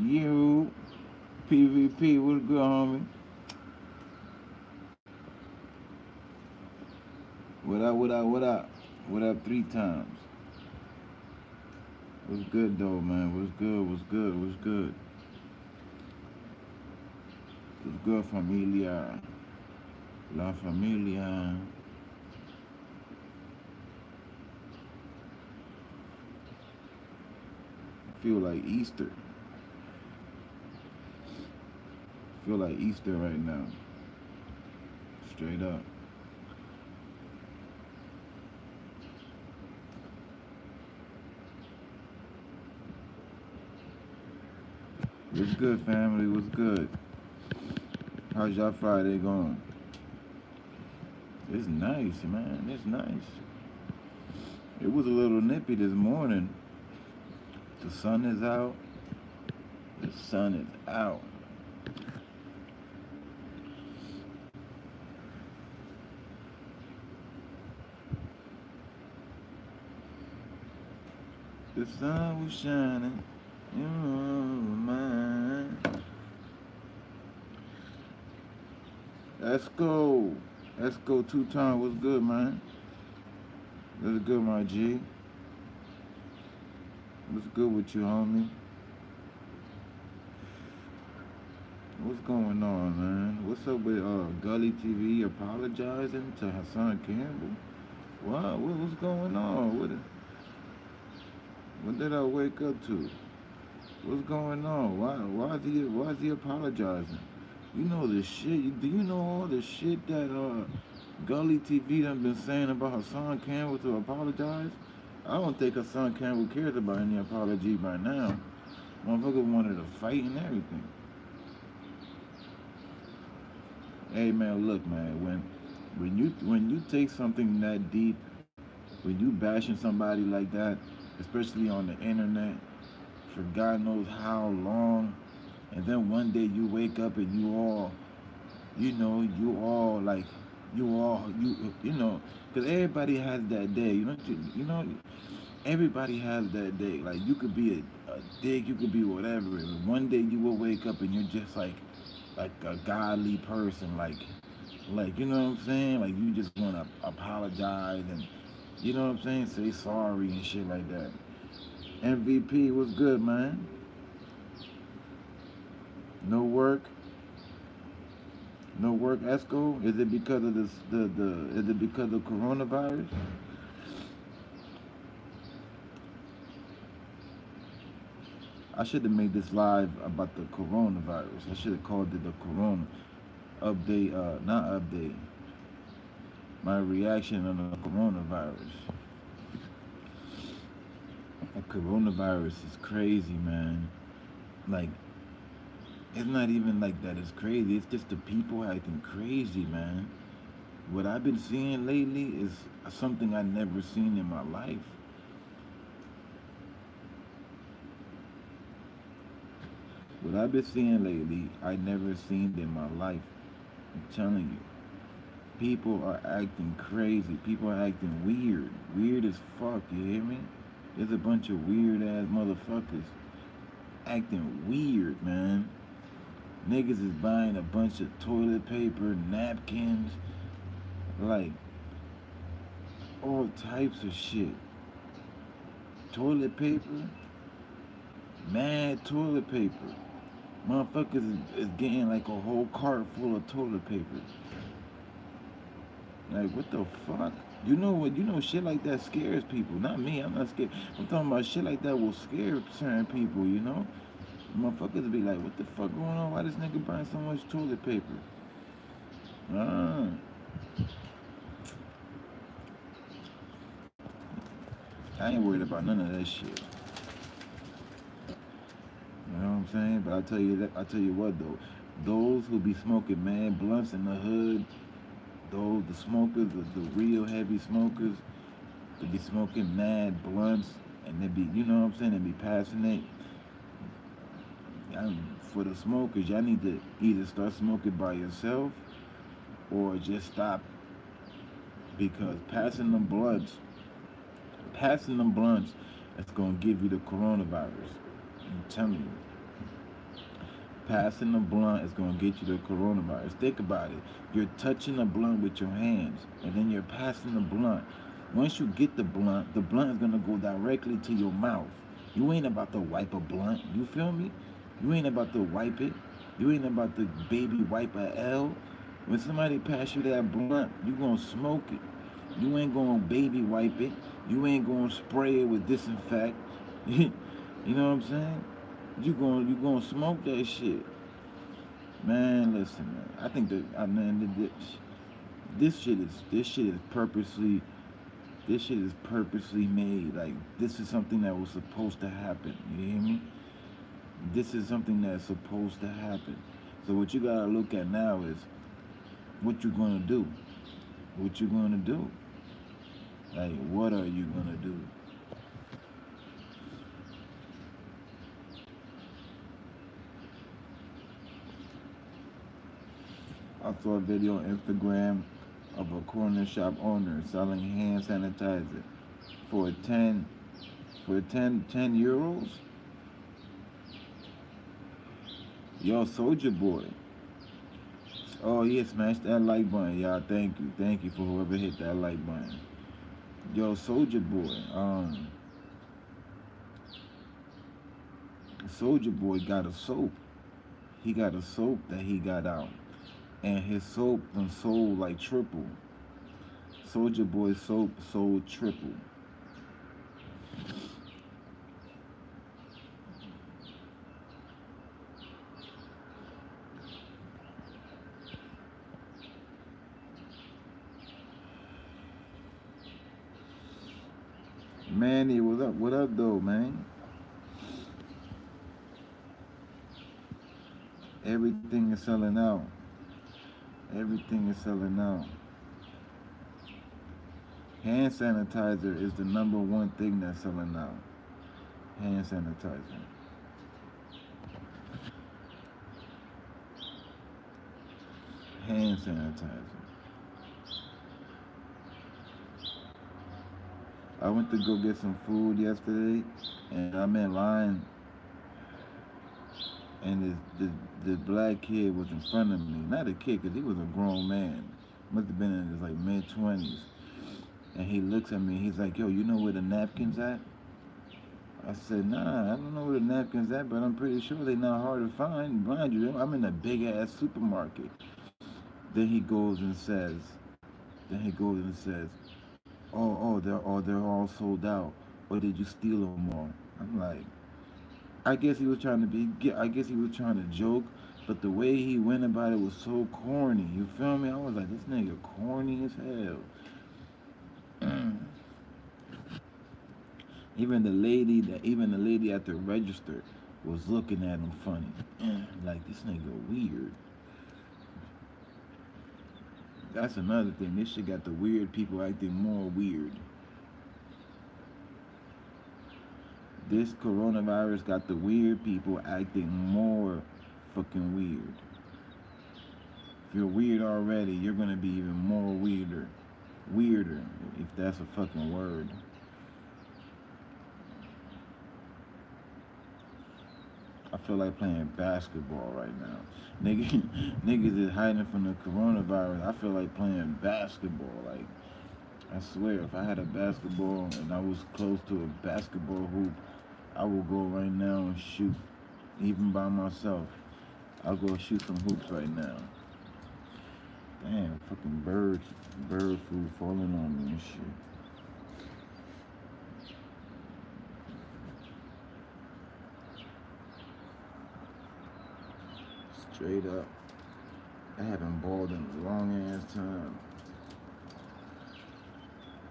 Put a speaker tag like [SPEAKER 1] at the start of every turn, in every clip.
[SPEAKER 1] You, PvP, what's good, homie? What up, what up, what up? What up 3 times? What's good, though, man? What's good, what's good, what's good? What's good, familia? La familia. I feel like Easter. I feel like Easter right now. Straight up. What's good, family? What's good? How's y'all Friday going? It's nice, man. It's nice. It was a little nippy this morning. The sun is out. The sun is out. The sun was shining. You were mine. Let's go. Let's go 2 times. What's good, man? What's good, my G? What's good with you, homie? What's going on, man? What's up with Gully TV apologizing to Hassan Campbell? What's going on? What did I wake up to? What's going on? Why is he apologizing? You know the shit. Do you know all the shit that Gully TV done been saying about Hassan Campbell to apologize? I don't think Hassan Campbell cares about any apology by now. Motherfucker wanted to fight and everything. Hey man, look man, when you take something that deep, when you bashing somebody like that, especially on the internet, for God knows how long, and then one day you wake up and you all, you know, because everybody has that day, everybody has that day. Like you could be a dick, you could be whatever, and one day you will wake up and you're just like a godly person, like you know what I'm saying? Like you just want to apologize and you know what I'm saying? Say sorry and shit like that. MVP was good, man. No work, no work. Esco. Is it because of this? Is it because of coronavirus? I should have made this live about the coronavirus. I should have called it the corona update. Not update. My reaction on the coronavirus. The coronavirus is crazy, man. Like it's not even like that. It's crazy. It's just the people acting crazy, man. What I've been seeing lately is something I never seen in my life. What I've been seeing lately, I never seen in my life. I'm telling you. People are acting crazy. People are acting weird. Weird as fuck, you hear me? There's a bunch of weird ass motherfuckers acting weird, man. Niggas is buying a bunch of toilet paper, napkins, like all types of shit. Toilet paper, mad toilet paper. Motherfuckers is getting like a whole cart full of toilet paper. Like what the fuck? You know what? You know shit like that scares people. Not me. I'm not scared. I'm talking about shit like that will scare certain people. You know, motherfuckers be like, "What the fuck going on? Why this nigga buying so much toilet paper?" Ah, I ain't worried about none of that shit. You know what I'm saying? But I tell you that. I tell you what though, those who be smoking mad blunts in the hood, the smokers, the real heavy smokers, they be smoking mad blunts, and they be, you know what I'm saying? They be passing it. For the smokers, y'all need to either start smoking by yourself or just stop because passing them blunts, that's gonna give you the coronavirus. I'm telling you. Passing the blunt is gonna get you the coronavirus. Think about it. You're touching the blunt with your hands, and then you're passing the blunt. Once you get the blunt is gonna go directly to your mouth. You ain't about to wipe a blunt. You feel me? You ain't about to wipe it. You ain't about to baby wipe a L. When somebody pass you that blunt, you gonna smoke it. You ain't gonna baby wipe it. You ain't gonna spray it with disinfect. You know what I'm saying? You gonna smoke that shit, man. Listen, man. I think that this shit is purposely made. Like this is something that was supposed to happen. You hear me? This is something that's supposed to happen. So what you gotta look at now is what you gonna do. What you gonna do? Like what are you gonna do? I saw a video on Instagram of a corner shop owner selling hand sanitizer for 10 euros. Yo, Soldier Boy. Oh yeah, smash that like button, y'all. Thank you for whoever hit that like button. Yo, Soldier Boy. Soldier Boy got a soap. He got a soap that he got out, and his soap done sold like triple. Soldier Boy soap sold triple. Manny, what up? What up, though, man? Everything is selling out. Everything is selling out. Hand sanitizer is the number one thing that's selling out. Hand sanitizer. Hand sanitizer. I went to go get some food yesterday, and I'm in line, and this black kid was in front of me. Not a kid, because he was a grown man. Must have been in his like mid-20s. And he looks at me, he's like, yo, you know where the napkins at? I said, nah, I don't know where the napkins at, but I'm pretty sure they're not hard to find. Mind you, I'm in a big-ass supermarket. Then he goes and says, they're all sold out. Or did you steal them all? I'm like, I guess he was trying to joke, but the way he went about it was so corny. You feel me? I was like, this nigga corny as hell. Even the lady at the register was looking at him funny. Like, this nigga weird. That's another thing. This shit got the weird people acting more weird. This coronavirus got the weird people acting more fucking weird. If you're weird already, you're gonna be even more weirder. Weirder, if that's a fucking word. I feel like playing basketball right now. Niggas is hiding from the coronavirus. I feel like playing basketball. Like, I swear, if I had a basketball and I was close to a basketball hoop, I will go right now and shoot, even by myself. I'll go shoot some hoops right now. Damn, fucking bird food falling on me and shit. Straight up. I haven't balled in a long ass time.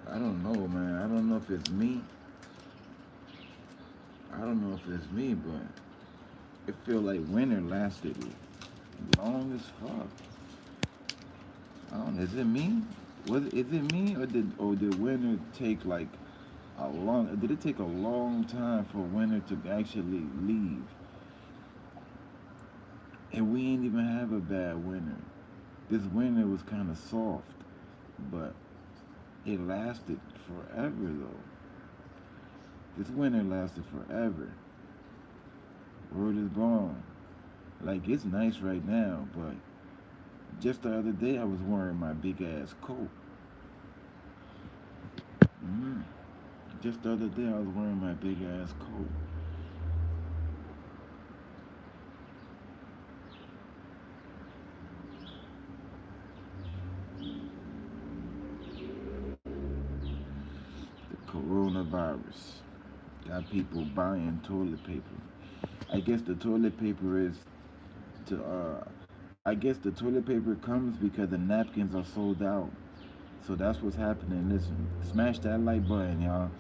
[SPEAKER 1] I don't know, man. I don't know if it's me. But it feel like winter lasted long as fuck. I don't know. Is it me? Is it me, or did winter take like a long? Did it take a long time for winter to actually leave? And we ain't even have a bad winter. This winter was kind of soft, but it lasted forever though. This winter lasted forever. Word is gone. Like it's nice right now, but just the other day I was wearing my big ass coat. Mm. Just the other day I was wearing my big ass coat. The coronavirus got people buying toilet paper. I guess the toilet paper is to I guess the toilet paper comes because the napkins are sold out. So that's what's happening. Listen, smash that like button, y'all.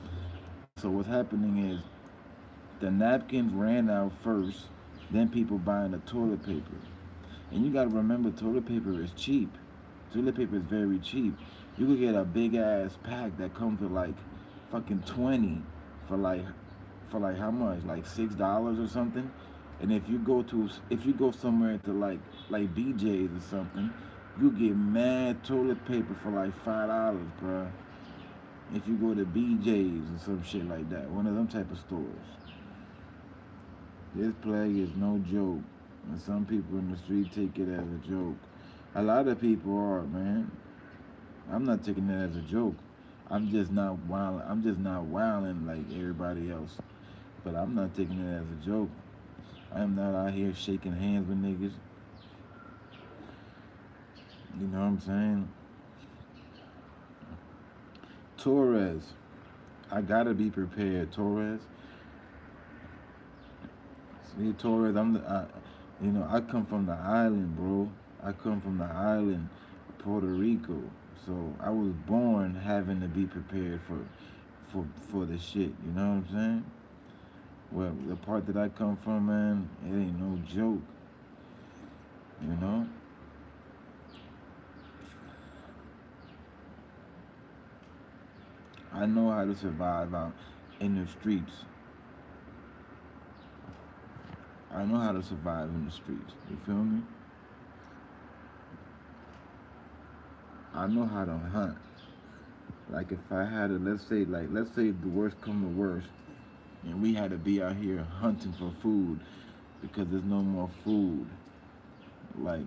[SPEAKER 1] So what's happening is the napkins ran out first, then people buying the toilet paper. And you gotta remember toilet paper is cheap. Toilet paper is very cheap. You could get a big ass pack that comes with like fucking 20 for like how much? Like $6 or something. And if you go somewhere to like BJ's or something, you get mad toilet paper for like $5, bro. If you go to BJ's or some shit like that, one of them type of stores. This plague is no joke. And some people in the street take it as a joke. A lot of people are, man. I'm not taking it as a joke. I'm just not wild. I'm just not wilding like everybody else. But I'm not taking it as a joke. I am not out here shaking hands with niggas. You know what I'm saying? Torres, I gotta be prepared. Torres, see Torres. I come from the island, bro. I come from the island, Puerto Rico. So I was born having to be prepared for the shit. You know what I'm saying? Well, the part that I come from, man, it ain't no joke. You know, I know how to survive out in the streets. I know how to survive in the streets. You feel me? I know how to hunt. Like if I had to, let's say the worst come to worst, and we had to be out here hunting for food because there's no more food. Like,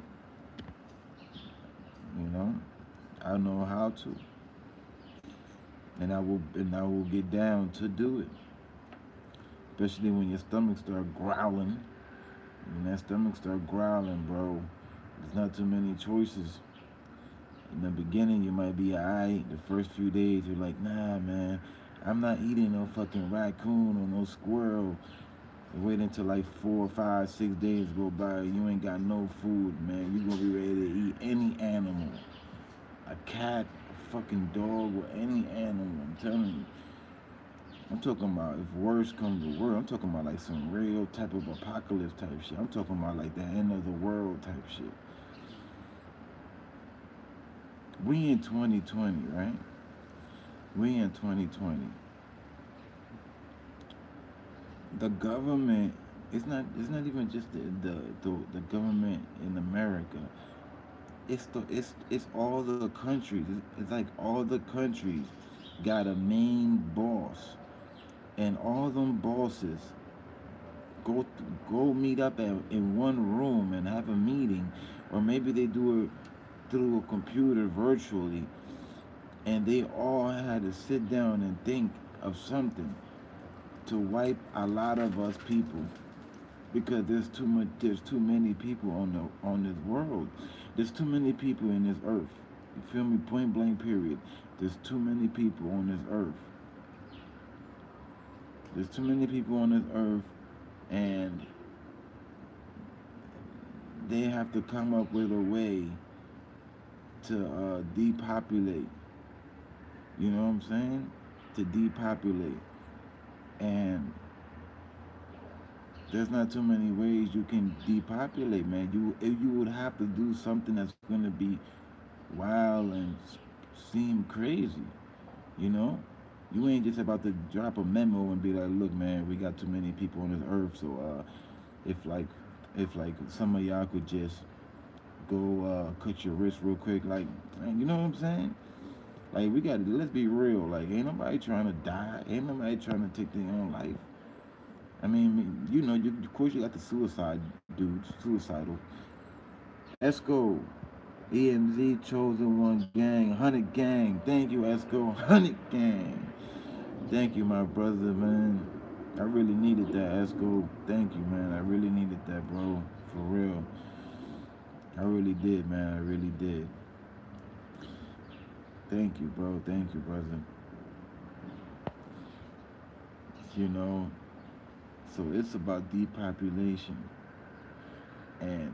[SPEAKER 1] you know, I know how to, and I will get down to do it. Especially when your stomach start growling. When that stomach start growling, bro, there's not too many choices. In the beginning, you might be alright. The first few days, you're like, nah, man, I'm not eating no fucking raccoon or no squirrel. You wait until like 4, 5, 6 days go by, you ain't got no food, man. You gonna be ready to eat any animal, a cat, a fucking dog, or any animal. I'm telling you. I'm talking about if worse comes to worse. I'm talking about like some real type of apocalypse type shit. I'm talking about like the end of the world type shit. We in 2020, right? We in 2020. The government, it's not even just the government in America. It's all the countries. It's like all the countries got a main boss, and all them bosses go go meet up in one room and have a meeting, or maybe they do it through a computer virtually, and they all had to sit down and think of something to wipe a lot of us people because there's too many people on this world. There's too many people in this earth. You feel me? Point blank period. There's too many people on this earth. There's too many people on this earth, and they have to come up with a way to depopulate. You know what I'm saying? To depopulate. And there's not too many ways you can depopulate, man. You would have to do something that's gonna be wild and seem crazy. You know, you ain't just about to drop a memo and be like, look, man, we got too many people on this earth, so if like if like some of y'all could just go cut your wrist real quick, like, man, you know what I'm saying? Like we got let's be real. Like ain't nobody trying to die. Ain't nobody trying to take their own life. I mean, of course you got the suicide dudes, suicidal. Esco, EmZ Chosen 1 gang, 100 gang. Thank you, Esco, 100 gang. Thank you, my brother, man. I really needed that, Esco. Thank you, man. I really needed that, bro. For real. I really did, man. I really did. Thank you, bro. Thank you, brother. You know, so it's about depopulation. And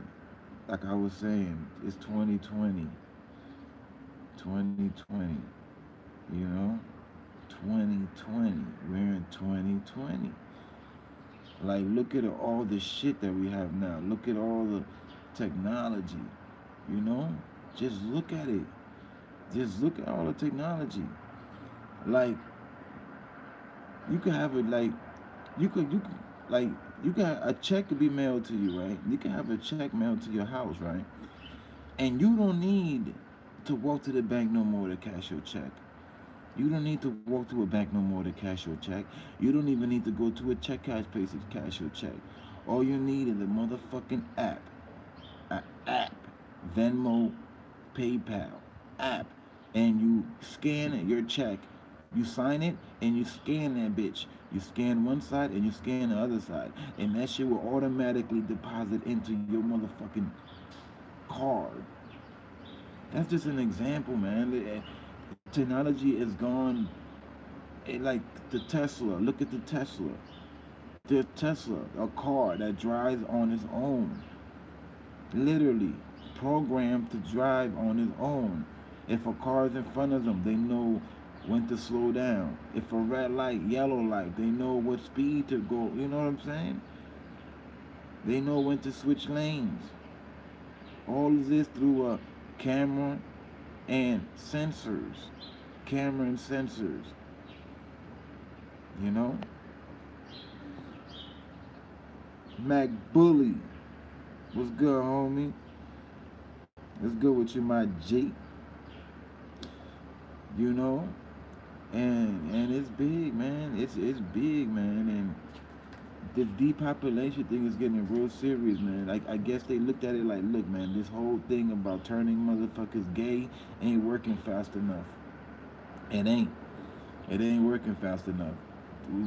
[SPEAKER 1] like I was saying, it's 2020. 2020. You know? 2020. We're in 2020. Like, look at all the shit that we have now. Look at all the technology. You know? Just look at it. Just look at all the technology. Like, you could have it like, you could, like, you got a check could be mailed to you, right? You can have a check mailed to your house, right? And you don't need to walk to the bank no more to cash your check. You don't need to walk to a bank no more to cash your check. You don't even need to go to a check cash place to cash your check. All you need is a motherfucking app. An app. Venmo, PayPal, app. And you scan your check. You sign it and you scan that bitch. You scan one side and you scan the other side. And that shit will automatically deposit into your motherfucking card. That's just an example, man. Technology is gone. Like the Tesla. Look at the Tesla. The Tesla, a car that drives on its own. Literally programmed to drive on its own. If a car is in front of them, they know when to slow down. If a red light, yellow light, they know what speed to go. You know what I'm saying? They know when to switch lanes. All of this through a camera and sensors. Camera and sensors. You know? Mac Bully. What's good, homie? What's good with you, my G? You know? And it's big, man. It's big, man. And the depopulation thing is getting real serious, man. Like, I guess they looked at it like, look, man, this whole thing about turning motherfuckers gay ain't working fast enough. It ain't. It ain't working fast enough.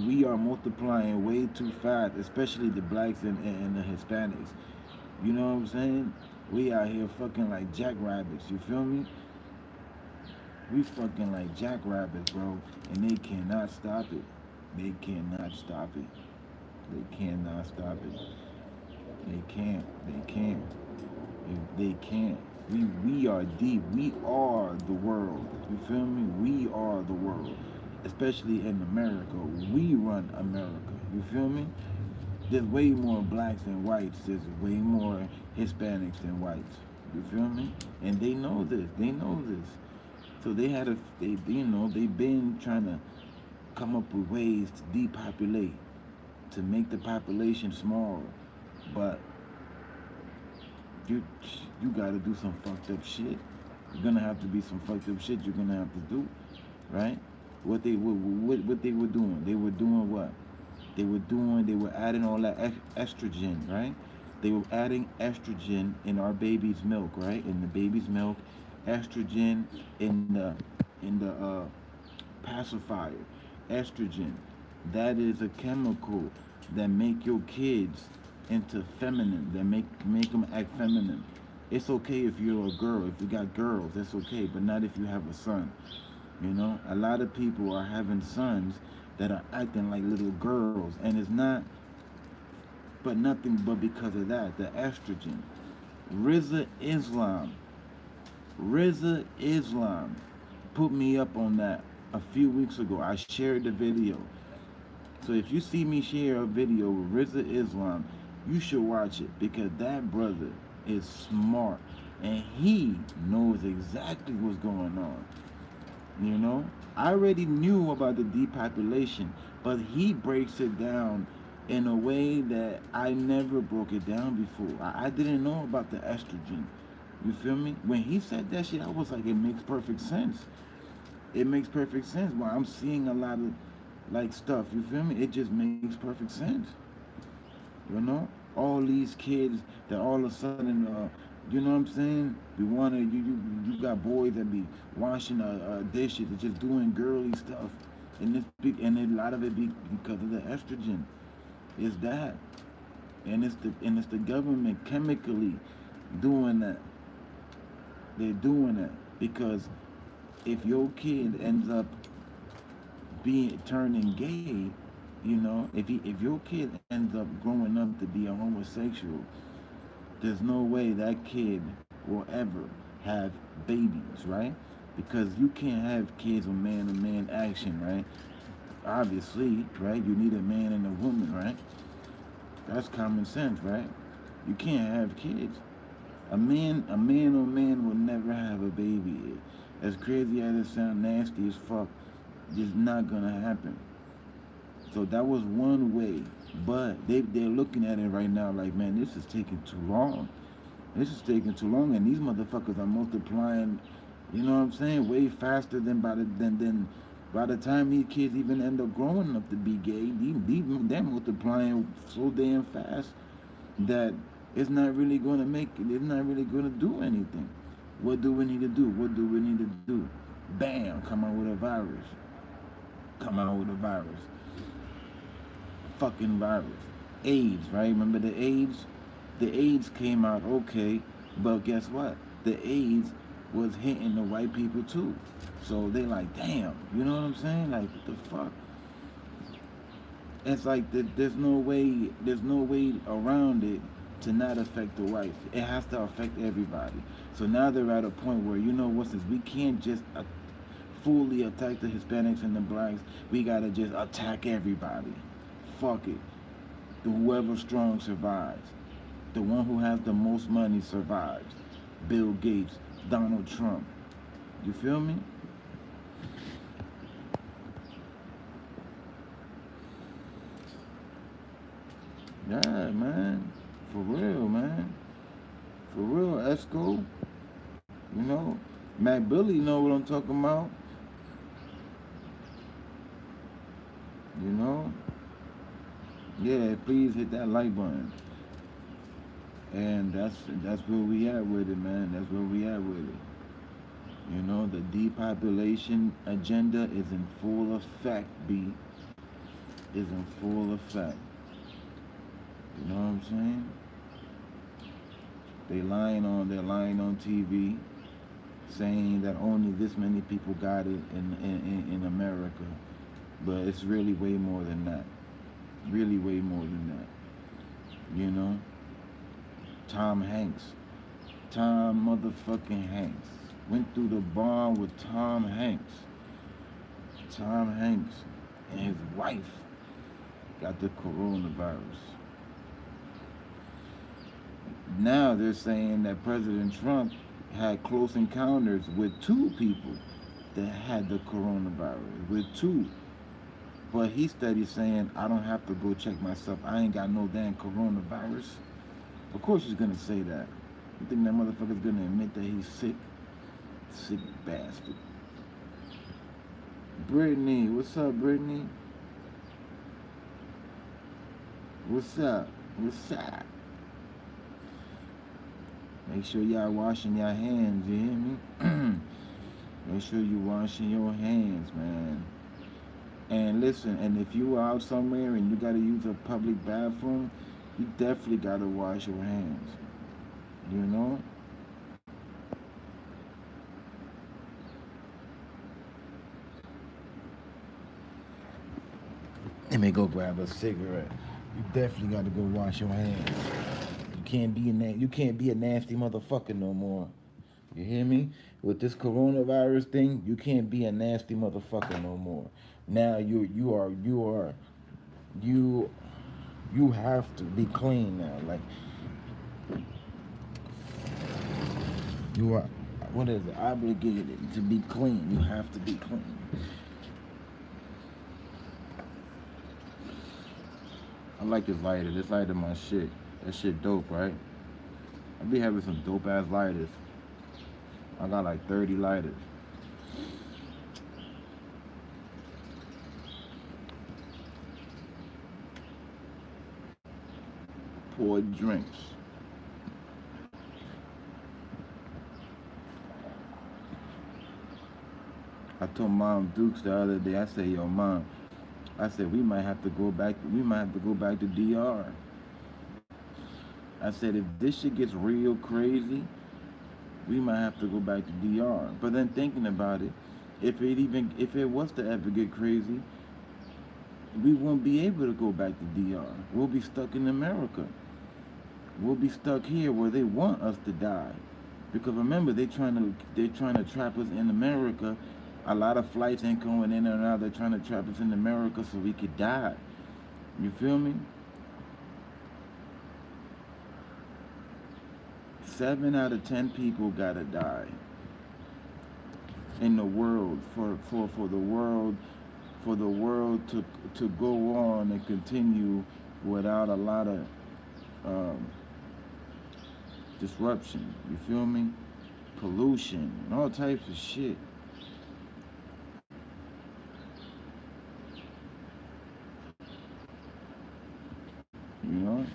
[SPEAKER 1] We are multiplying way too fast, especially the blacks and the Hispanics. You know what I'm saying? We out here fucking like jackrabbits, you feel me? We fucking like jackrabbits, bro, and they cannot stop it. They cannot stop it. They cannot stop it. They can't. They can't. They can't. We are deep. We are the world. You feel me? We are the world. Especially in America. We run America. You feel me? There's way more blacks than whites. There's way more Hispanics than whites. You feel me? And they know this. They know this. So they've been trying to come up with ways to depopulate, to make the population smaller. But you gotta do some fucked up shit. You're gonna have to be some fucked up shit you're gonna have to do, right? What they were doing? They were doing what? They were adding all that estrogen, right? They were adding estrogen in our baby's milk, right? In the baby's milk, estrogen in the pacifier, estrogen. That is a chemical that make your kids into feminine, that make them act feminine. It's okay if you're a girl, if you got girls, that's okay, but not if you have a son. You know, a lot of people are having sons that are acting like little girls, and it's not, but nothing but because of that, the estrogen. Rizza Islam, Rizza Islam put me up on that a few weeks ago. I shared the video. So if you see me share a video with Rizza Islam, you should watch it because that brother is smart and he knows exactly what's going on. You know, I already knew about the depopulation, but he breaks it down in a way that I never broke it down before. I didn't know about the estrogen. You feel me? When he said that shit, I was like, it makes perfect sense. It makes perfect sense. Well, I'm seeing a lot of like stuff. You feel me? It just makes perfect sense. You know, all these kids that all of a sudden, you know what I'm saying? We want to, you got boys that be washing dishes and just doing girly stuff, and this big, and a lot of it be because of the estrogen. Is that, and it's the government chemically doing that. They're doing that because if your kid ends up being turning gay, you know, if your kid ends up growing up to be a homosexual, there's no way that kid will ever have babies, right? Because you can't have kids with man to man action, right? Obviously, right? You need a man and a woman, right? That's common sense, right? You can't have kids. A man or man will never have a baby. As crazy as it sounds, nasty as fuck, it's not gonna happen. So that was one way, but they're looking at it right now like, man, this is taking too long. This is taking too long, and these motherfuckers are multiplying. You know what I'm saying? Way faster than by the time these kids even end up growing up to be gay. They're multiplying so damn fast that it's not really going to make it. It's not really going to do anything. What do we need to do? What do we need to do? Bam! Come out with a virus. Come out with a virus. Fucking virus. AIDS, right? Remember the AIDS? The AIDS came out okay, but guess what? The AIDS was hitting the white people too. So they like, damn, you know what I'm saying? Like, what the fuck? It's like there's no way around it to not affect the whites. It has to affect everybody. So now they're at a point where, you know what, since we can't just fully attack the Hispanics and the blacks, we gotta just attack everybody. Fuck it. Whoever strong survives. The one who has the most money survives. Bill Gates, Donald Trump. You feel me? Yeah, man. For real, man. For real, Esco. You know, Mac Billy know what I'm talking about. You know? Yeah, please hit that like button. And that's where we at with it, man. That's where we at with it. You know, the depopulation agenda is in full effect, B. Is in full effect. You know what I'm saying? They're lying on TV saying that only this many people got it in America. But it's really way more than that. Really way more than that. You know? Tom Hanks. Tom motherfucking Hanks. Went through the bar with Tom Hanks. Tom Hanks and his wife got the coronavirus. Now they're saying that President Trump had close encounters with two people that had the coronavirus. With two. But he steady saying, I don't have to go check myself. I ain't got no damn coronavirus. Of course he's gonna say that. You think that motherfucker's gonna admit that he's sick? Sick bastard. Brittany, what's up, Brittany? What's up? What's up? Make sure y'all washing your hands, you hear me? Make sure you washing your hands, man. And listen, and if you are out somewhere and you gotta use a public bathroom, you definitely gotta wash your hands. You know? Let me go grab a cigarette. You definitely gotta go wash your hands. You can't be a nasty motherfucker no more. You hear me? With this coronavirus thing, you can't be a nasty motherfucker no more. Now you you have to be clean now. Like you are, what is it? Obligated to be clean. You have to be clean. I like this lighter. This lighter my shit. That shit dope, right? I be having some dope ass lighters. I got like 30 lighters. pour drinks. I told Mom Dukes the other day, I said, yo, Mom, I said, we might have to go back to DR. I said, if this shit gets real crazy, we might have to go back to DR. But then thinking about it, if it was to ever get crazy, we won't be able to go back to DR. We'll be stuck in America. We'll be stuck here where they want us to die. Because remember, they're trying to trap us in America. A lot of flights ain't going in and out. They're trying to trap us in America so we could die. You feel me? 7 out of 10 people gotta die in the world for the world to go on and continue without a lot of disruption. You feel me? Pollution and all types of shit. You know?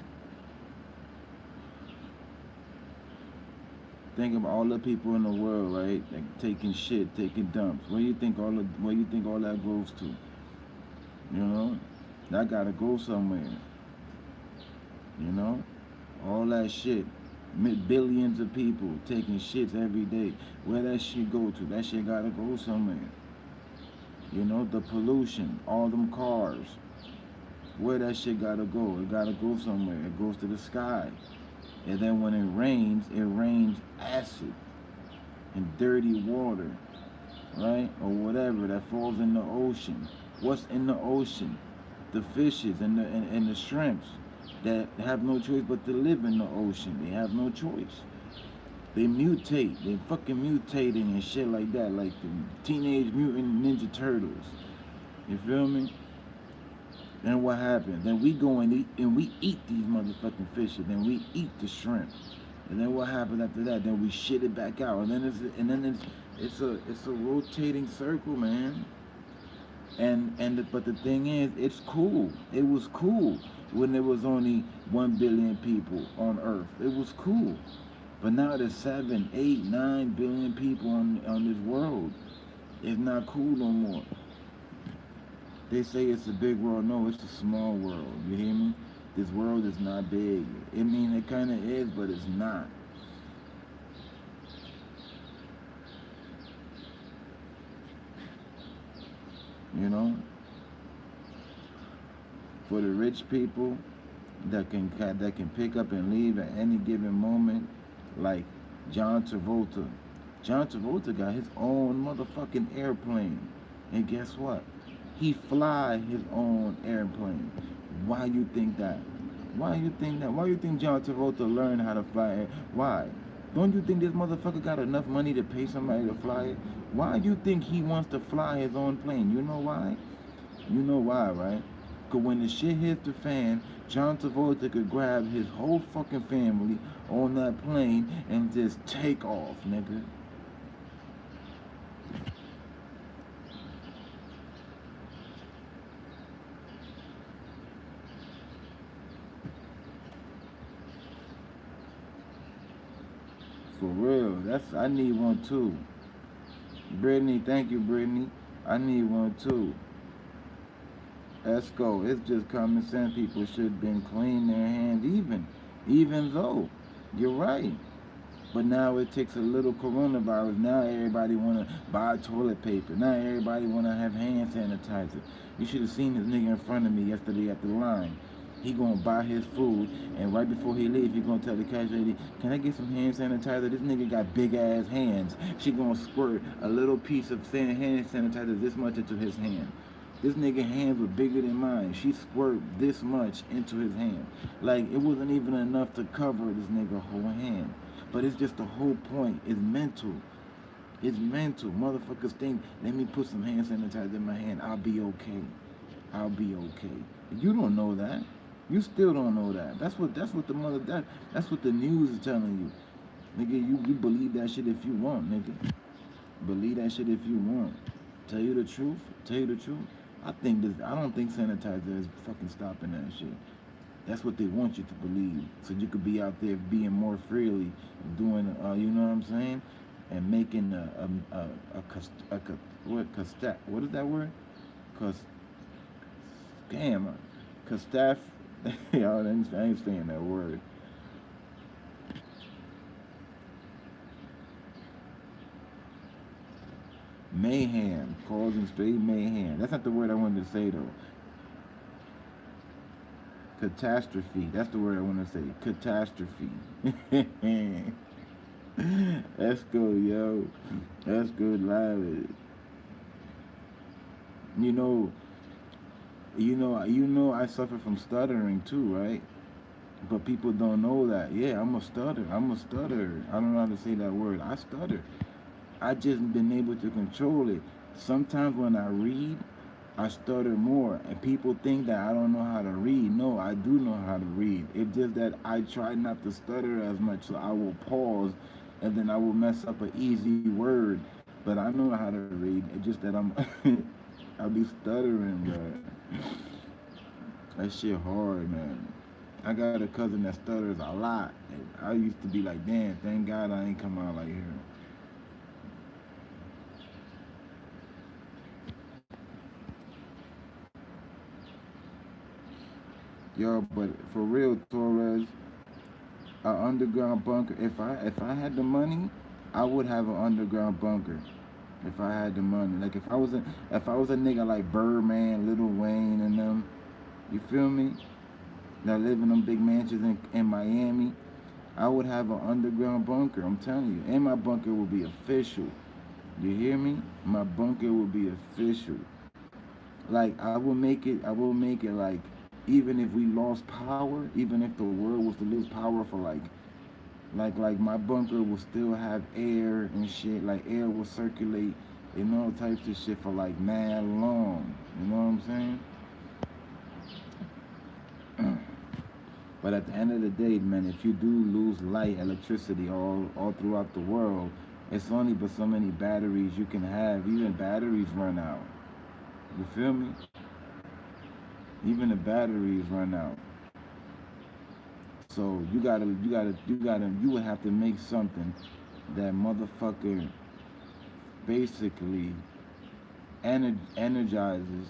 [SPEAKER 1] Think of all the people in the world, right? Like taking shit, taking dumps. Where you think all that goes to? You know? That gotta go somewhere. You know? All that shit. Billions of people taking shits every day. Where that shit go to? That shit gotta go somewhere. You know, the pollution, all them cars. Where that shit gotta go? It gotta go somewhere. It goes to the sky. And then when it rains acid and dirty water, right? Or whatever that falls in the ocean. What's in the ocean? The fishes and the shrimps that have no choice but to live in the ocean. They have no choice. They mutate. They fucking mutating and shit like that, like the Teenage Mutant Ninja Turtles. You feel me? Then what happens? Then we go and we eat these motherfucking fishes. Then we eat the shrimp. And then what happens after that? Then we shit it back out. And then it's a rotating circle, man. But the thing is, it's cool. It was cool when there was only 1 billion people on Earth. It was cool. But now there's 7, 8, 9 billion people on this world. It's not cool no more. They say it's a big world. No, it's a small world. You hear me? This world is not big. I mean, it kind of is, but it's not. You know? For the rich people that can pick up and leave at any given moment, like John Travolta. John Travolta got his own motherfucking airplane. And guess what? He fly his own airplane. Why you think that? Why you think that? Why you think John Travolta learned how to fly? Why? Don't you think this motherfucker got enough money to pay somebody to fly it? Why do you think he wants to fly his own plane? You know why? You know why, right? Because when the shit hits the fan, John Travolta could grab his whole fucking family on that plane and just take off, nigga. For real, I need one too. Brittany, thank you, Brittany. I need one too. Esco, it's just common sense. People should have been clean their hands, even though you're right. But now it takes a little coronavirus. Now everybody wanna buy toilet paper. Now everybody wanna have hand sanitizer. You should have seen this nigga in front of me yesterday at the line. He gonna buy his food, and right before he leave, he gonna tell the cash lady, "Can I get some hand sanitizer?" This nigga got big ass hands. She gonna squirt a little piece of hand sanitizer this much into his hand. This nigga hands were bigger than mine. She squirted this much into his hand. Like, it wasn't even enough to cover this nigga whole hand. But it's just the whole point. It's mental. It's mental. Motherfuckers think, let me put some hand sanitizer in my hand. I'll be okay. I'll be okay. You don't know that. You still don't know that. That's what the news is telling you. Nigga, you believe that shit if you want, nigga. Believe that shit if you want. Tell you the truth. I don't think sanitizer is fucking stopping that shit. That's what they want you to believe, so you could be out there being more freely, doing, you know what I'm saying, and making what is that word? Cause, damn, castaf. Y'all, I ain't saying that word. Mayhem, causing straight mayhem. That's not the word I wanted to say though. Catastrophe. That's the word I want to say. Catastrophe. That's good, yo. That's good live. You know, I suffer from stuttering too, right? But people don't know that. Yeah, I'm a stutter. I'm a stutterer. I don't know how to say that word. I stutter. I just been able to control it. Sometimes when I read, I stutter more, and people think that I don't know how to read. No, I do know how to read. It's just that I try not to stutter as much, so I will pause, and then I will mess up an easy word. But I know how to read. It's just that I be stuttering, bro. That shit hard, man. I got a cousin that stutters a lot. And I used to be like, damn, thank God I ain't come out like her. Yo, but for real, Torres, an underground bunker. If I had the money, I would have an underground bunker. If I had the money, like if I was a nigga like Birdman, Lil Wayne, and them, you feel me? That live in them big mansions in Miami, I would have an underground bunker. I'm telling you, and my bunker would be official. You hear me? My bunker would be official. Like I will make it. I will make it like even if we lost power, even if the world was to lose power for like my bunker will still have air and shit. Like air will circulate and all types of shit for like mad long. You know what I'm saying? But at the end of the day, man, if you do lose light, electricity all throughout the world, it's only but so many batteries you can have. Even batteries run out. You feel me? Even the batteries run out. So you would have to make something that motherfucker basically energizes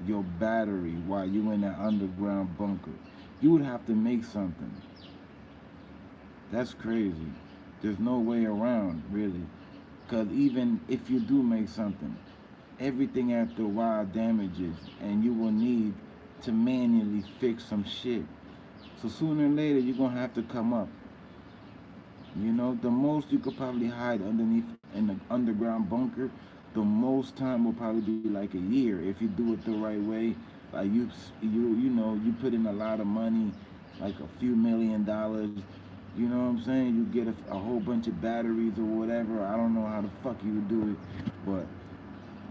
[SPEAKER 1] your battery while you in that underground bunker. You would have to make something. That's crazy. There's no way around, really. Because even if you do make something, everything after a while damages, and you will need to manually fix some shit. So sooner or later, you're going to have to come up. You know, the most you could probably hide underneath in the underground bunker, the most time will probably be like a year if you do it the right way. Like you put in a lot of money, like a few $1 million. You know what I'm saying? You get a whole bunch of batteries or whatever. I don't know how the fuck you would do it, but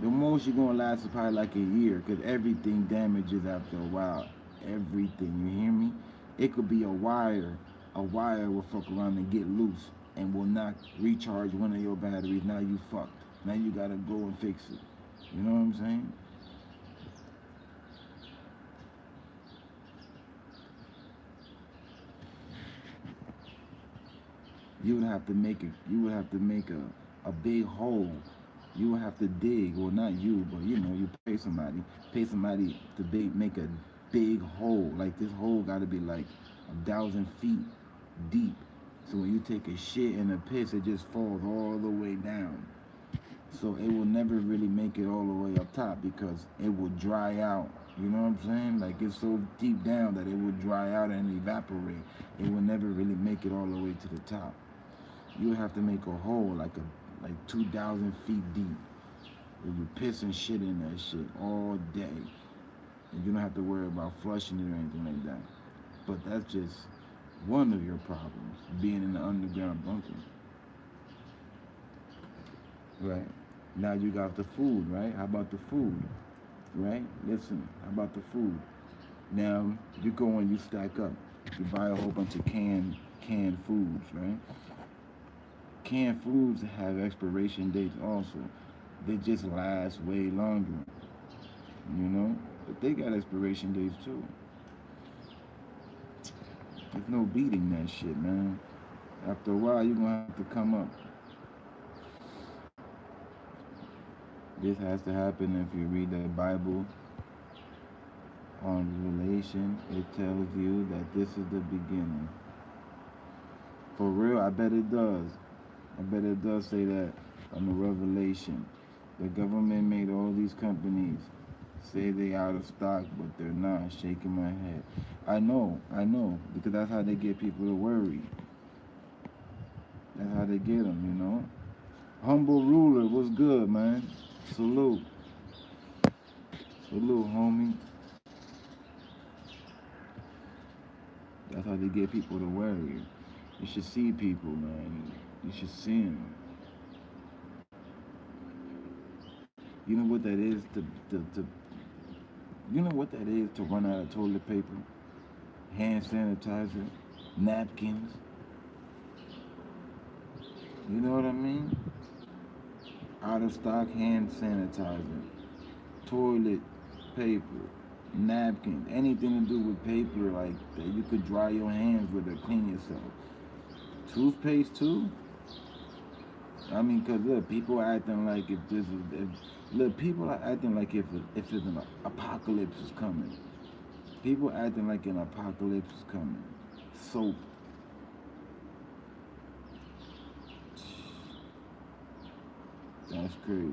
[SPEAKER 1] the most you're gonna last is probably like a year, cause everything damages after a while. Everything, you hear me? It could be a wire. A wire will fuck around and get loose and will not recharge one of your batteries. Now you fucked. Now you gotta go and fix it. You know what I'm saying? You would have to make it. You would have to make a big hole. You would have to dig, or not you, but you pay somebody to make a big hole. Like this hole got to be like 1,000 feet deep. So when you take a shit in a piss, it just falls all the way down. So it will never really make it all the way up top because it will dry out. You know what I'm saying? Like it's so deep down that it will dry out and evaporate. It will never really make it all the way to the top. You would have to make a hole like 2,000 feet deep. Where you piss and shit in that shit all day. And you don't have to worry about flushing it or anything like that. But that's just one of your problems, being in the underground bunker. Right. Now you got the food, right? How about the food? Right? Listen, how about the food? Now you go and you stack up. You buy a whole bunch of canned foods, right? Canned foods have expiration dates also. They just last way longer, you know? But they got expiration dates too. There's no beating that shit, man. After a while, you're gonna have to come up. This has to happen if you read the Bible on Revelation. It tells you that this is the beginning. For real, I bet it does. I bet it does say that on the Revelation. The government made all these companies say they out of stock, but they're not. Shaking my head. I know, because that's how they get people to worry. That's how they get them, you know. Humble ruler, what's good, man? Salute, salute, homie. That's how they get people to worry. You should see people, man. You should see them. You know what that is to you know what that is to run out of toilet paper, hand sanitizer, napkins. You know what I mean? Out of stock hand sanitizer, toilet paper, napkins, anything to do with paper like that you could dry your hands with or clean yourself. Toothpaste too. I mean, cause look, people acting like if this is, look, people are acting like if there's an apocalypse is coming. People acting like an apocalypse is coming. Soap. That's crazy.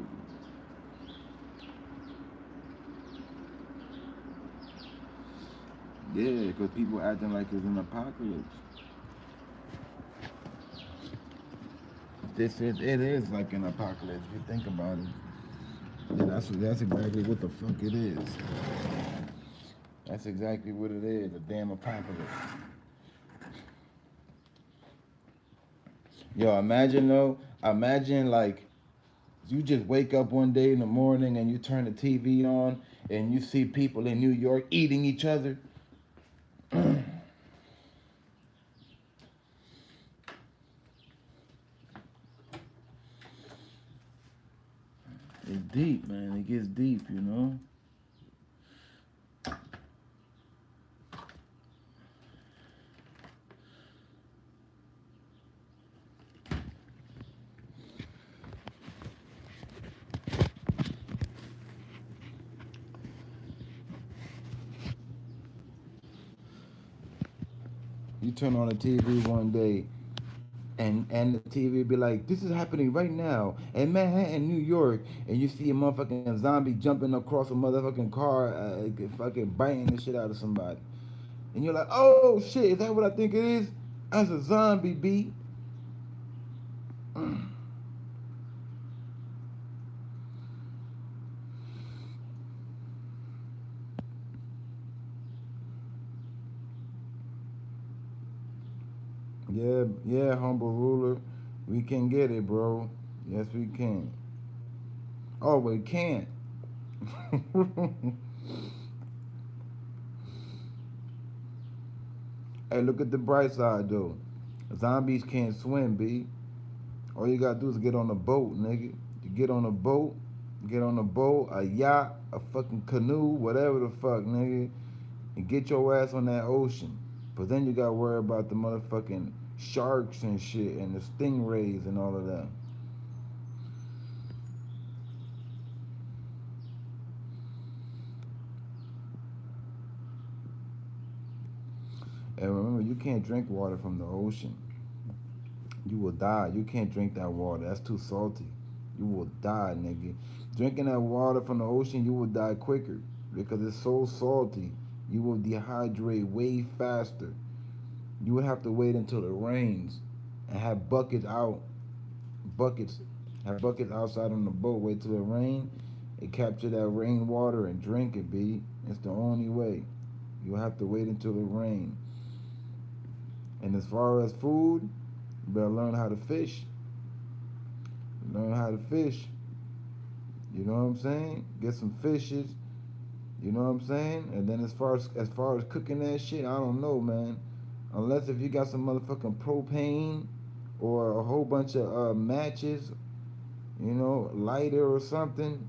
[SPEAKER 1] Yeah, because people acting like it's an apocalypse. It is like an apocalypse. If you think about it, yeah, that's exactly what the fuck it is. That's exactly what it is. A damn apocalypse. Yo, imagine though. Imagine like you just wake up one day in the morning and you turn the TV on and you see people in New York eating each other. It's deep, man. It gets deep, you know. You turn on the TV one day and the TV be like, this is happening right now in Manhattan, New York, and you see a motherfucking zombie jumping across a motherfucking car, fucking biting the shit out of somebody, and you're like, oh shit, is that what I think it is? That's a zombie beat. Yeah, yeah, humble ruler, we can get it, bro. Yes, we can. Oh, we can't. Hey, look at the bright side though. Zombies can't swim, B. All you gotta do is get on a boat, nigga. You get on a boat, a yacht, a fucking canoe, whatever the fuck, nigga, and get your ass on that ocean. But then you gotta worry about the motherfucking sharks and shit and the stingrays and all of that. And remember, you can't drink water from the ocean. You will die. You can't drink that water. That's too salty. You will die, nigga. Drinking that water from the ocean, you will die quicker because it's so salty. You will dehydrate way faster. You would have to wait until it rains and have buckets out, buckets, have buckets outside on the boat. Wait till it rain and capture that rainwater and drink it, B. It's the only way. You'll have to wait until it rain. And as far as food, you better learn how to fish. Learn how to fish. You know what I'm saying? Get some fishes. You know what I'm saying? And then as far as cooking that shit, I don't know, man. Unless if you got some motherfucking propane or a whole bunch of matches, you know, lighter or something.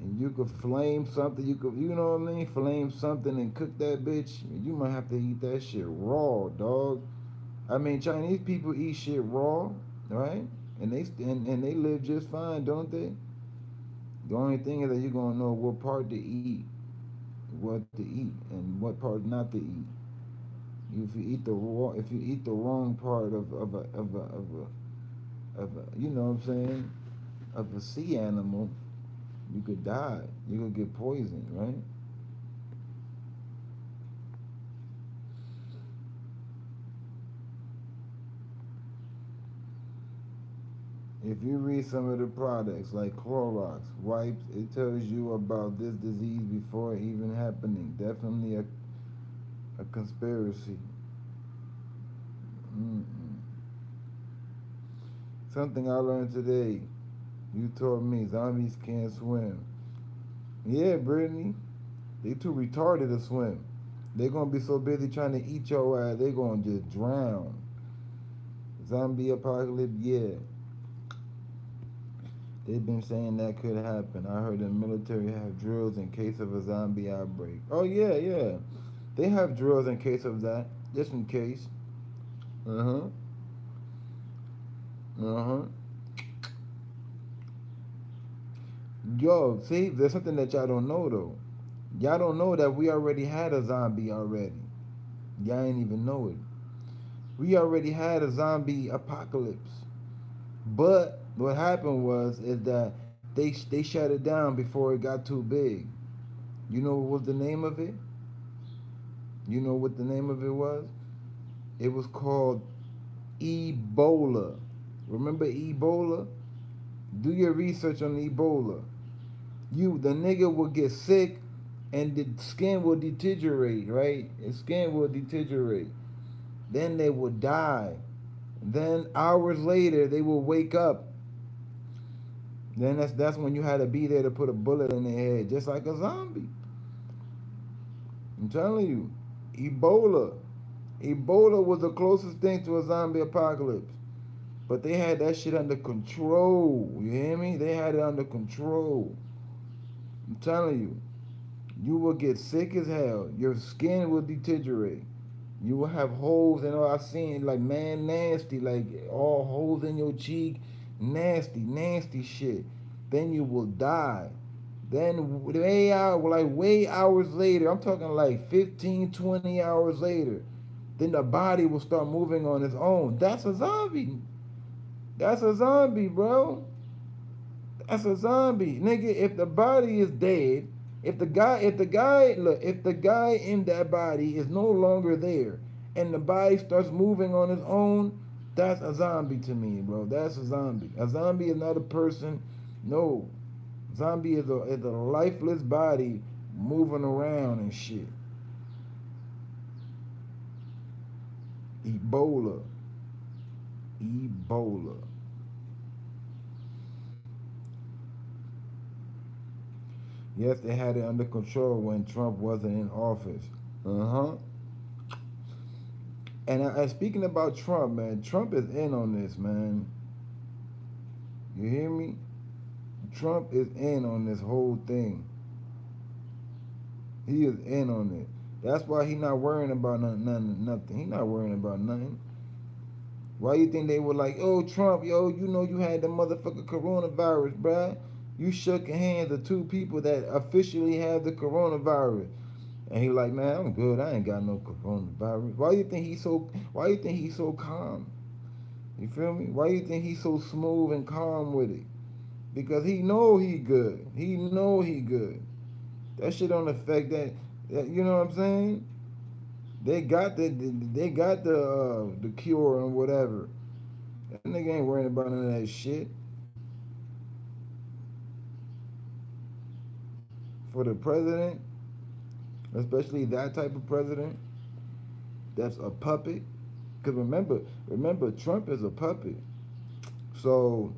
[SPEAKER 1] And you could flame something, you know what I mean? Flame something and cook that bitch. You might have to eat that shit raw, dog. I mean, Chinese people eat shit raw, right? And they live just fine, don't they? The only thing is that you're gonna know what part to eat, what to eat, and what part not to eat. If you eat the raw, if you eat the wrong part of a, you know what I'm saying, of a sea animal, you could die. You could get poisoned, right? If you read some of the products like Clorox wipes, it tells you about this disease before it even happening. Definitely a conspiracy. Mm-mm. Something I learned today. You taught me zombies can't swim. Yeah, Brittany, they too retarded to swim. They gonna be so busy trying to eat your ass, they gonna just drown. Zombie apocalypse, yeah. They've been saying that could happen. I heard the military have drills in case of a zombie outbreak. Oh yeah, yeah. They have drills in case of that, just in case. Uh huh. Uh huh. Yo, see, there's something that y'all don't know though. Y'all don't know that we already had a zombie already. Y'all ain't even know it. We already had a zombie apocalypse. But what happened was is that they shut it down before it got too big. You know what was the name of it? You know what the name of it was? It was called Ebola. Remember Ebola? Do your research on Ebola. The nigga will get sick and the skin will deteriorate, right? His skin will deteriorate. Then they will die. Then hours later they will wake up. Then that's when you had to be there to put a bullet in their head, just like a zombie. I'm telling you, Ebola. Ebola was the closest thing to a zombie apocalypse. But they had that shit under control. You hear me? They had it under control. I'm telling you, you will get sick as hell. Your skin will deteriorate. You will have holes and all. I seen like man nasty, like all holes in your cheek, nasty, nasty shit. Then you will die. Then way hours later, I'm talking like 15, 20 hours later, then the body will start moving on its own. That's a zombie. That's a zombie, bro. That's a zombie. Nigga, if the body is dead, if the guy in that body is no longer there and the body starts moving on its own, that's a zombie to me, bro. That's a zombie. A zombie is not a person. No. Zombie is a lifeless body moving around and shit. Ebola. Ebola. Yes, they had it under control when Trump wasn't in office. Uh huh. And speaking about Trump, man, Trump is in on this, man. You hear me? Trump is in on this whole thing. He is in on it. That's why he not worrying about nothing. He not worrying about nothing. Why you think they were like, oh, Trump, yo, you know you had the motherfucking coronavirus, bruh. You shook hands of two people that officially have the coronavirus. And he like, man, I'm good. I ain't got no coronavirus. Why you think he's so calm? You feel me? Why you think he's so smooth and calm with it? Because he know he good. He know he good. That shit don't affect that, you know what I'm saying? They got the cure and whatever. That nigga ain't worrying about none of that shit. For the president, especially that type of president, that's a puppet. Cause remember, Trump is a puppet. So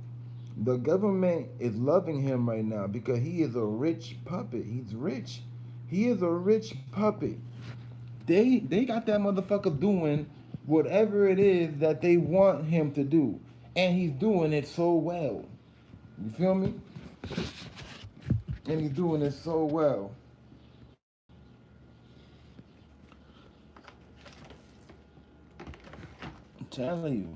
[SPEAKER 1] the government is loving him right now because he is a rich puppet. He's rich. He is a rich puppet. They got that motherfucker doing whatever it is that they want him to do, and he's doing it so well. You feel me? And he's doing it so well. I'm telling you.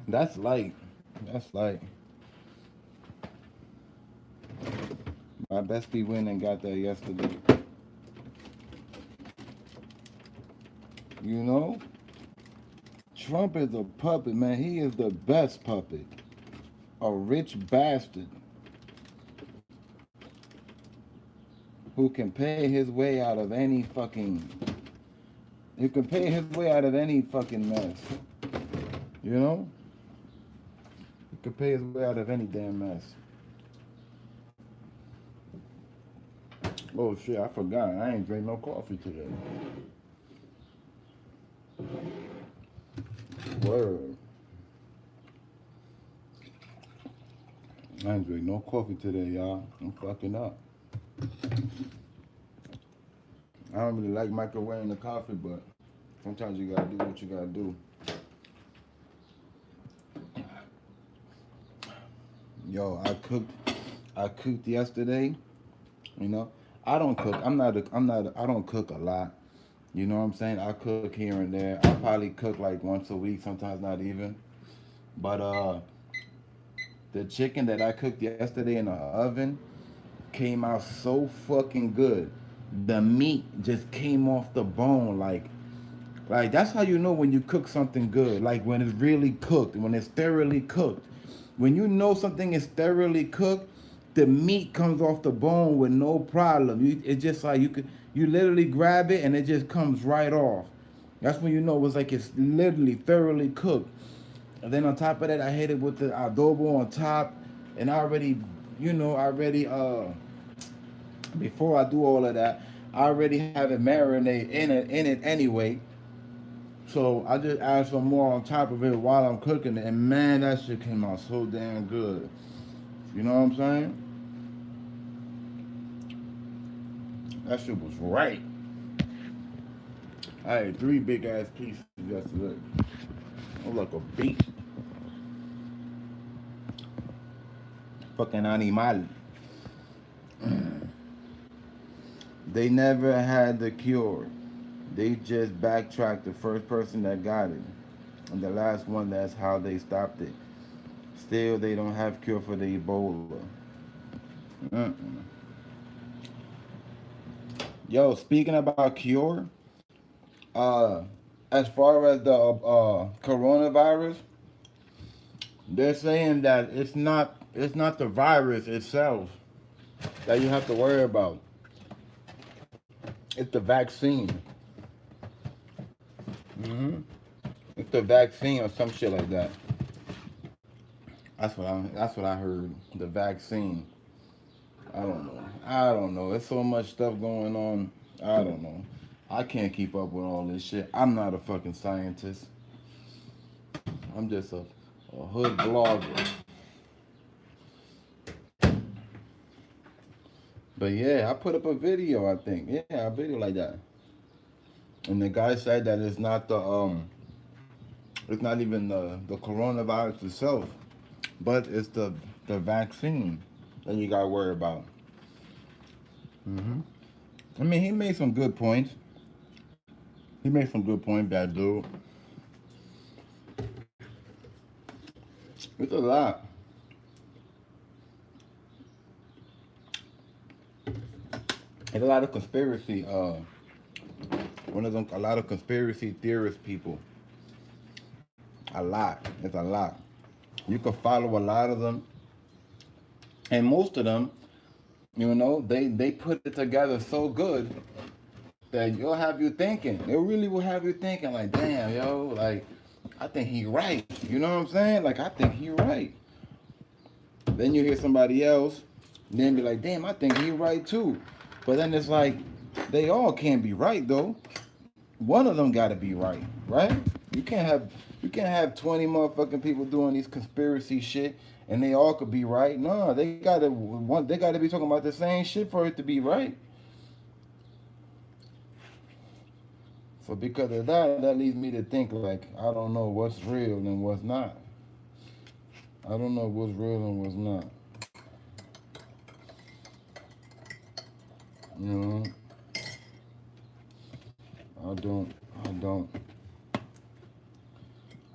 [SPEAKER 1] That's light. That's light. My bestie went and got that yesterday. You know? Trump is a puppet, man. He is the best puppet. A rich bastard who can pay his way out of any fucking... Who can pay his way out of any fucking mess. You know? He can pay his way out of any damn mess. Oh shit, I forgot. I ain't drink no coffee today. Word. I ain't drink no coffee today, y'all. I'm fucking up. I don't really like microwaving the coffee, but sometimes you gotta do what you gotta do. Yo, I cooked yesterday. You know, I don't cook. I don't cook a lot. You know what I'm saying? I cook here and there. I probably cook like once a week, sometimes not even. But the chicken that I cooked yesterday in the oven came out so fucking good. The meat just came off the bone like that's how you know when you cook something good. Like when it's really cooked, when it's thoroughly cooked. When you know something is thoroughly cooked, the meat comes off the bone with no problem. It's just like you literally grab it and it just comes right off. That's when you know it's literally thoroughly cooked. And then on top of that, I hit it with the adobo on top, and I already, before I do all of that, I already have it marinate in it anyway. So I just add some more on top of it while I'm cooking it, and man, that shit came out so damn good. You know what I'm saying? That shit was right. I had 3 big ass pieces yesterday. I look like a beast. Fucking animal. They never had the cure. They just backtracked the first person that got it. And the last one, that's how they stopped it. Still, they don't have cure for the Ebola. Mm-mm. Yo, speaking about cure, as far as the coronavirus, they're saying that it's not the virus itself that you have to worry about. It's the vaccine. It's the vaccine or some shit like that. That's what I heard. The vaccine. I don't know. There's so much stuff going on. I don't know. I can't keep up with all this shit. I'm not a fucking scientist. I'm just a hood blogger. But yeah, I put up a video, I think. Yeah, a video like that. And the guy said that it's not even the coronavirus itself, but it's the vaccine that you gotta worry about. I mean, he made some good points. Bad dude. It's a lot. It's a lot of conspiracy. A lot of conspiracy theorist people. A lot. It's a lot. You can follow a lot of them, and most of them, they put it together so good that it'll have you thinking. It really will have you thinking, like, damn, yo, like, I think he right. You know what I'm saying? Like, I think he right. Then you hear somebody else, and then be like, damn, I think he right too. But then it's like, they all can't be right though. One of them gotta be right, right? You can't have you can't have 20 motherfucking people doing these conspiracy shit and they all could be right. No, they gotta be talking about the same shit for it to be right. So because of that, that leads me to think like I don't know what's real and what's not. I don't know what's real and what's not. You know, I don't, I don't,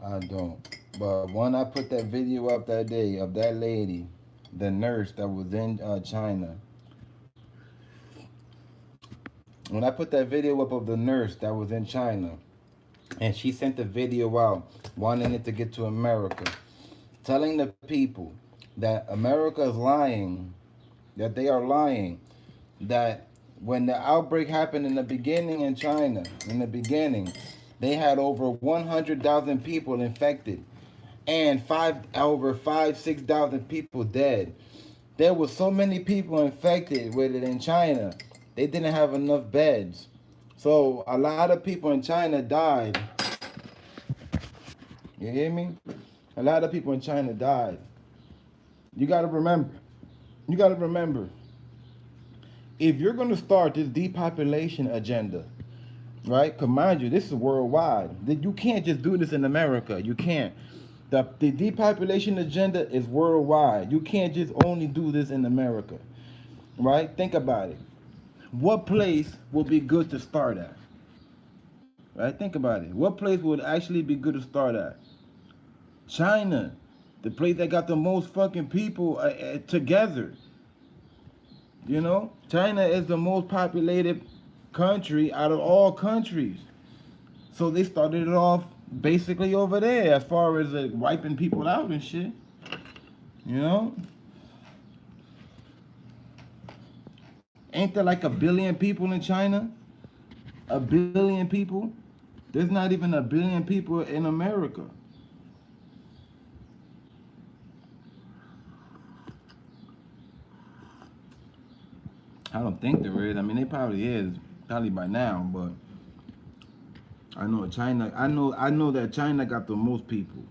[SPEAKER 1] I don't. But when I put that video up that day of that lady, the nurse that was in China, when I put that video up of the nurse that was in China, and she sent the video out, wanting it to get to America, telling the people that America is lying, that they are lying, that when the outbreak happened in the beginning in China, in the beginning, they had over 100,000 people infected and over 6,000 people dead. There were so many people infected with it in China, they didn't have enough beds. So a lot of people in China died. You hear me? A lot of people in China died. You got to remember. You got to remember. If you're going to start this depopulation agenda, right? Because mind you, this is worldwide. You can't just do this in America. You can't. The depopulation agenda is worldwide. You can't just only do this in America, right? Think about it. What place would be good to start at? Right? Think about it. What place would actually be good to start at? China, the place that got the most fucking people together. You know, China is the most populated country out of all countries. So they started it off basically over there as far as wiping people out and shit. You know? Ain't there like a billion people in China? A billion people? There's not even a billion people in America. I don't think there is. I mean, it probably is, probably by now, but I know China. I know that China got the most people.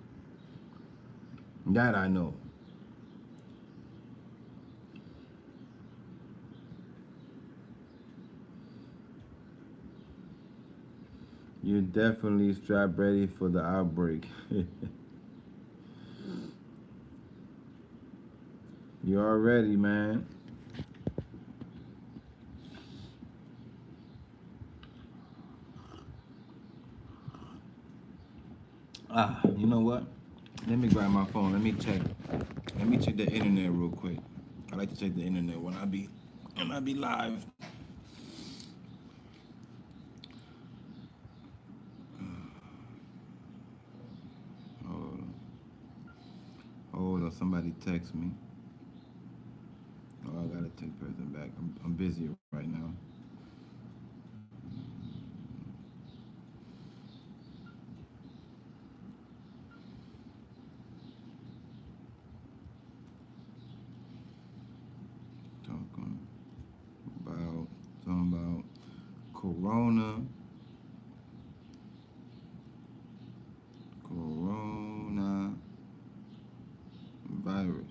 [SPEAKER 1] That I know. You're definitely strapped ready for the outbreak. You are ready, man. You know what? Let me grab my phone. Let me check. Let me check the internet real quick. I like to check the internet when I be live. Hold on. Hold on. Somebody text me. Oh, I gotta take person back. I'm busy right now. Talking talking about Corona. Corona virus.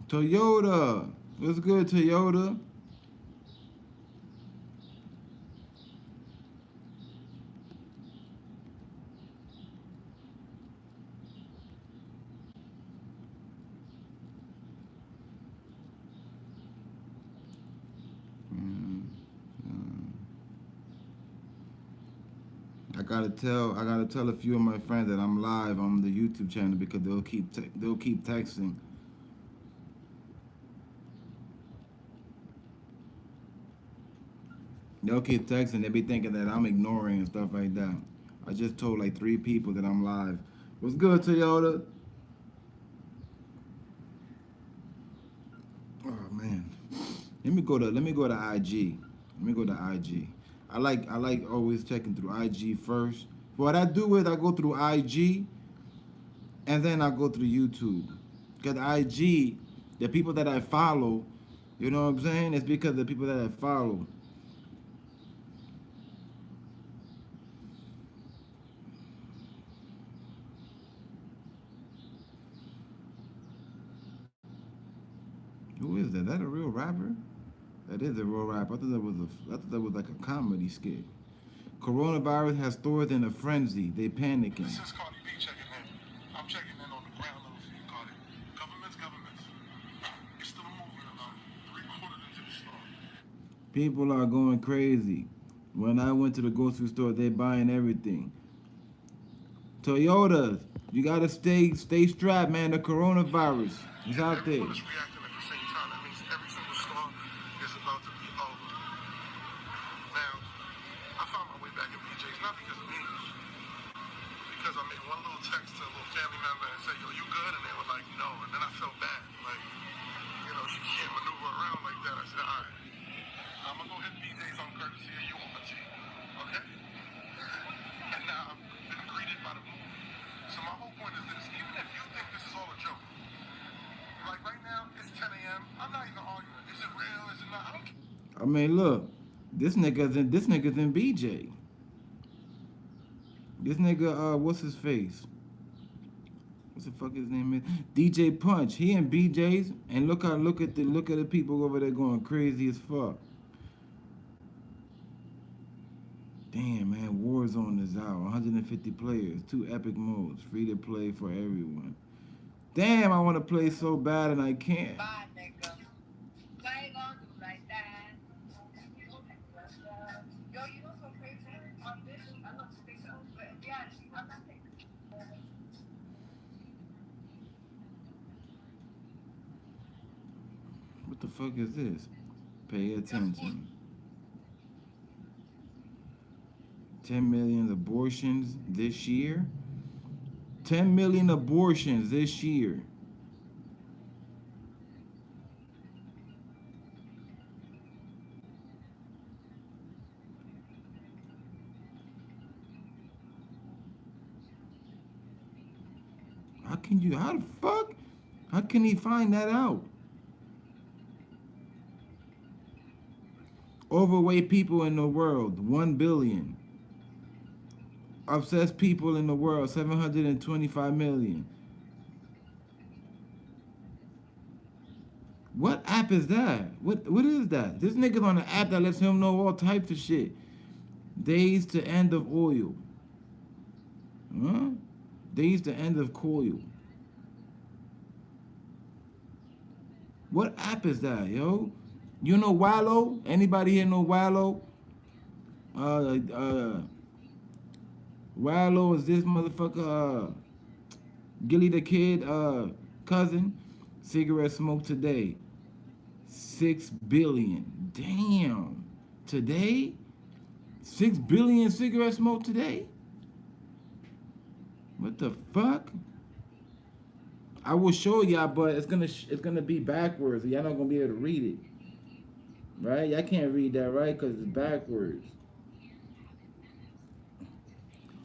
[SPEAKER 1] Toyota. What's good, Toyota? Mm, I gotta tell a few of my friends that I'm live on the YouTube channel because they'll keep texting. They'll keep texting. They be thinking that I'm ignoring and stuff like that. I just told like 3 people that I'm live. What's good, Toyota? Oh man. Let me go to IG. Let me go to IG. I like always checking through IG first. What I do is I go through IG and then I go through YouTube. Cause IG, the people that I follow, you know what I'm saying? It's because the people that I follow. Who is that? That a real rapper? That is a real rapper. I thought that was like a comedy skit. Coronavirus has stores in a frenzy. They panicking.
[SPEAKER 2] This is Cardi B checking in. I'm checking in on the ground level for you, Cardi. Governments. It's still moving about 3/4 into the store.
[SPEAKER 1] People are going crazy. When I went to the grocery store, they buying everything. Toyotas, you gotta stay strapped, man. The coronavirus is
[SPEAKER 2] And
[SPEAKER 1] out there.
[SPEAKER 2] everyone is reacting at the same time. That means every single store is about to be over. Now, I found my way back in BJ's, not because of me, because I made one little text to a little family member and said, yo, you good? And they were like, no. And then I felt bad. Like, she can't maneuver around like that. I said, all right, I'm going to go hit BJ's on courtesy of you, auntie. Okay? And now I've been greeted by the moon. So my whole point is this. Even if you think this is all a joke, like right now, it's 10 a.m. I'm not even arguing. Is it real? Is it not? I don't care.
[SPEAKER 1] I mean, look, this nigga's in BJ. This nigga, what's his face? What's the fuck his name is? DJ Punch. He in BJ's, and look at the people over there going crazy as fuck. Damn, man, Warzone is out. 150 players, 2 epic modes, free to play for everyone. Damn, I want to play so bad and I can't.
[SPEAKER 3] Bye, nigga. Why you gonna do like that? Yo, you know so crazy on this? I love to think so, but yeah, I'm not thinking.
[SPEAKER 1] What the fuck is this? Pay attention. 10 million abortions this year. 10 million abortions this year. How the fuck? How can he find that out? Overweight people in the world, 1 billion. Obsessed people in the world, 725 million. What app is that? What is that? This nigga's on an app that lets him know all types of shit. Days to end of oil. Huh? Days to end of coil. What app is that, yo? You know Wallow? Anybody here know Wallow? Wallow is this motherfucker, Gilly the Kid, cousin. Cigarette smoke today. 6 billion. Damn. Today? 6 billion cigarette smoke today? What the fuck? I will show y'all, but it's gonna be backwards. Y'all not gonna be able to read it, right? Y'all can't read that, right? Cause it's backwards.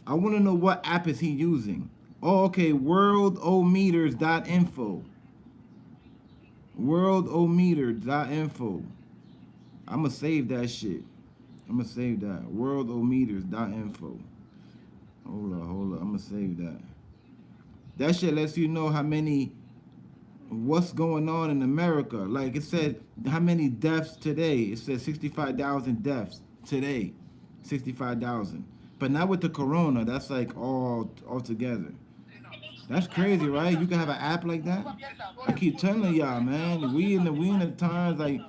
[SPEAKER 1] I want to know what app is he using. Oh, okay. Worldometers.info. Worldometers.info. I'ma save that shit. I'ma save that. Worldometers.info. Hold up. I'ma save that. That shit lets you know what's going on in America. Like it said, how many deaths today? It said 65,000 deaths today. 65,000. But not with the corona. That's like all together. That's crazy, right? You can have an app like that. I keep telling y'all, man. We in the times like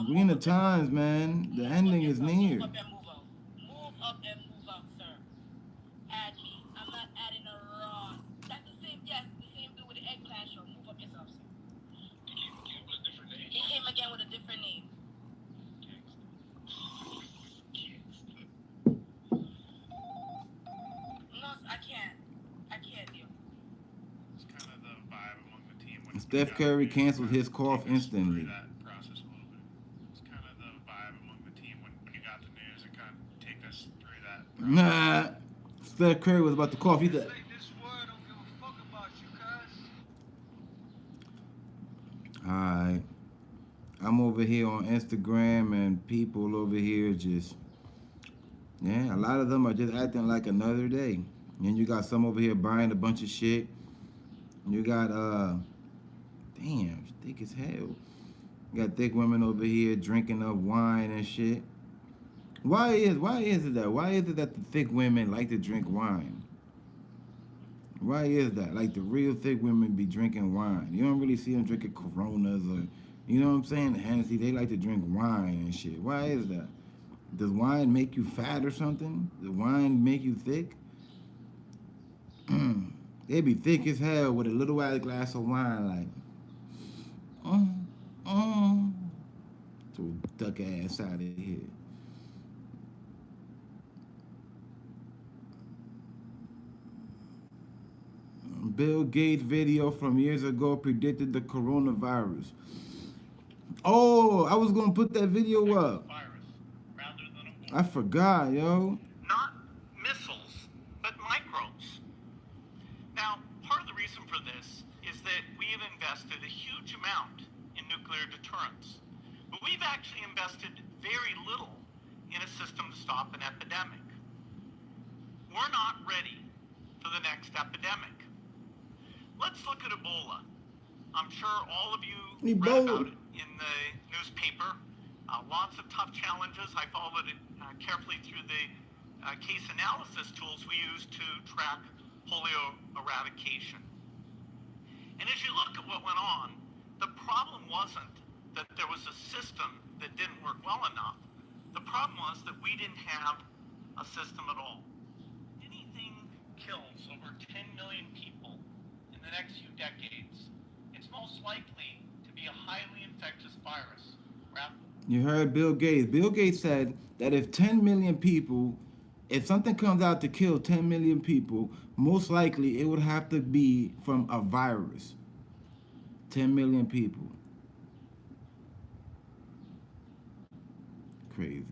[SPEAKER 1] we in the times, man. The ending is near.
[SPEAKER 3] Move up and move out, sir. Add me. I'm not adding a Ross. That's the same, yes, the same dude with the eggplant show. Move up yourself, sir. He came again with a different name. No, I can't. Deal.
[SPEAKER 2] It's kind of the vibe among the team.
[SPEAKER 1] Steph Curry canceled his cough instantly.
[SPEAKER 2] That process a little bit.
[SPEAKER 1] Nah. Steph Curry was about to cough. He said,
[SPEAKER 2] Translate this word, don't give a fuck about you, cuz.
[SPEAKER 1] alright. I'm over here on Instagram and people over here just, yeah, a lot of them are just acting like another day. And you got some over here buying a bunch of shit. You got, damn, thick as hell. You got thick women over here drinking up wine and shit. Why is it that the thick women like to drink wine? Why is that? Like the real thick women be drinking wine. You don't really see them drinking Coronas or, you know what I'm saying, Hennessy. They like to drink wine and shit. Why is that? Does wine make you fat or something? Does wine make you thick? They be thick as hell with a little ass glass of wine, like, oh, oh. So duck ass out of here. Bill Gates video from years ago predicted the coronavirus. Oh, I was gonna put that video up. I forgot, yo.
[SPEAKER 2] Not missiles, but microbes. Now, part of the reason for this is that we have invested a huge amount in nuclear deterrence. But we've actually invested very little in a system to stop an epidemic. We're not ready for the next epidemic. Let's look at Ebola. I'm sure all of you read about it in the newspaper. Lots of tough challenges. I followed it carefully through the case analysis tools we use to track polio eradication. And as you look at what went on, the problem wasn't that there was a system that didn't work well enough. The problem was that we didn't have a system at all. Anything kills over 10 million people in the next few decades, it's most likely to be a highly infectious virus.
[SPEAKER 1] You heard Bill Gates. Bill Gates said that if 10 million people, if something comes out to kill 10 million people, most likely it would have to be from a virus. 10 million people. Crazy.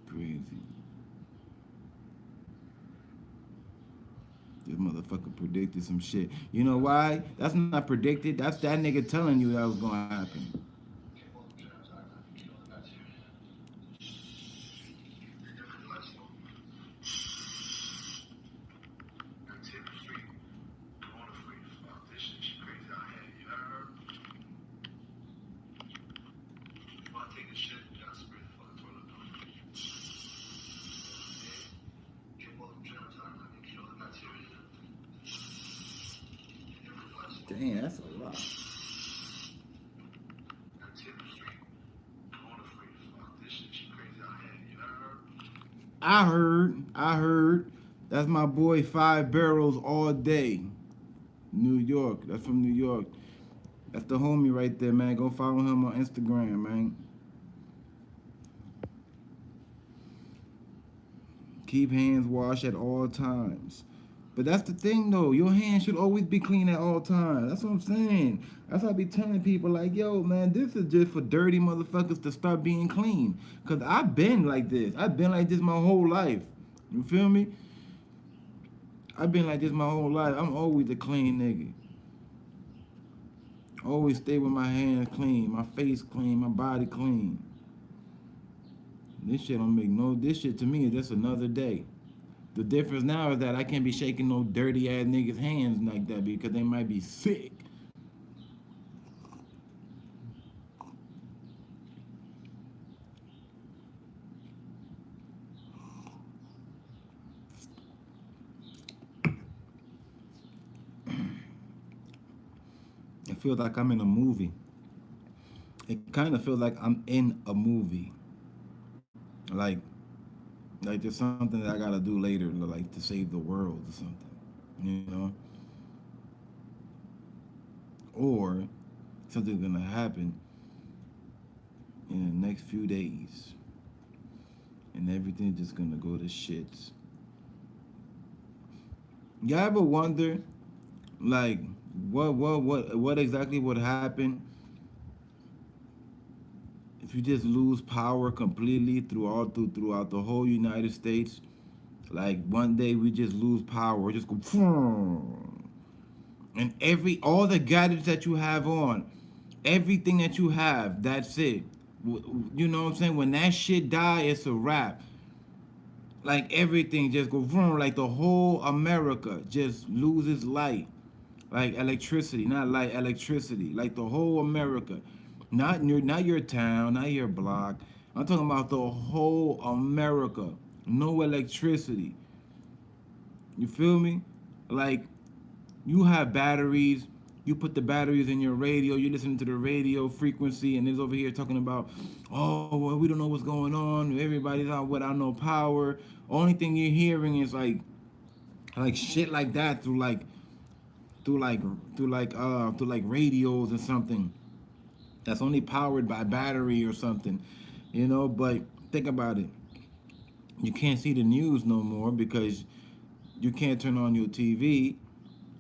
[SPEAKER 1] Crazy. This motherfucker predicted some shit. You know why? That's not predicted. That's that nigga telling you that was gonna happen. Damn, that's a lot. I heard. That's my boy 5 Barrels all day. New York. That's from New York. That's the homie right there, man. Go follow him on Instagram, man. Keep hands washed at all times. But that's the thing, though. Your hands should always be clean at all times. That's what I'm saying. That's why I be telling people, like, yo, man, this is just for dirty motherfuckers to start being clean. Because I've been like this. I've been like this my whole life. You feel me? I've been like this my whole life. I'm always a clean nigga. Always stay with my hands clean, my face clean, my body clean. This shit don't make no, this shit to me is just another day. The difference now is that I can't be shaking no dirty ass niggas' hands like that because they might be sick. It feels like I'm in a movie. It kind of feels like I'm in a movie. Like, like there's something that I gotta do later, like to save the world or something, you know? Or something's gonna happen in the next few days, and everything's just gonna go to shits. Y'all ever wonder, like, what exactly would happen if you just lose power completely throughout the whole United States, like one day we just lose power, just go, and all the gadgets that you have on, everything that you have, that's it. You know what I'm saying? When that shit die, it's a wrap. Like everything just go vroom, like the whole America just loses light, like electricity, not light, electricity, like the whole America, not your town, not your block. I'm talking about the whole America, no electricity. You feel me? Like you have batteries. You put the batteries in your radio. You listen to the radio frequency, and it's over here talking about, oh well, we don't know what's going on. Everybody's out without no power. Only thing you're hearing is like shit like that through like through like radios or something. That's only powered by battery or something, you know. But think about it. You can't see the news no more because you can't turn on your TV.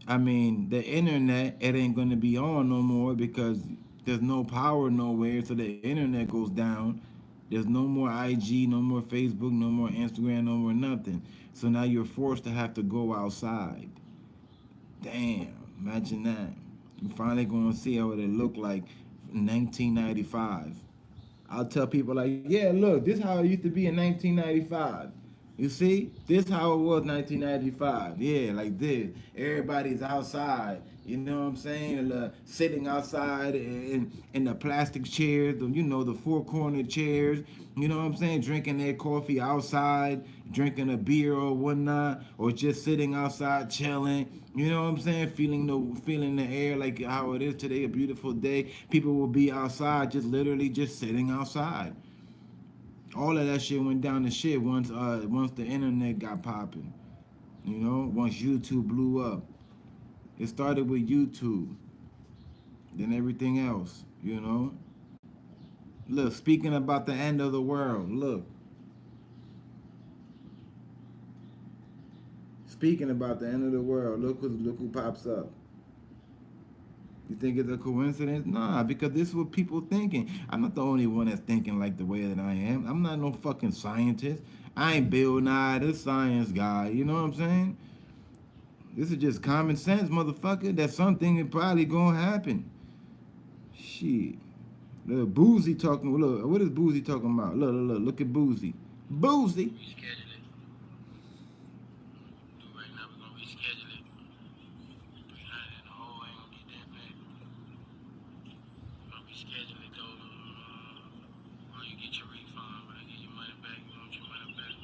[SPEAKER 1] I mean, the internet, it ain't gonna be on no more because there's no power nowhere, so the internet goes down. There's no more IG, no more Facebook, no more Instagram, no more nothing. So now you're forced to have to go outside. Damn, imagine that. You finally gonna see what it looked like in 1995. I'll tell people like, yeah, look, this how it used to be in 1995. You see, this how it was 1995. Yeah, like this. Everybody's outside. You know what I'm saying? Sitting outside in the plastic chairs, the four corner chairs. You know what I'm saying? Drinking their coffee outside, drinking a beer or whatnot, or just sitting outside chilling. You know what I'm saying? Feeling the air like how it is today, a beautiful day. People will be outside, just literally just sitting outside. All of that shit went down to shit once the internet got popping. Once YouTube blew up. It started with YouTube, then everything else. Look, speaking about the end of the world. Look, speaking about the end of the world. Look who pops up. You think it's a coincidence? Nah, because this is what people thinking. I'm not the only one that's thinking like the way that I am. I'm not no fucking scientist. I ain't Bill Nye, the science guy. You know what I'm saying? This is just common sense, motherfucker. That something is probably gonna happen. Shit. Look, Boozy talking. Look, what is Boozy talking about? Look at Boozy. Boozy.
[SPEAKER 4] Reschedule it. Do right now, we're gonna reschedule it. 300 in the hole ain't gonna get that back. We're gonna reschedule it though. Or you get your refund, but I get your money back. You want your money back.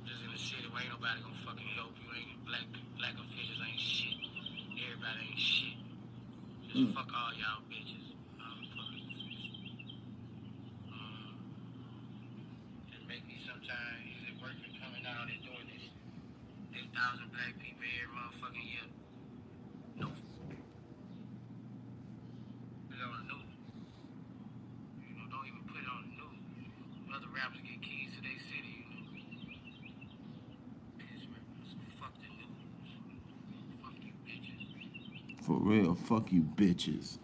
[SPEAKER 4] Just in the city where ain't nobody gonna fucking help you. Ain't black officials ain't shit. Everybody ain't shit. Just fuck all y'all bitches. It make me sometimes, is it worth it coming out and doing this? 8,000 black people every motherfucking year. No. Put it on the news. Don't even put it on the news. Other rappers get keys to their city. Piss me. So fuck the news. Fuck you bitches.
[SPEAKER 1] For real, fuck you bitches.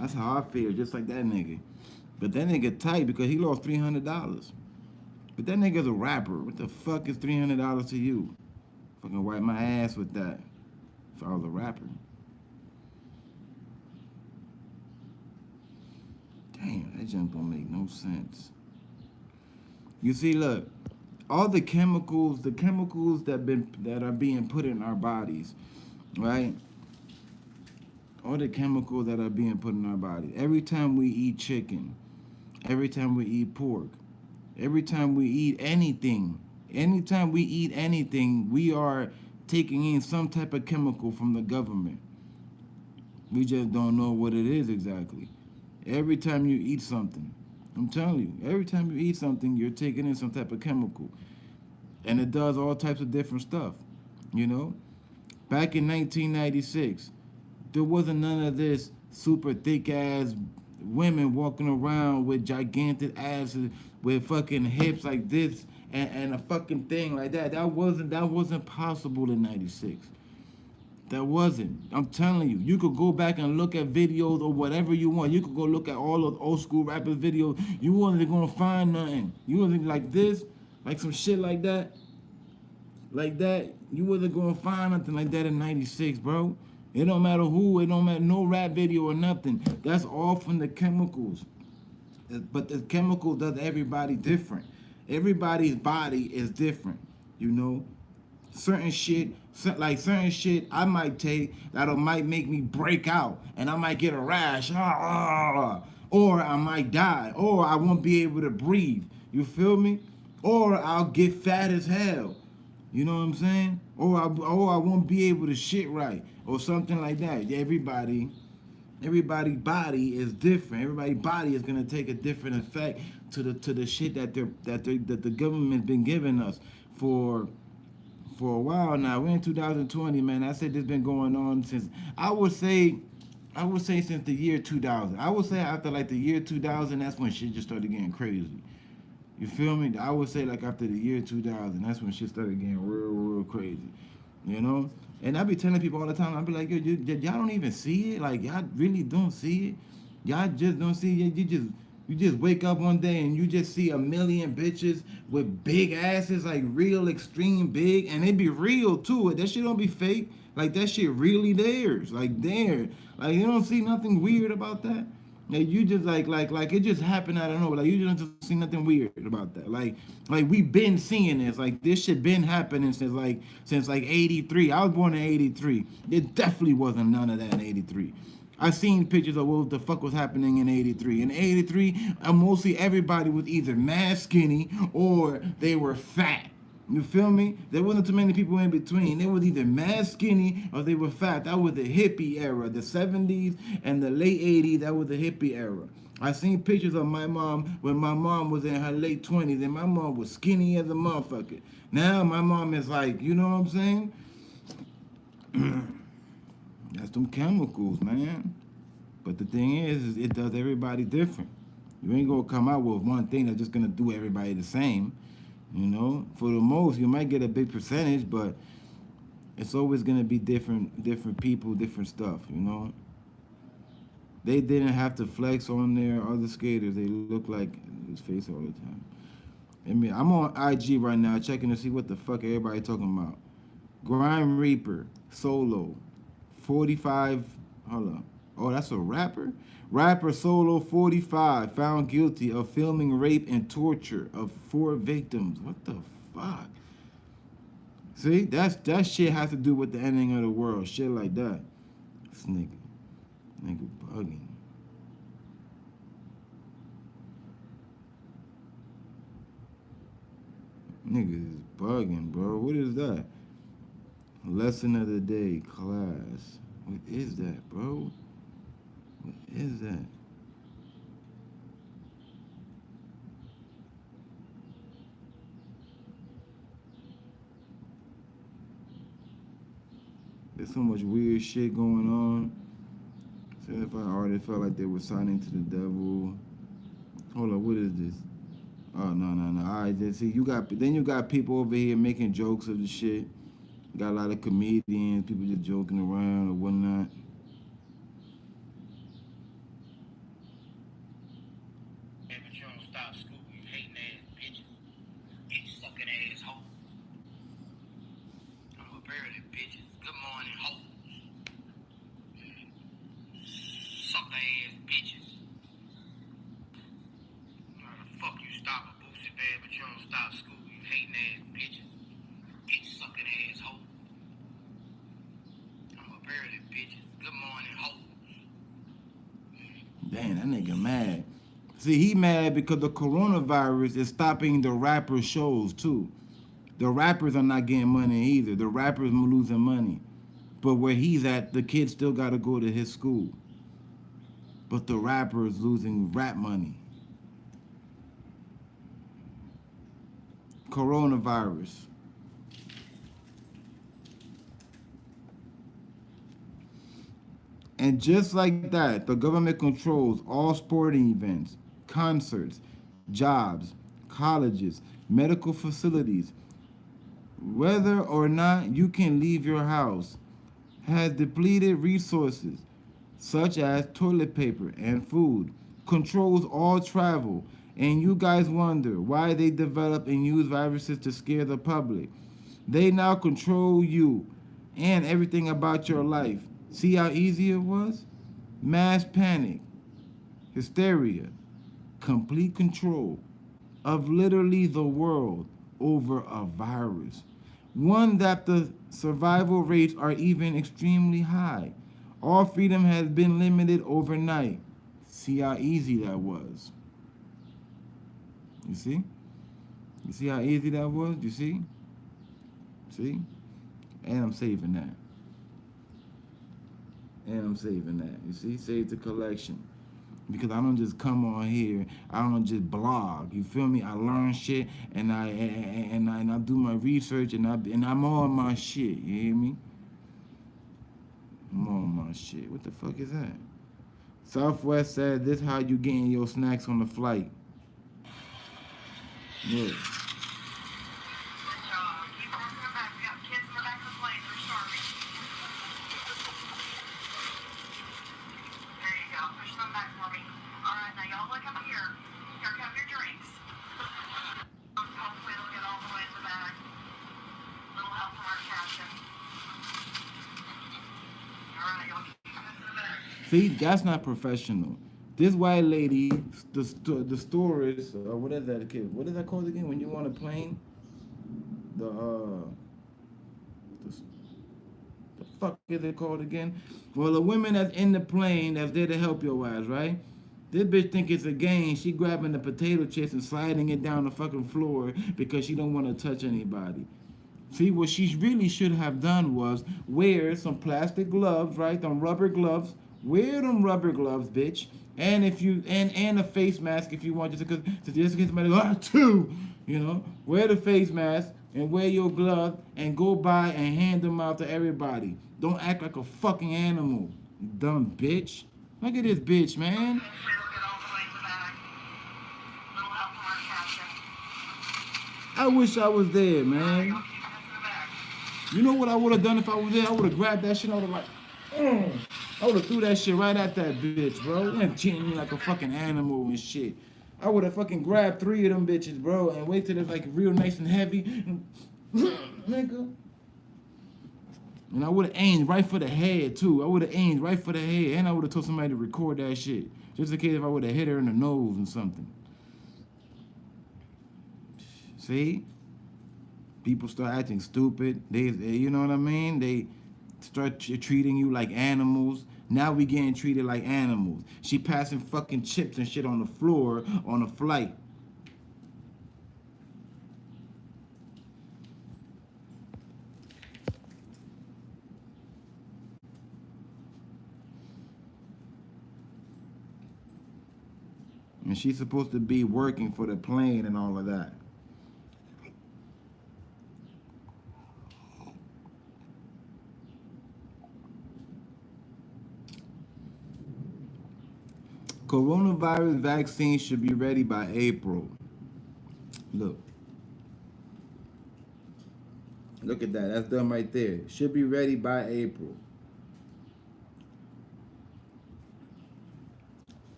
[SPEAKER 1] That's how I feel, just like that nigga. But that nigga tight because he lost $300. But that nigga's a rapper. What the fuck is $300 to you? Fucking wipe my ass with that. If I was a rapper. Damn, that junk don't make no sense. You see, look, all the chemicals that are being put in our bodies, right? All the chemicals that are being put in our bodies. Every time we eat chicken, every time we eat pork, every time we eat anything, anytime we eat anything, we are taking in some type of chemical from the government. We just don't know what it is exactly. Every time you eat something, I'm telling you, every time you eat something, you're taking in some type of chemical. And it does all types of different stuff, you know? Back in 1996, there wasn't none of this super thick ass women walking around with gigantic asses with fucking hips like this and a fucking thing like that. That wasn't possible in 96. That wasn't. I'm telling you, you could go back and look at videos or whatever you want. You could go look at all of old school rappers videos. You wasn't gonna find nothing. You wasn't like this, like some shit like that, like that. You wasn't gonna find nothing like that in '96, bro. It don't matter who. It don't matter no rap video or nothing. That's all from the chemicals. But the chemical does everybody different. Everybody's body is different. You know, certain shit, like certain shit I might take that might make me break out and I might get a rash, or I might die, or I won't be able to breathe. You feel me? Or I'll get fat as hell. You know what I'm saying? Or I won't be able to shit right, or something like that. Everybody's body is different. Everybody's body is gonna take a different effect to the shit that the government's been giving us for a while now. We're in 2020, man. I said this been going on since I would say since the year 2000. I would say after like the year 2000, that's when shit just started getting crazy. You feel me? I would say like after the year 2000, that's when shit started getting real crazy. You know? And I be telling people all the time, I be like, yo, y'all don't even see it? Like, y'all really don't see it? Y'all just don't see it? You just wake up one day and you just see a million bitches with big asses, like real extreme big, and it be real too. That shit don't be fake. Like that shit really theirs. Like there. Like you don't see nothing weird about that. Like you just like it just happened out of nowhere. Like you just see nothing weird about that. Like we been seeing this. Like this shit been happening since like '83. I was born in '83. It definitely wasn't none of that in '83. I seen pictures of what the fuck was happening in '83. In '83, mostly everybody was either mad skinny or they were fat. You feel me? There wasn't too many people in between. They was either mad skinny or they were fat. That was the hippie era. The 70s and the late 80s, that was the hippie era. I seen pictures of my mom when my mom was in her late 20s and my mom was skinny as a motherfucker. Now my mom is like, you know what I'm saying? That's them chemicals, man. But the thing is it does everybody different. You ain't gonna come out with one thing that's just gonna do everybody the same. You know, for the most, you might get a big percentage, but it's always gonna be different people, different stuff. You know, they didn't have to flex on their other skaters. They look like his face all the time. I mean, I'm on IG right now checking to see what the fuck everybody talking about. Grime Reaper solo, 45. Hold up. Oh, that's a rapper. Rapper Solo 45 found guilty of filming rape and torture of 4 victims. What the fuck? See, that shit has to do with the ending of the world. Shit like that. This nigga bugging. Nigga is bugging, bro. What is that? Lesson of the day, class. What is that, bro? What is that? There's so much weird shit going on. Certified artists felt like they were signing to the devil. Hold on, what is this? Oh no. All right, then see you got people over here making jokes of the shit. Got a lot of comedians, people just joking around or whatnot.
[SPEAKER 4] Yeah, but you don't stop school, you hating ass bitches. Bitch sucking ass hoe. I'm a pair of them bitches. Good morning, hoe. Sucker ass bitches. How the fuck you stop a boosted bad, but you don't stop school, you hating ass bitches. Bitch sucking ass hoe. I'm a pair of them bitches. Good morning, hoe.
[SPEAKER 1] Damn, that nigga mad. See, he mad because the coronavirus is stopping the rapper shows too. The rappers are not getting money either. The rappers are losing money. But where he's at, the kids still got to go to his school. But the rapper is losing rap money. Coronavirus. And just like that, the government controls all sporting events, concerts, jobs, colleges, medical facilities. Whether or not you can leave your house has depleted resources such as toilet paper and food, controls all travel, and you guys wonder why they develop and use viruses to scare the public. They now control you and everything about your life. See how easy it was? Mass panic, hysteria, complete control of literally the world over a virus. One that the survival rates are even extremely high. All freedom has been limited overnight. See how easy that was. You see? You see how easy that was? You see? See? And I'm saving that. And I'm saving that. You see? Save the collection. Because I don't just come on here. I don't just blog. You feel me? I learn shit and I do my research and I'm on my shit. You hear me? I'm on my shit. What the fuck is that? Southwest said this how you getting your snacks on the flight. Yeah. See, that's not professional. This white lady, the stewardess, or what is that kid? What is that called again? When you on a plane, the, the fuck is it called again? Well, the women that's in the plane that's there to help your ass, right? This bitch think it's a game. She grabbing the potato chips and sliding it down the fucking floor because she don't want to touch anybody. See, what she really should have done was wear some plastic gloves, right? Them rubber gloves. Wear them rubber gloves, bitch. And if you and a face mask if you want, just in case somebody go, too, you know, wear the face mask and wear your glove and go by and hand them out to everybody. Don't act like a fucking animal, you dumb bitch. Look at this bitch, man. I wish I was there, man. You know what I would have done if I was there? I would have grabbed that shit. I would have like, I would have threw that shit right at that bitch, bro. You ain't treating me like a fucking animal and shit. I would have fucking grabbed 3 of them bitches, bro, and wait till it's like real nice and heavy, nigga. And I would have aimed right for the head too. I would have aimed right for the head, and I would have told somebody to record that shit, just in case if I would have hit her in the nose and something. See? People start acting stupid. You know what I mean? They start treating you like animals. Now we getting treated like animals. She passing fucking chips and shit on the floor on a flight. And she's supposed to be working for the plane and all of that. Coronavirus vaccine should be ready by April. Look. Look at that. That's done right there. Should be ready by April.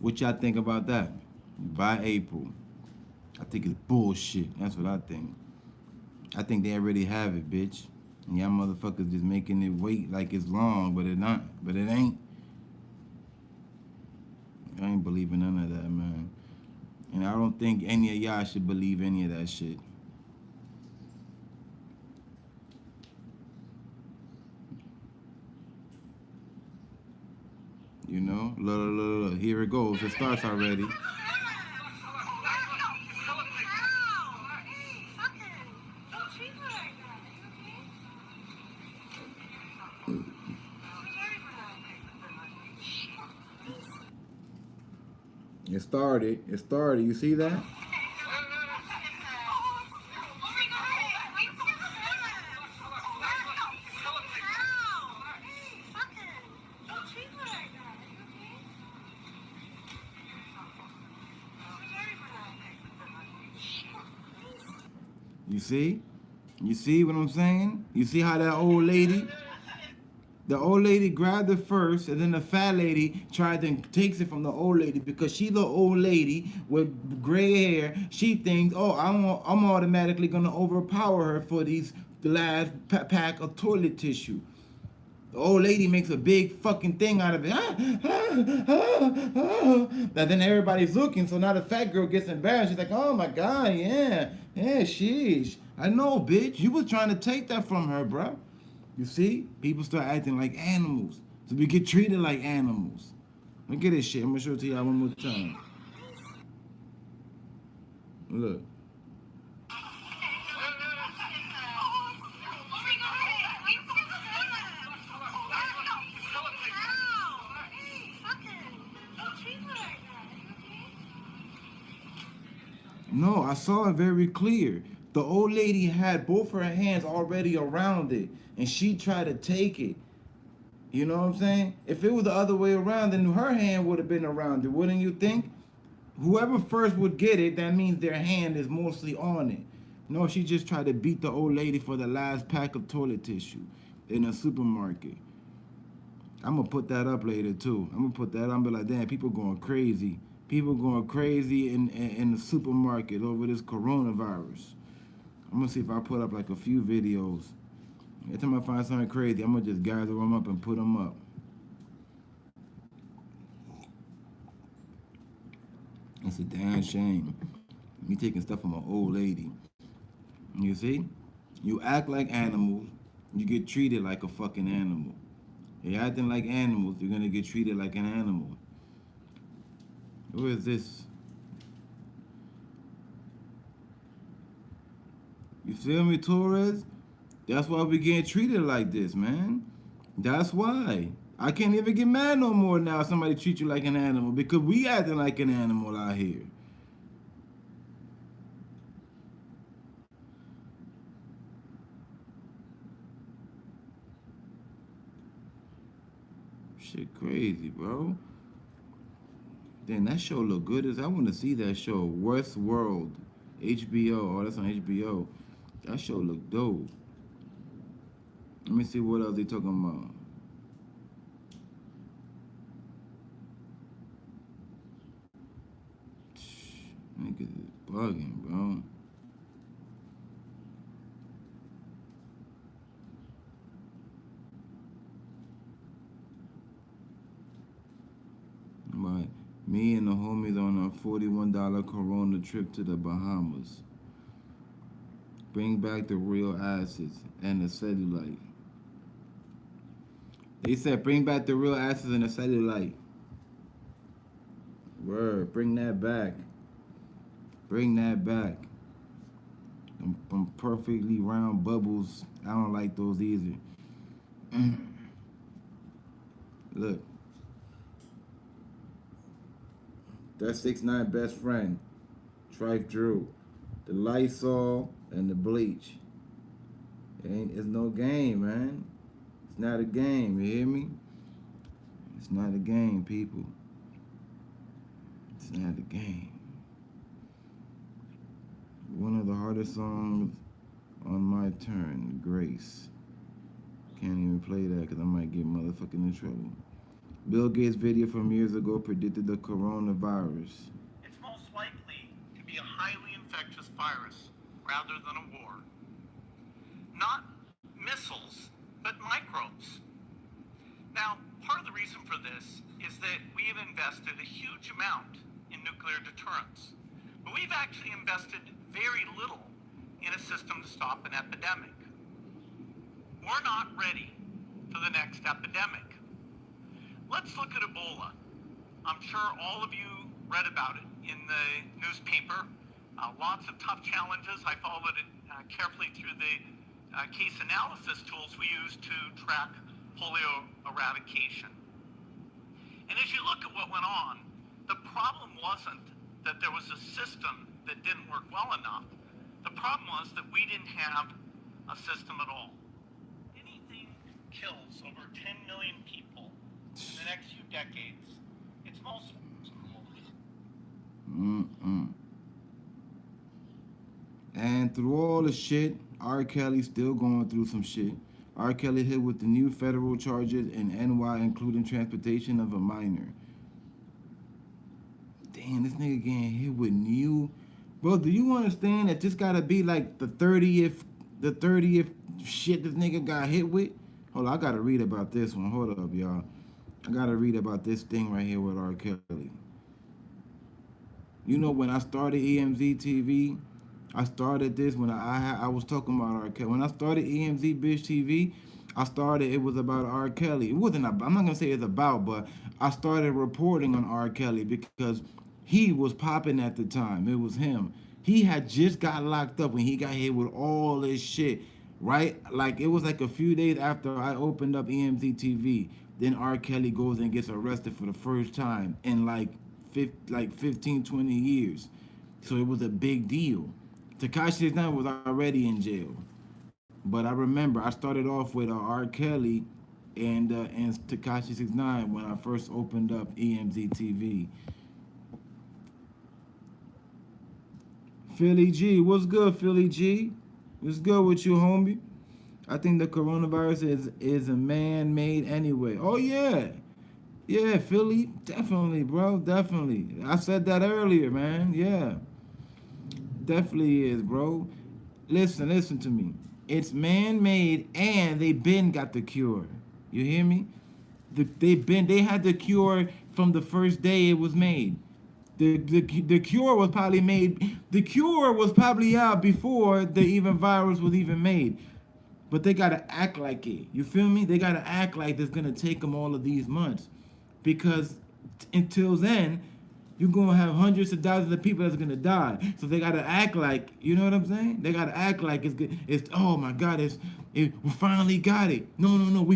[SPEAKER 1] What y'all think about that? By April. I think it's bullshit. That's what I think. I think they already have it, bitch. And y'all motherfuckers just making it wait like it's long, but it not. But it ain't. I ain't believing none of that, man. And I don't think any of y'all should believe any of that shit. You know? Look, here it goes. It starts already. It started. It started. You see that? You see? You see what I'm saying? You see how that old lady The old lady grabbed it first, and then the fat lady tried to takes it from the old lady because she's the old lady with gray hair. She thinks, oh, I'm automatically gonna overpower her for these last pack of toilet tissue. The old lady makes a big fucking thing out of it. And then everybody's looking, so now the fat girl gets embarrassed. She's like, oh my god, yeah, yeah, sheesh. I know, bitch. You was trying to take that from her, bro. You see? People start acting like animals. So we get treated like animals. Look at this shit. I'm gonna show it to y'all one more time. Look. No, I saw it very clear. The old lady had both her hands already around it, and she tried to take it. You know what I'm saying? If it was the other way around, then her hand would have been around it, wouldn't you think? Whoever first would get it, that means their hand is mostly on it. No, she just tried to beat the old lady for the last pack of toilet tissue in a supermarket. I'm gonna put that up later too. I'm gonna put that. I'm gonna be like, damn, people going crazy. People going crazy in the supermarket over this coronavirus. I'm gonna see if I put up like a few videos. Every time I find something crazy, I'm gonna just gather them up and put them up. It's a damn shame. Me taking stuff from an old lady. You see? You act like animals, you get treated like a fucking animal. You're acting like animals, you're gonna get treated like an animal. Who is this? You feel me, Torres? That's why we getting treated like this, man. That's why. I can't even get mad no more now if somebody treat you like an animal because we acting like an animal out here. Shit crazy, bro. Damn, that show look good as I want to see that show. Westworld. HBO. Oh, that's on HBO. That show look dope. Let me see what else they talking about. Niggas is bugging, bro. Right. Me and the homies on a $41 Corona trip to the Bahamas. Bring back the real acids and the cellulite. They said bring back the real acids and the cellulite. Word, bring that back. Bring that back. Them perfectly round bubbles. I don't like those either. Look. That's 6ix9ine best friend. Trife Drew. The Lysol and the bleach. It's no game, man. It's not a game, you hear me? It's not a game, people. It's not a game. One of the hardest songs on my turn, Grace. Can't even play that because I might get motherfucking in trouble. Bill Gates' video from years ago predicted the coronavirus.
[SPEAKER 2] It's most likely to be a highly infectious virus rather than a war. Not missiles, but microbes. Now, part of the reason for this is that we have invested a huge amount in nuclear deterrence, but we've actually invested very little in a system to stop an epidemic. We're not ready for the next epidemic. Let's look at Ebola. I'm sure all of you read about it in the newspaper. Lots of tough challenges. I followed it carefully through the case analysis tools we use to track polio eradication. And as you look at what went on, the problem wasn't that there was a system that didn't work well enough. The problem was that we didn't have a system at all. Anything kills over 10 million people in the next few decades, it's most...
[SPEAKER 1] And through all the shit, R. Kelly's still going through some shit. R. Kelly hit with the new federal charges in NY, including transportation of a minor. Damn, this nigga getting hit with new. Bro, do you understand that this gotta be like the 30th shit this nigga got hit with? Hold on, I gotta read about this one. Hold up, y'all. I gotta read about this thing right here with R. Kelly. You know, when I started EMZ TV, I started this when I was talking about R. Kelly. When I started EMZ Bitch TV, I started, it was about R. Kelly. It wasn't about, I'm not gonna say it's about, but I started reporting on R. Kelly because he was popping at the time. It was him. He had just got locked up when he got hit with all this shit, right? Like it was like a few days after I opened up EMZ TV. Then R. Kelly goes and gets arrested for the first time in like 15, 20 years. So it was a big deal. Tekashi 9 was already in jail. But I remember I started off with R. Kelly and Tekashi 9 when I first opened up EMZ TV. Philly G, what's good, Philly G? What's good with you, homie? I think the coronavirus is a man made anyway. Oh yeah. Yeah, Philly, definitely, bro, definitely. I said that earlier, man. Yeah, definitely is, bro. Listen to me. It's man-made, and they been got the cure. You hear me? They had the cure from the first day it was made. The cure was probably made. The cure was probably out before the even virus was even made. But they gotta act like it. You feel me? They gotta act like it's gonna take them all of these months, because until then, you're gonna have hundreds of thousands of people that's gonna die. So they gotta act like, you know what I'm saying? They gotta act like it's good. It's, oh my God, we finally got it. No,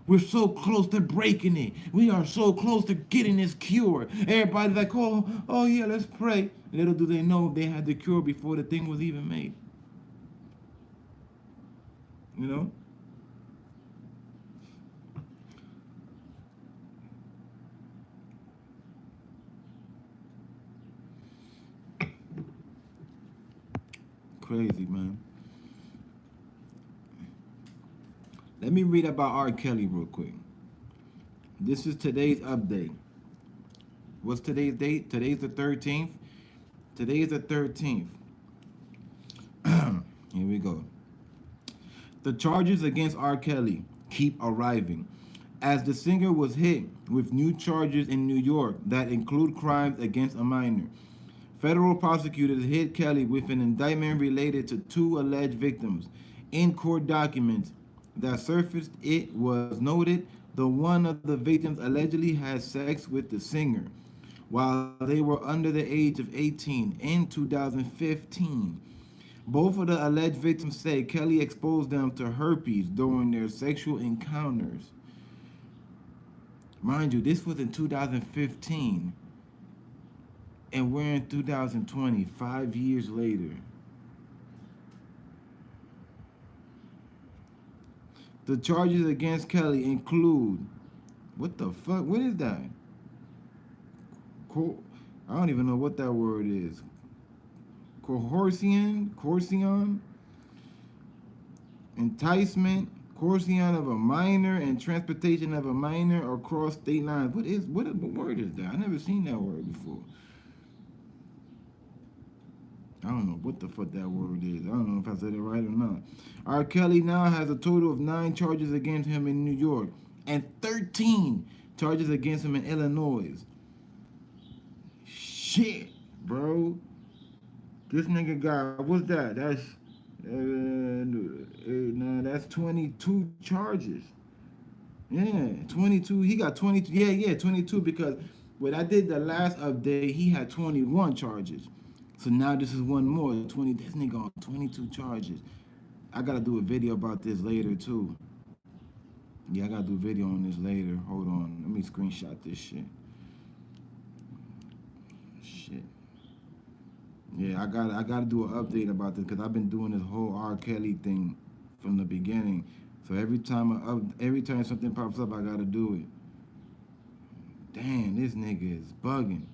[SPEAKER 1] we're so close to breaking it. We are so close to getting this cure. Everybody's like, oh yeah, let's pray. Little do they know they had the cure before the thing was even made. You know? Crazy, man. Let me read about R. Kelly real quick. This is today's update. What's today's date? Today's the 13th. Today is the 13th. Here we go. The charges against R. Kelly keep arriving as the singer was hit with new charges in New York that include crimes against a minor. Federal prosecutors hit Kelly with an indictment related to two alleged victims. In court documents that surfaced, it was noted the one of the victims allegedly had sex with the singer while they were under the age of 18 in 2015. Both of the alleged victims say Kelly exposed them to herpes during their sexual encounters. Mind you, this was in 2015, and we're in 2020, 5 years later. The charges against Kelly include, what the fuck? What is that? I don't even know what that word is. Coercion, enticement, coercion of a minor, and transportation of a minor across state lines. What word is that? I never seen that word before. I don't know what the fuck that word is. I don't know if I said it right or not. R. Kelly now has a total of 9 charges against him in New York and 13 charges against him in Illinois. Shit, bro. This nigga got, what's that? That's 22 charges. Yeah, 22. He got 22. Yeah, 22, because when I did the last update, he had 21 charges. So now this is one more. 20. This nigga on 22 charges. I gotta do a video about this later too. Yeah, I gotta do a video on this later. Hold on. Let me screenshot this shit. Shit. Yeah, I gotta do an update about this, because I've been doing this whole R. Kelly thing from the beginning. So every time something pops up, I gotta do it. Damn, this nigga is bugging.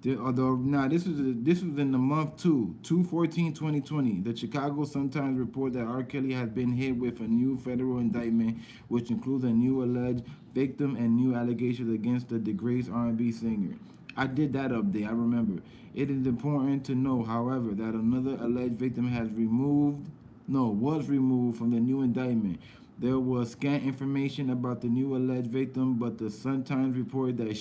[SPEAKER 1] Although now this was in the month 2/14/2020. The Chicago Sun-Times report that R. Kelly has been hit with a new federal indictment, which includes a new alleged victim and new allegations against the disgraced R&B singer. I did that update. I remember. It is important to know, however, that another alleged victim was removed from the new indictment. There was scant information about the new alleged victim, but the Sun-Times reported that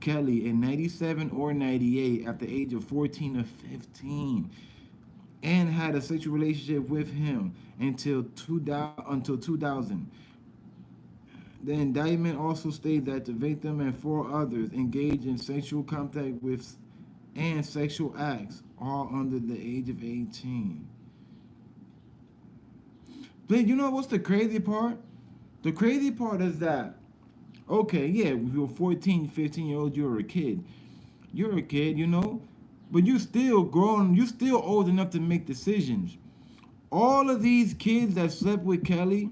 [SPEAKER 1] Kelly, in 97 or 98, at the age of 14 or 15, and had a sexual relationship with him until 2000. The indictment also stated that the victim and four others engaged in sexual contact with and sexual acts, all under the age of 18. But you know what's the crazy part? The crazy part is that, okay, yeah, if you're 14, 15-year-old, you're a kid. You're a kid, but you still grown, you still old enough to make decisions. All of these kids that slept with Kelly,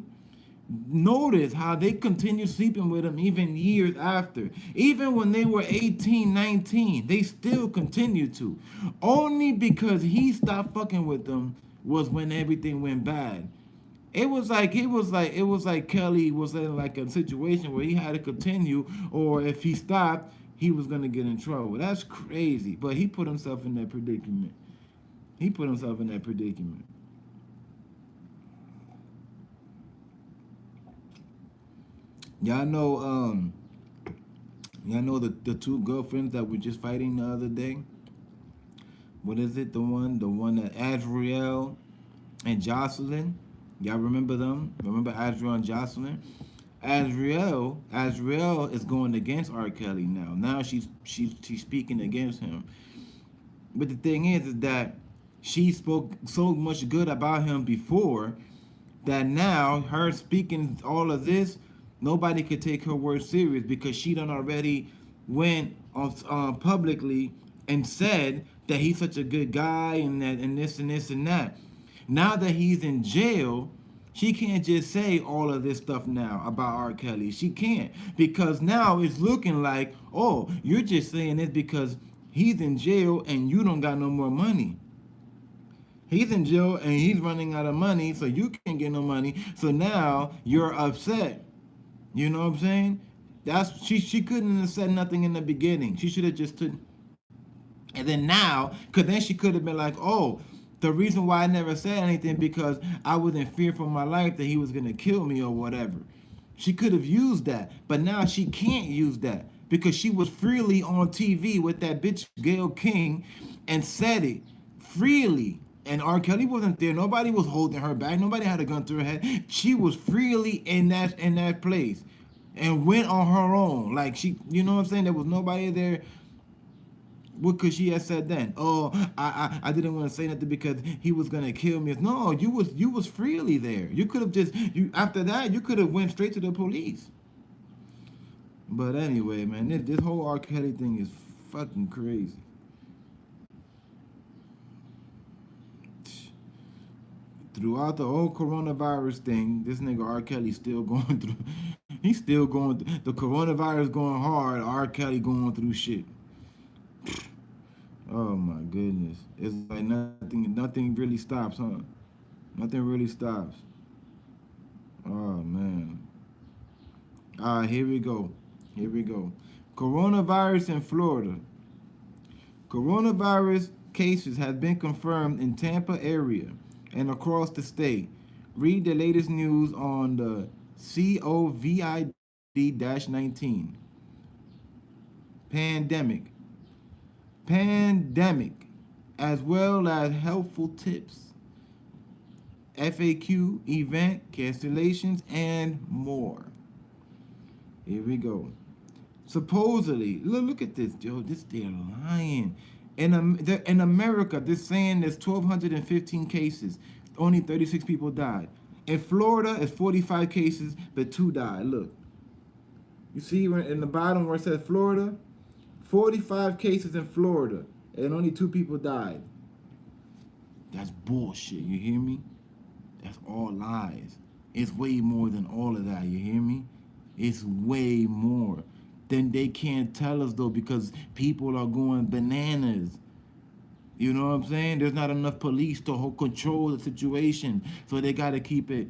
[SPEAKER 1] notice how they continue sleeping with him even years after. Even when they were 18, 19, they still continue to. Only because he stopped fucking with them was when everything went bad. It was like Kelly was in like a situation where he had to continue, or if he stopped, he was gonna get in trouble. That's crazy. But he put himself in that predicament. He put himself in that predicament. Y'all know, the two girlfriends that were just fighting the other day. What is it? The one that Azriel and Jocelyn. Y'all remember them? Remember Azriel and Jocelyn? Azriel is going against R. Kelly now. Now she's speaking against him. But the thing is that she spoke so much good about him before that now her speaking all of this, nobody could take her word serious because she done already went on publicly and said that he's such a good guy and that and this and this and that. Now that he's in jail, she can't just say all of this stuff now about R. Kelly. She can't, because now it's looking like, oh, you're just saying this because he's in jail and you don't got no more money. He's in jail and he's running out of money, so you can't get no money. So now you're upset. You know what I'm saying? She couldn't have said nothing in the beginning. She should have just took. And then now, because then she could have been like, oh, the reason why I never said anything because I was in fear for my life that he was going to kill me or whatever. She could have used that. But now she can't use that because she was freely on TV with that bitch Gayle King and said it freely. And R. Kelly wasn't there. Nobody was holding her back. Nobody had a gun to her head. She was freely in that place and went on her own. Like you know what I'm saying? There was nobody there. What could she have said then? Oh, I didn't want to say nothing because he was gonna kill me. No, you was freely there. You could have after that you could have went straight to the police. But anyway, man, this whole R. Kelly thing is fucking crazy. Throughout the whole coronavirus thing, this nigga R. Kelly still going through. He's still going. The coronavirus going hard. R. Kelly going through shit. Oh my goodness. It's like nothing really stops, huh? Nothing really stops. Oh man. Here we go. Coronavirus in Florida. Coronavirus cases have been confirmed in Tampa area and across the state. Read the latest news on the COVID-19 pandemic, as well as helpful tips, FAQ, event cancellations, and more. Here we go. Supposedly, look at this, Joe. They're lying. In America, they're saying there's 1,215 cases. Only 36 people died. In Florida, it's 45 cases, but 2 died. Look. You see in the bottom where it says Florida? 45 cases in Florida, and only 2 people died. That's bullshit, you hear me? That's all lies. It's way more than all of that, you hear me? It's way more. then they can't tell us though because people are going bananas. You know what I'm saying? There's not enough police to control the situation, so they got to keep it.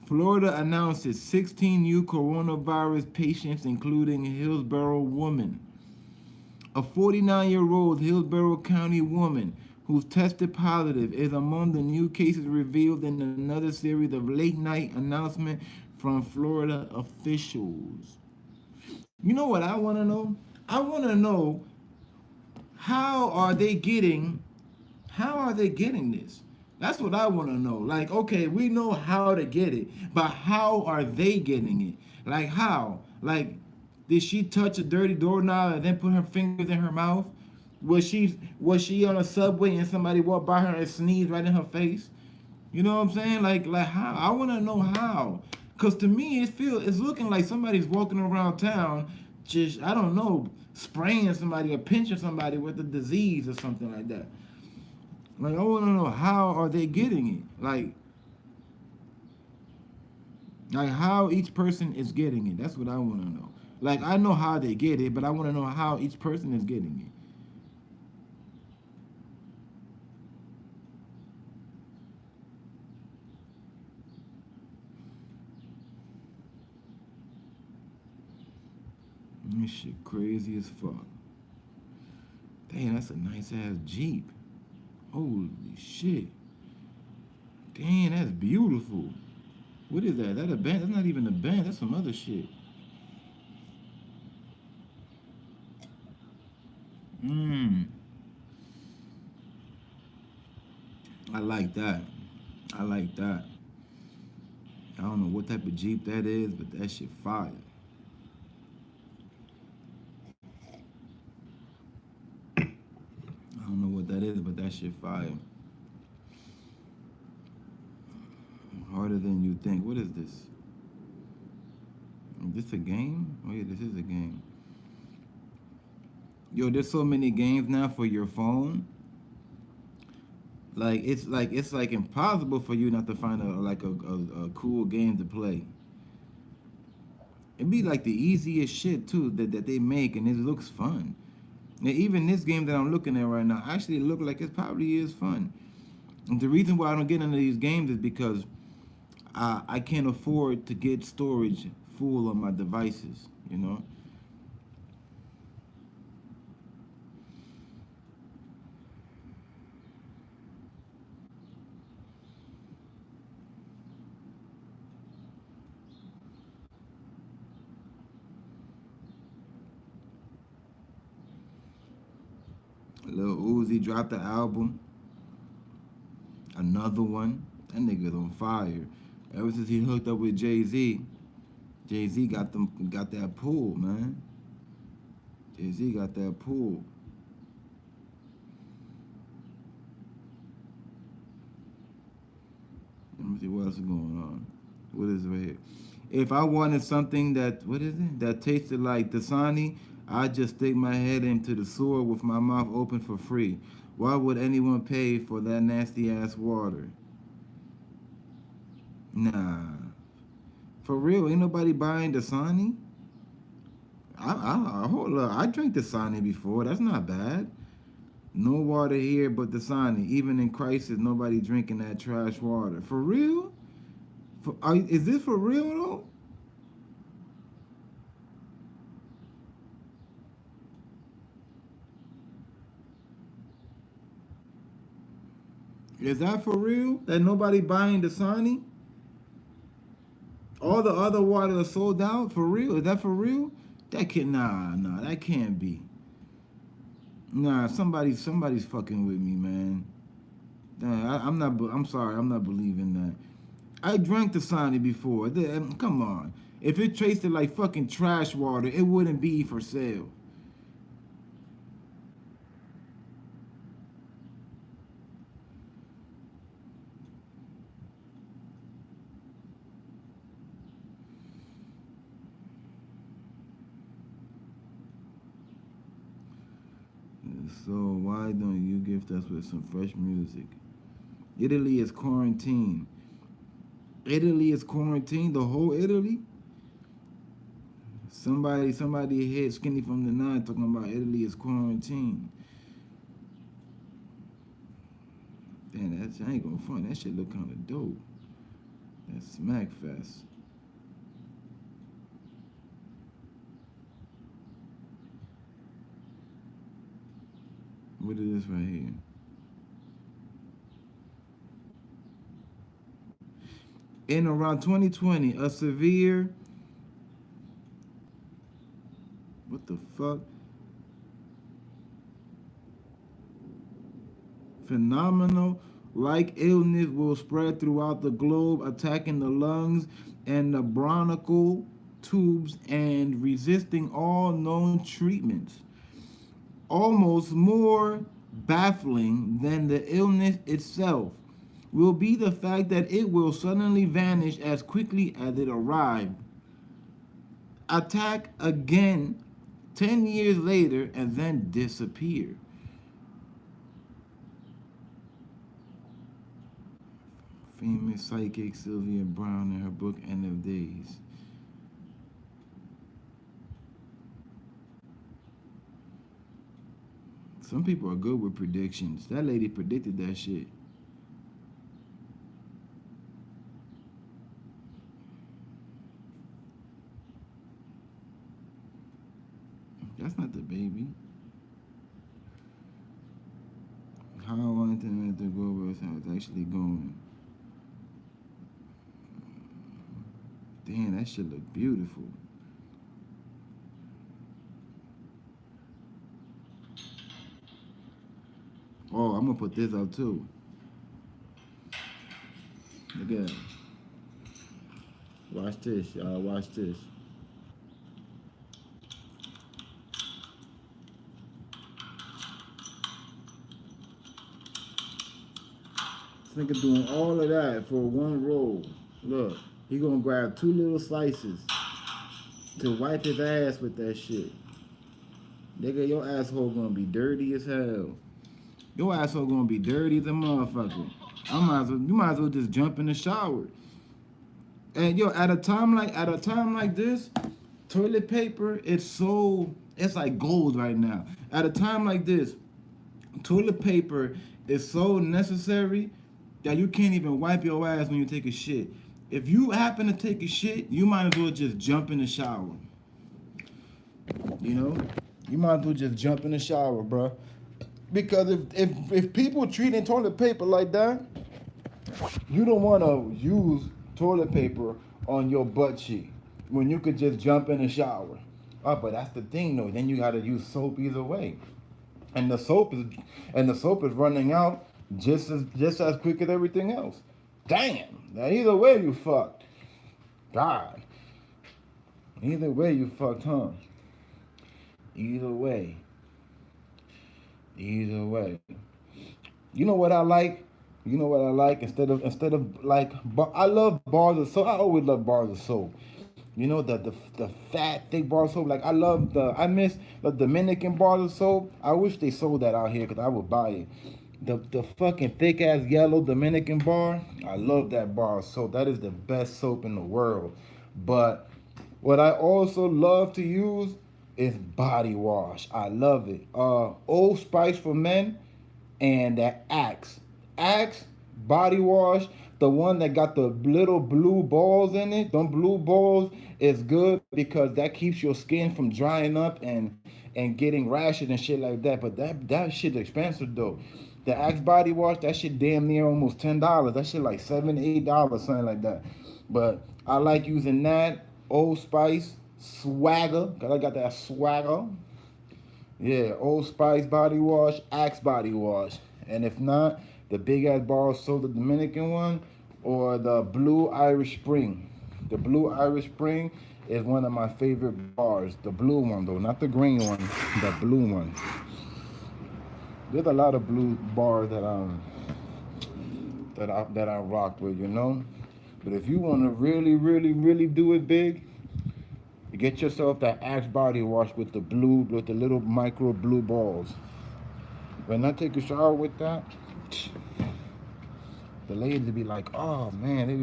[SPEAKER 1] Florida announces 16 new coronavirus patients, including Hillsborough woman. A 49-year-old Hillsborough County woman who tested positive is among the new cases revealed in another series of late-night announcements from Florida officials. You know what I want to know? I want to know how are they getting this? That's what I want to know. Like, okay, we know how to get it, but how are they getting it? Like, how? Like, did she touch a dirty doorknob and then put her fingers in her mouth? Was she on a subway and somebody walked by her and sneezed right in her face? You know what I'm saying? Like how? I want to know how. Cause to me, it's looking like somebody's walking around town, just I don't know, spraying somebody or pinching somebody with a disease or something like that. Like I want to know how are they getting it? Like how each person is getting it. That's what I want to know. Like I know how they get it, but I want to know how each person is getting it. This shit crazy as fuck. Damn, that's a nice ass Jeep. Holy shit. Damn, that's beautiful. What is that? That a band? That's not even a band. That's some other shit. Mmm. I like that. I like that. I don't know what type of Jeep that is, but that shit fire. I don't know what that is, but that shit fire. Harder than you think. What is this? Is this a game? Oh yeah, this is a game. Yo, there's so many games now for your phone. Like it's like impossible for you not to find a cool game to play. It'd be like the easiest shit too that they make, and it looks fun. And even this game that I'm looking at right now actually look like it probably is fun. And the reason why I don't get into these games is because I can't afford to get storage full on my devices. You know, Lil Uzi dropped the album, another one. That nigga's on fire. Ever since he hooked up with Jay-Z, Jay-Z got that pull, man. Jay-Z got that pull. Let me see what else is going on. What is it right here? If I wanted something that what is it? That tasted like Dasani, I'd just stick my head into the sewer with my mouth open for free. Why would anyone pay for that nasty ass water? Nah. For real, ain't nobody buying Dasani? Hold up. I drank Dasani before. That's not bad. No water here but Dasani. Even in crisis, nobody drinking that trash water. For real? Is this for real though? Is that for real? That nobody buying Dasani? All the other water is sold out? For real? Is that for real? That can nah, that can't be. Nah, somebody's fucking with me, man. Nah, I'm not. I'm sorry, I'm not believing that. I drank Dasani before. Come on. If it tasted like fucking trash water, it wouldn't be for sale. So why don't you gift us with some fresh music? Italy is quarantined. Italy is quarantined. The whole Italy. Somebody hit Skinny from the Nine talking about Italy is quarantined. Damn, I ain't gonna front. That shit look kind of dope. That's Smack Fest. What is this right here? In around 2020, a severe, what the fuck? Phenomenal like illness will spread throughout the globe, attacking the lungs and the bronchial tubes and resisting all known treatments. Almost more baffling than the illness itself will be the fact that it will suddenly vanish as quickly as it arrived, attack again 10 years later, and then disappear. Famous psychic Sylvia Brown in her book End of Days. Some people are good with predictions. That lady predicted that shit. That's not the baby. How intimate the global is how it's actually going. Damn, that shit look beautiful. Oh, I'm gonna put this up too. Look at it. Watch this, y'all. Watch this. This nigga doing all of that for one roll. Look, he gonna grab 2 little slices to wipe his ass with that shit. Nigga, your asshole gonna be dirty as hell. Your asshole gonna be dirty as a motherfucker. You might as well just jump in the shower. And yo, at a time like this, toilet paper it's like gold right now. At a time like this, toilet paper is so necessary that you can't even wipe your ass when you take a shit. If you happen to take a shit, you might as well just jump in the shower. You know? You might as well just jump in the shower, bro. Because if people treating toilet paper like that, you don't want to use toilet paper on your butt cheek when you could just jump in the shower. Oh, but that's the thing though. Then you got to use soap either way, and the soap is running out just as quick as everything else. Damn. Now either way you fucked. God. Either way you fucked, huh? Either way. Either way. You know what I like? You know what I like? Instead of like, I love bars of soap. I always love bars of soap. You know, the fat, thick bar of soap. Like, I miss the Dominican bars of soap. I wish they sold that out here because I would buy it. The fucking thick ass yellow Dominican bar. I love that bar of soap. That is the best soap in the world. But what I also love to use is body wash. I love it. Old Spice for men and that Axe body wash, the one that got the little blue balls in it. Them blue balls is good because that keeps your skin from drying up and getting rashes and shit like that. But that shit's expensive though. The Axe body wash, that shit damn near almost $10. That shit like $7, $8, something like that. But I like using that. Old Spice Swagger, cause I got that swagger. Yeah, Old Spice body wash, Axe body wash. And if not, the big ass bar of soap, the Dominican one, or the Blue Irish Spring. The Blue Irish Spring is one of my favorite bars. The blue one though, not the green one, the blue one. There's a lot of blue bars that I rock with, you know. But if you want to really do it big, get yourself that Axe body wash with the little micro blue balls. When I take a shower with that, The ladies be like, oh man, they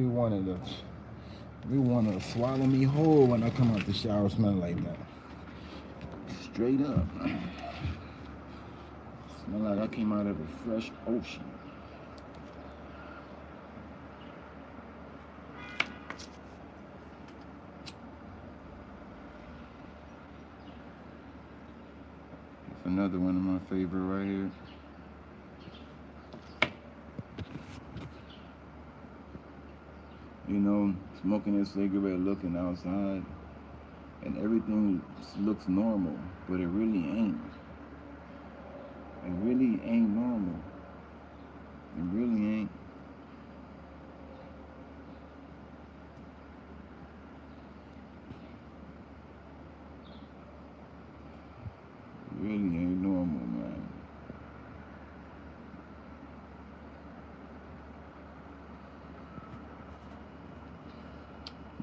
[SPEAKER 1] want to swallow me whole when I come out the shower smelling like that. Straight up. Smell like I came out of a fresh ocean. It's another one of my favorite right here. You know, smoking a cigarette, looking outside, and everything looks normal, but it really ain't. It really ain't normal. It really ain't. It really ain't normal, man.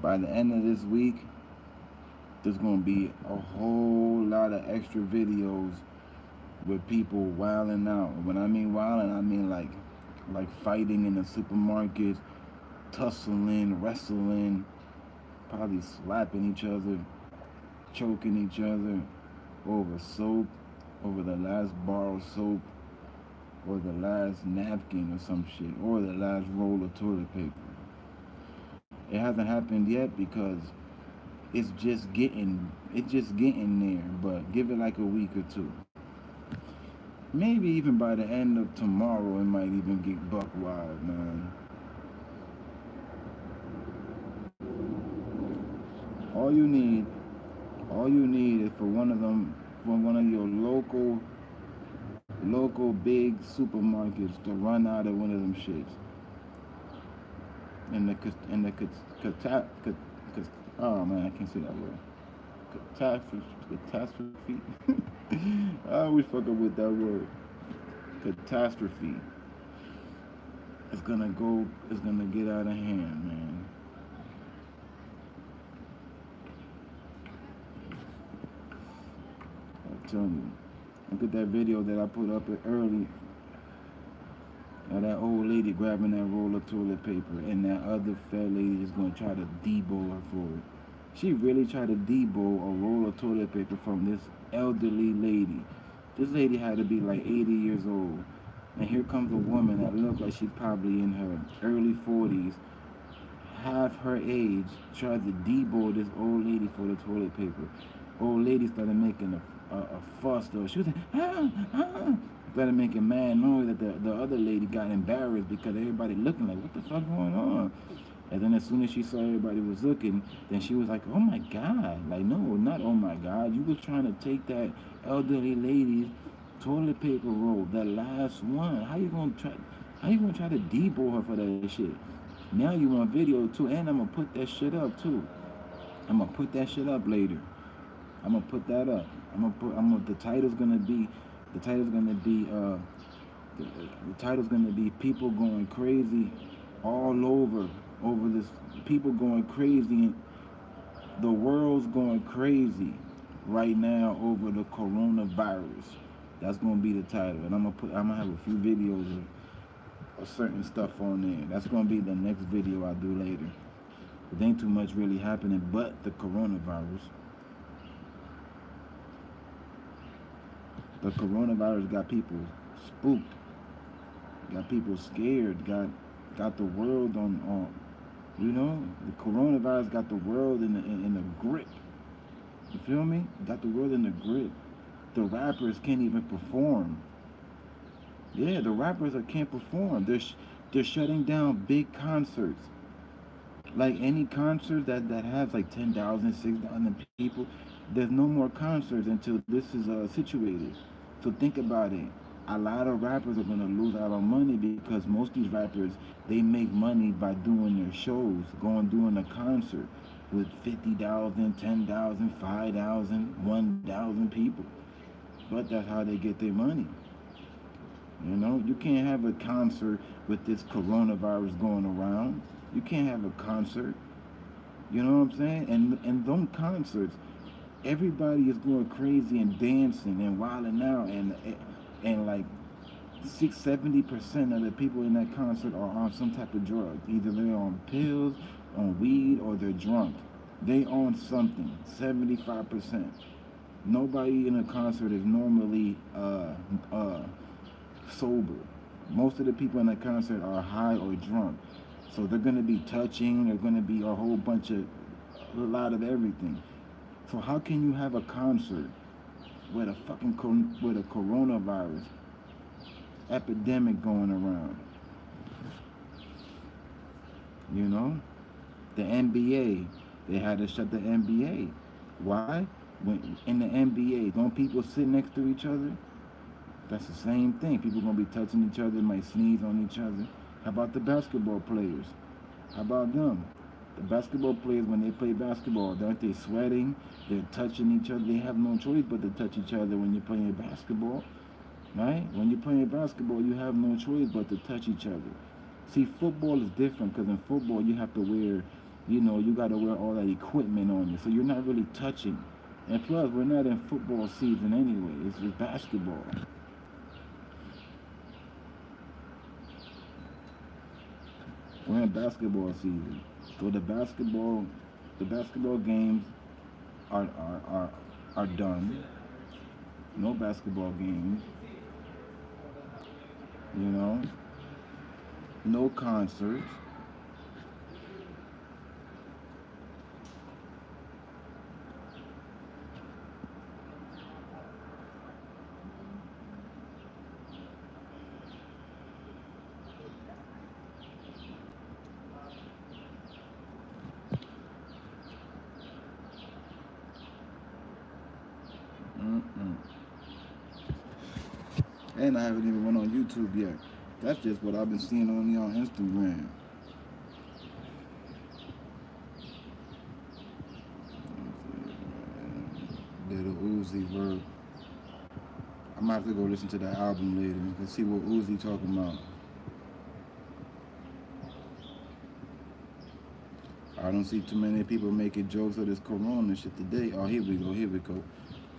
[SPEAKER 1] By the end of this week, there's gonna be a whole lot of extra videos with people wilding out. When I mean wilding, I mean like fighting in the supermarkets, tussling, wrestling, probably slapping each other, choking each other over soap, over the last bar of soap, or the last napkin or some shit, or the last roll of toilet paper. It hasn't happened yet because it's just getting there, but give it like a week or two. Maybe even by the end of tomorrow, it might even get buck wild, man. All you need, all you need is for one of them, for one of your local big supermarkets to run out of one of them shits. And the oh man, I can't say that word. Catastrophe. I always fuck up with that word. Catastrophe. It's gonna get out of hand, man. I tell you. Look at that video that I put up early of that old lady grabbing that roll of toilet paper and that other fat lady is gonna try to debo her for it. She really tried to debo a roll of toilet paper from this elderly lady. This lady had to be like 80 years old. And here comes a woman that looked like she's probably in her early 40s, half her age, tried to debo this old lady for the toilet paper. Old lady started making a fuss though. She was like, started making mad noise that the other lady got embarrassed because everybody looking like, what the fuck going on? And then as soon as she saw everybody was looking, then she was like, oh my God. Like, no, not oh my God. You was trying to take that elderly lady's toilet paper roll, that last one. How you gonna try to debo her for that shit? Now you want video too, and I'm gonna put that shit up too. I'm gonna put that shit up later. I'm gonna put that up. The title's gonna be the title's gonna be people going crazy all over this. People going crazy. The world's going crazy right now over the coronavirus. That's gonna be the title, and I'm gonna have a few videos of certain stuff on there. That's gonna be the next video I do later. There ain't too much really happening but the coronavirus. The coronavirus got people spooked, got people scared, got the world on you know, the coronavirus got the world in the grip. You feel me? Got the world in the grip. The rappers can't even perform. Yeah, the rappers can't perform. They're shutting down big concerts. Like any concert that has like 10,000, 6,000 people, there's no more concerts until this is situated. So think about it. A lot of rappers are gonna lose out on money because most of these rappers, they make money by doing their shows, doing a concert with 50,000, 10,000, 5,000, 1,000 people. But that's how they get their money. You know, you can't have a concert with this coronavirus going around. You can't have a concert. You know what I'm saying? And them concerts, everybody is going crazy and dancing and wilding out and like 70% of the people in that concert are on some type of drug. Either they're on pills, on weed, or they're drunk. They on something. 75%. Nobody in a concert is normally sober. Most of the people in a concert are high or drunk. So they're gonna be touching. They're gonna be a whole bunch of a lot of everything. So how can you have a concert with with a coronavirus epidemic going around? You know, the NBA, they had to shut the NBA. Why? When in the NBA, don't people sit next to each other? That's the same thing. People gonna be touching each other, might sneeze on each other. How about the basketball players? How about them? The basketball players, when they play basketball, aren't they sweating? They're touching each other. They have no choice but to touch each other when you're playing basketball, right? When you're playing basketball, you have no choice but to touch each other. See, football is different because in football you have to wear, you got to wear all that equipment on you, so you're not really touching. And plus, we're not in football season anyway. It's just basketball. We're in basketball season, so the basketball games are are are, are done. No basketball games, you know. No concerts. Mm-mm. And I haven't even went on YouTube yet. That's just what I've been seeing only on Instagram. Little Uzi Vert. I'm gonna have to go listen to that album later and see what Uzi talking about. I don't see too many people making jokes of this corona shit today. Oh, here we go, here we go.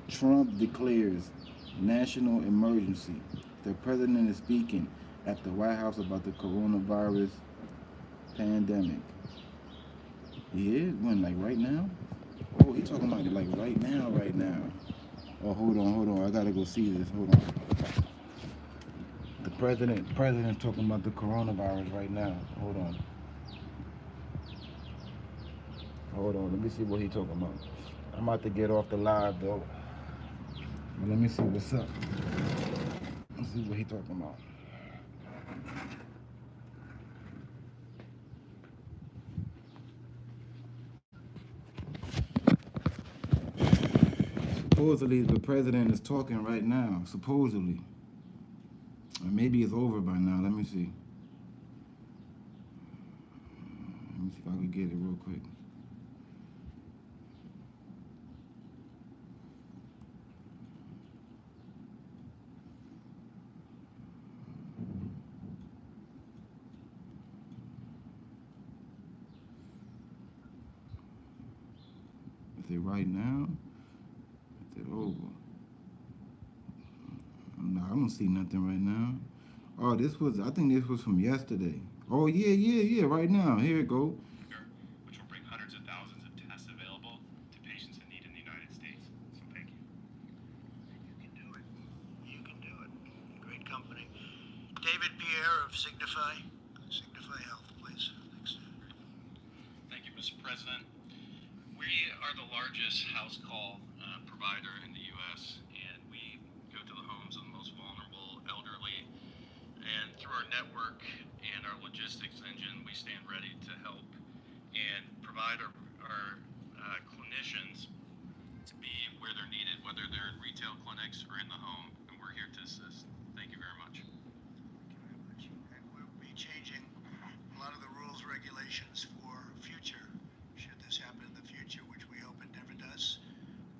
[SPEAKER 1] Trump declares national emergency. The president is speaking at the White House about the coronavirus pandemic. He is? When, like right now? Oh, he talking about it like right now, right now. Oh, hold on. I gotta go see this. Hold on. The president's talking about the coronavirus right now. Hold on. Let me see what he talking about. I'm about to get off the live though. But let me see what's up. Let's see what he talking about. Supposedly the president is talking right now. Supposedly. Or maybe it's over by now. Let me see. Let me see if I can get it real quick. Is it right now? Is it over? No, I don't see nothing right now. Oh, I think this was from yesterday. Oh, yeah, right now. Here it go.
[SPEAKER 5] Which will bring hundreds of thousands of tests available to patients in need in the United States. So thank you.
[SPEAKER 4] You can do it. You can do it. Great company. David Pierre of Signify. Signify Health, please. Thanks.
[SPEAKER 5] Thank you, Mr. President. We are the largest house call provider in the U.S., and we go to the homes of the most vulnerable elderly. And through our network and our logistics engine, we stand ready to help and provide our clinicians to be where they're needed, whether they're in retail clinics or in the home, and we're here to assist. Thank you very much.
[SPEAKER 4] Thank you very much. And we'll be changing a lot of the rules, regulations for future, should this happen in the future, which we hope it never does,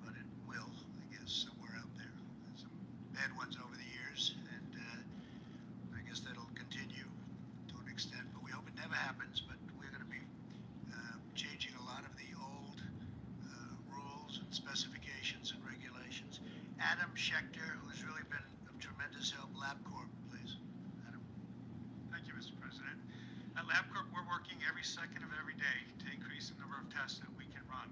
[SPEAKER 4] but it will, I guess, somewhere out there. There's some bad ones over the years, and I guess that'll continue to an extent, but we hope it never happens, but we're going to be changing a lot of the old rules and specifications and regulations. Adam Schechter, who's really been of tremendous help, LabCorp, please.
[SPEAKER 6] Mr. President. At LabCorp, we're working every second of every day to increase the number of tests that we can run.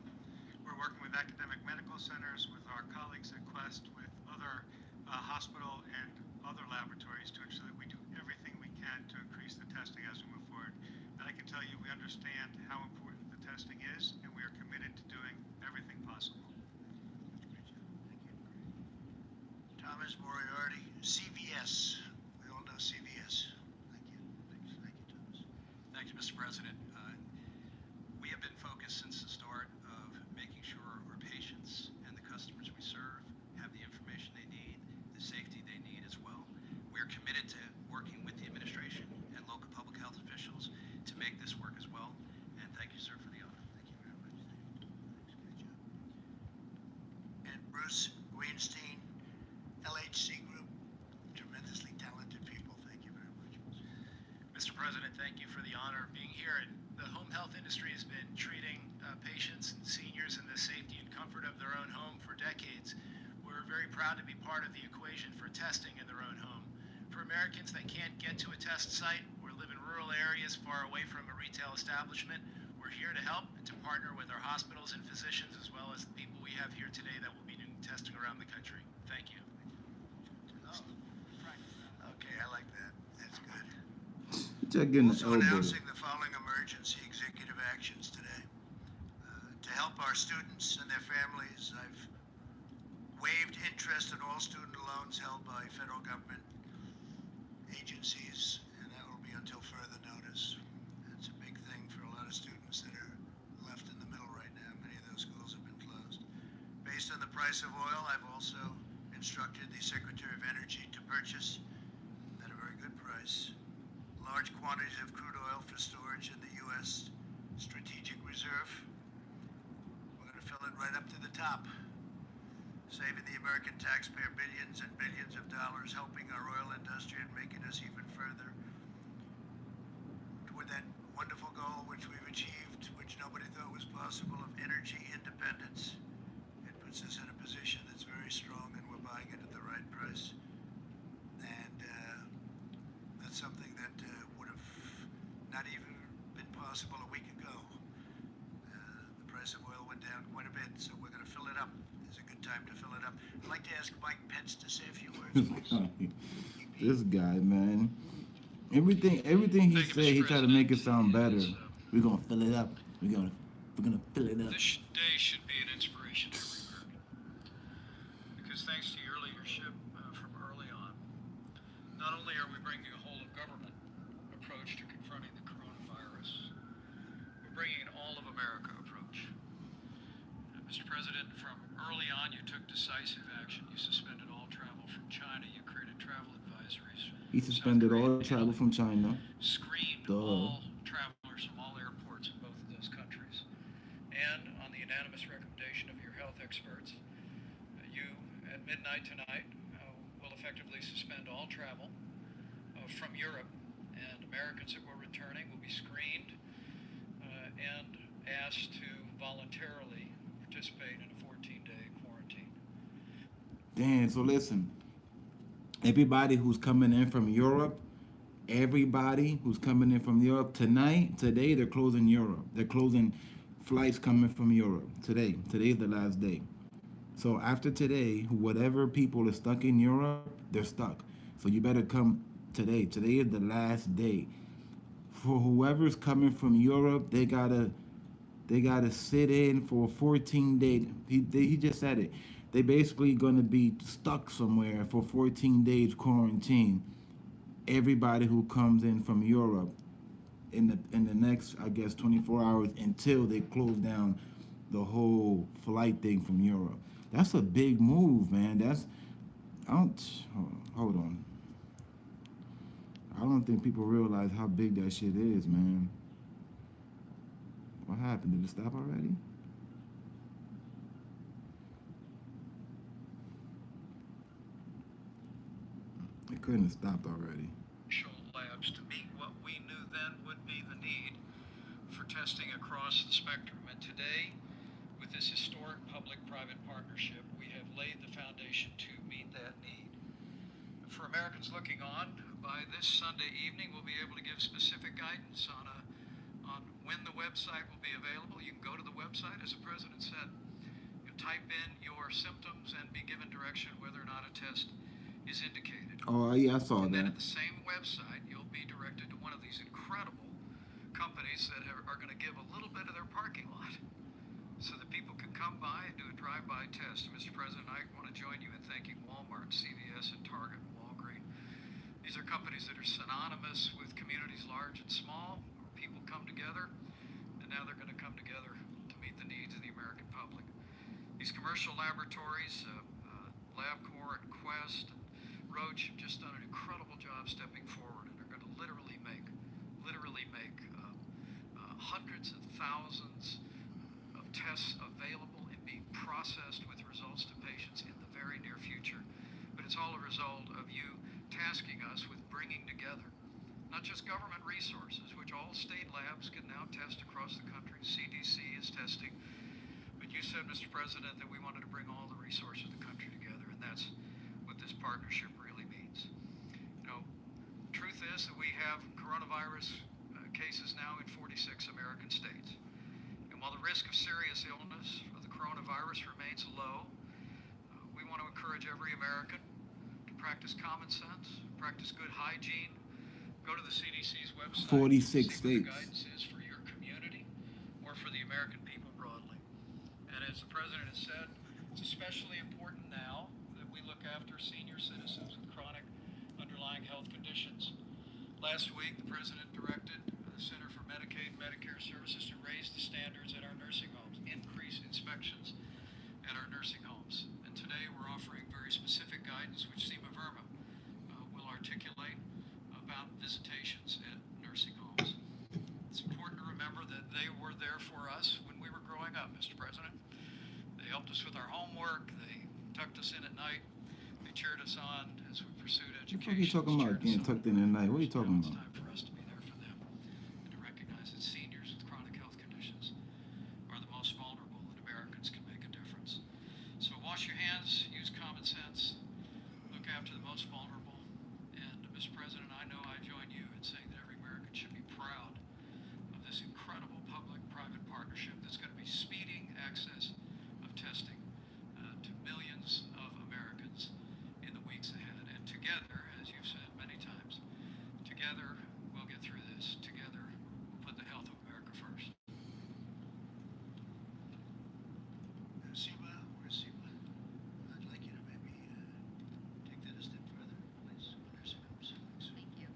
[SPEAKER 6] We're working with academic medical centers, with our colleagues at Quest, with other hospital and other laboratories to ensure that we do everything we can to increase the testing as we move forward. And I can tell you we understand how important the testing is, and we are committed to doing everything possible. Great job. Thank you.
[SPEAKER 7] Thomas Moriarty, CVS. We all know CVS. Thank you. Thank you, Thomas.
[SPEAKER 8] Thank you, Mr. President. We have been focused since the start of making sure our patients and the customers we serve have the information they need, the safety they need as well. We are committed to working with the administration and local public health officials to make this work as well. And thank you, sir, for the honor.
[SPEAKER 7] Thank you very much. Thanks. Great job. And Bruce Greenstein, LHC Group, tremendously talented people. Thank you very much.
[SPEAKER 9] Mr. President, thank you for the honor of being here. And the home health industry has been treating patients and seniors in the safety and comfort of their own home for decades. We're very proud to be part of the equation for testing in their own home. For Americans that can't get to a test site or live in rural areas far away from a retail establishment, we're here to help and to partner with our hospitals and physicians as well as the people we have here today that will be doing testing around the country. Thank you.
[SPEAKER 7] Oh, okay, I like that. That's good.
[SPEAKER 1] Checking the
[SPEAKER 7] Also
[SPEAKER 1] elbow.
[SPEAKER 7] announcing the following emergency executive actions today. To help our students and their families, I've waived interest on all student loans held by federal government agencies, and that will be until further notice. It's a big thing for a lot of students that are left in the middle right now. Many of those schools have been closed. Based on the price of oil, I've also instructed the Secretary of Energy to purchase, at a very good price, large quantities of crude oil for storage in the U.S. Strategic Reserve. We're going to fill it right up to the top, saving the American taxpayer billions and billions of dollars, helping our oil industry and making us even further toward that wonderful goal which we've achieved, which nobody thought was possible, of energy independence. It puts us in a position that's very strong, and we're buying it at the right price. And that's something that would have not even been possible a week ago. The price of oil went down quite a bit, so we're going to fill it up. It's a good time to fill it up. I'd like to ask Mike Pence to say a few words, please.
[SPEAKER 1] This guy, man. Everything he
[SPEAKER 5] Thank you,
[SPEAKER 1] say, he
[SPEAKER 5] Mr.
[SPEAKER 1] try to make it
[SPEAKER 5] President.
[SPEAKER 1] sound better.
[SPEAKER 5] It's,
[SPEAKER 1] We're gonna fill it up. We're gonna fill it up.
[SPEAKER 5] This day should be an inspiration to every American. Because thanks to your leadership from early on, not only are we bringing a whole of government approach to confronting the coronavirus, we're bringing an all of America approach. Mr. President, from early on, you took decisive action. You suspended all travel from China. You created travel advisories.
[SPEAKER 1] He suspended
[SPEAKER 5] South Korea,
[SPEAKER 1] all travel from China.
[SPEAKER 5] Screened
[SPEAKER 1] Duh.
[SPEAKER 5] all travelers from all airports in both of those countries. And on the unanimous recommendation of your health experts, you, at midnight tonight, will effectively suspend all travel from Europe, and Americans that were returning will be screened and asked to voluntarily participate in a 14-day quarantine.
[SPEAKER 1] Damn, so listen. Everybody who's coming in from Europe, today, they're closing Europe. They're closing flights coming from Europe. Today's the last day. So after today, whatever people are stuck in Europe, they're stuck. So you better come today. Today is the last day. For whoever's coming from Europe, they gotta sit in for 14 days. He just said it. They basically gonna be stuck somewhere for 14 days quarantine. Everybody who comes in from Europe in the next, I guess, 24 hours until they close down the whole flight thing from Europe. That's a big move, man. Hold on. I don't think people realize how big that shit is, man. What happened? Did it stop already? It couldn't have stopped already.
[SPEAKER 5] Labs to meet what we knew then would be the need for testing across the spectrum. And today, with this historic public-private partnership, we have laid the foundation to meet that need. For Americans looking on,
[SPEAKER 4] by this Sunday evening, we'll be able to give specific guidance on when the website will be available. You can go to the website, as the president said. You type in your symptoms and be given direction whether or not a test is indicated.
[SPEAKER 1] Oh, yeah, I saw
[SPEAKER 4] And then
[SPEAKER 1] that.
[SPEAKER 4] at the same website, you'll be directed to one of these incredible companies that are going to give a little bit of their parking lot so that people can come by and do a drive-by test. Mr. President, I want to join you in thanking Walmart, CVS, and Target, and Walgreens. These are companies that are synonymous with communities large and small, where people come together, and now they're going to come together to meet the needs of the American public. These commercial laboratories, LabCorp and Quest and Roche, have just done an incredible job stepping forward, and they're going to literally make hundreds of thousands of tests available and being processed with results to patients in the very near future. But it's all a result of you tasking us with bringing together not just government resources, which all state labs can now test across the country. CDC is testing. But you said, Mr. President, that we wanted to bring all the resources of the country together, and that's what this partnership really means. You know, truth is that we have coronavirus cases now in 46 American states. And while the risk of serious illness of the coronavirus remains low, we want to encourage every American to practice common sense, practice good hygiene, go to the CDC's website,
[SPEAKER 1] 46
[SPEAKER 4] see what the
[SPEAKER 1] states.
[SPEAKER 4] guidance is for your community or for the American people broadly. And as the President has said, it's especially important now that we look after senior citizens with chronic underlying health conditions. Last week, the President directed the Center for Medicaid and Medicare Services to raise the standards at our nursing homes, increase inspections at our nursing homes. And today we're offering very specific guidance, which Seema Verma will articulate about visitations at nursing homes. It's important to remember that they were there for us when we were growing up, Mr. President. They helped us with our homework. They tucked us in at night. They cheered us on as we pursued education.
[SPEAKER 1] What are you talking about getting tucked in at night? What are you talking
[SPEAKER 4] It's
[SPEAKER 1] about?
[SPEAKER 4] time for us to be there for them and to recognize that seniors with chronic health conditions are the most vulnerable and Americans can make a difference. So wash your hands, use common sense, look after the most vulnerable. And Mr. President, I know I join you in saying that every American should be proud of this incredible public-private partnership that's going to be speeding access of testing to millions of Americans in the weeks ahead. And together, as you've said many times, together we'll get through this. Together we'll put the health of America first.
[SPEAKER 7] Seema, where's Seema? I'd like you to maybe take that a step further, please. Nursing homes. Thanks.
[SPEAKER 10] Thank you.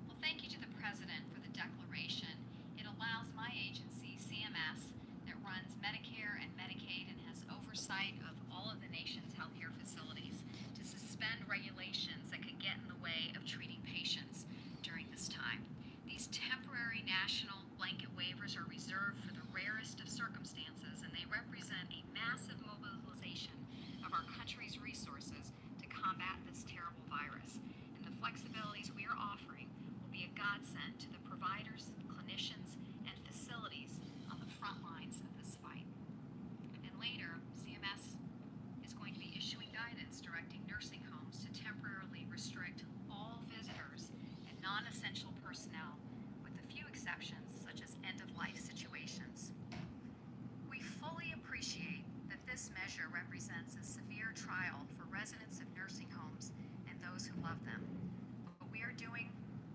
[SPEAKER 10] Well, thank you to the President for the declaration. It allows my agency, CMS, that runs Medicare and Medicaid and has oversight of all of the nation's healthcare facilities, to suspend regulations that could get in the way of treating patients during this time. These temporary national blanket waivers are reserved for the rarest of circumstances, and they represent a massive mobilization of our country's resources to combat this terrible virus. And the flexibilities we are offering will be a godsend to the providers, clinicians, and facilities on the front lines of this fight. And later, CMS is going to be issuing guidance directing nursing homes to temporarily restrict all visitors and non-essential personnel, with a few exceptions such as end-of-life situations. We fully appreciate that this measure represents a severe trial for residents of nursing homes and those who love them, but we are doing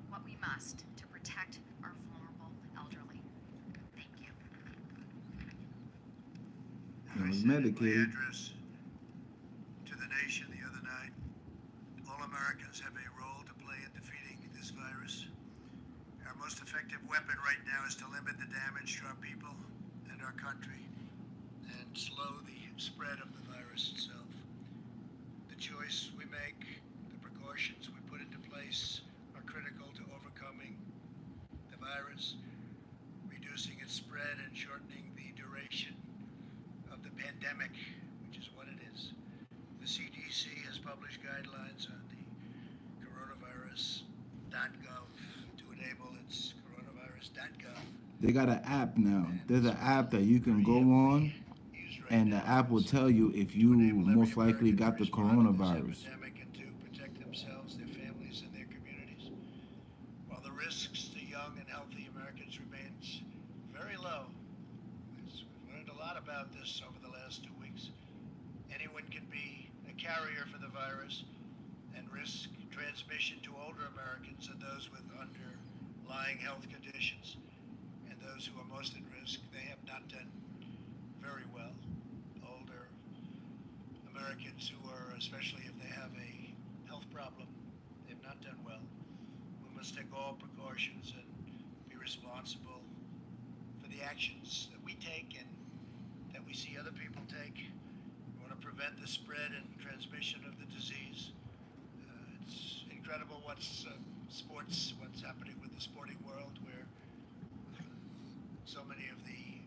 [SPEAKER 10] what we must to protect our vulnerable elderly. Thank you.
[SPEAKER 1] It was
[SPEAKER 7] I said in my
[SPEAKER 1] Medicaid.
[SPEAKER 7] address to the nation the other night, all Americans have a role to play in defeating this virus. Our most effective weapon right now is to limit the damage to our people and our country and slow the spread of the virus itself. The choice we make, the precautions we put into place are critical to overcoming the virus, reducing its spread and shortening the duration of the pandemic, which is what it is. The CDC has published guidelines on the coronavirus.gov to enable its coronavirus.gov.
[SPEAKER 1] They got an app now. There's an app that you can go on, and the app will tell you if you most likely got the coronavirus.
[SPEAKER 7] And to protect themselves, their families, and their community. about this over the last 2 weeks. Anyone can be a carrier for the virus and risk transmission to older Americans and those with underlying health conditions. And those who are most at risk, they have not done very well. Older Americans who are, especially if they have a health problem, they've not done well. We must take all precautions and be responsible for the actions that we take and that we see other people take. We want to prevent the spread and transmission of the disease. It's incredible what's happening with the sporting world, where so many of the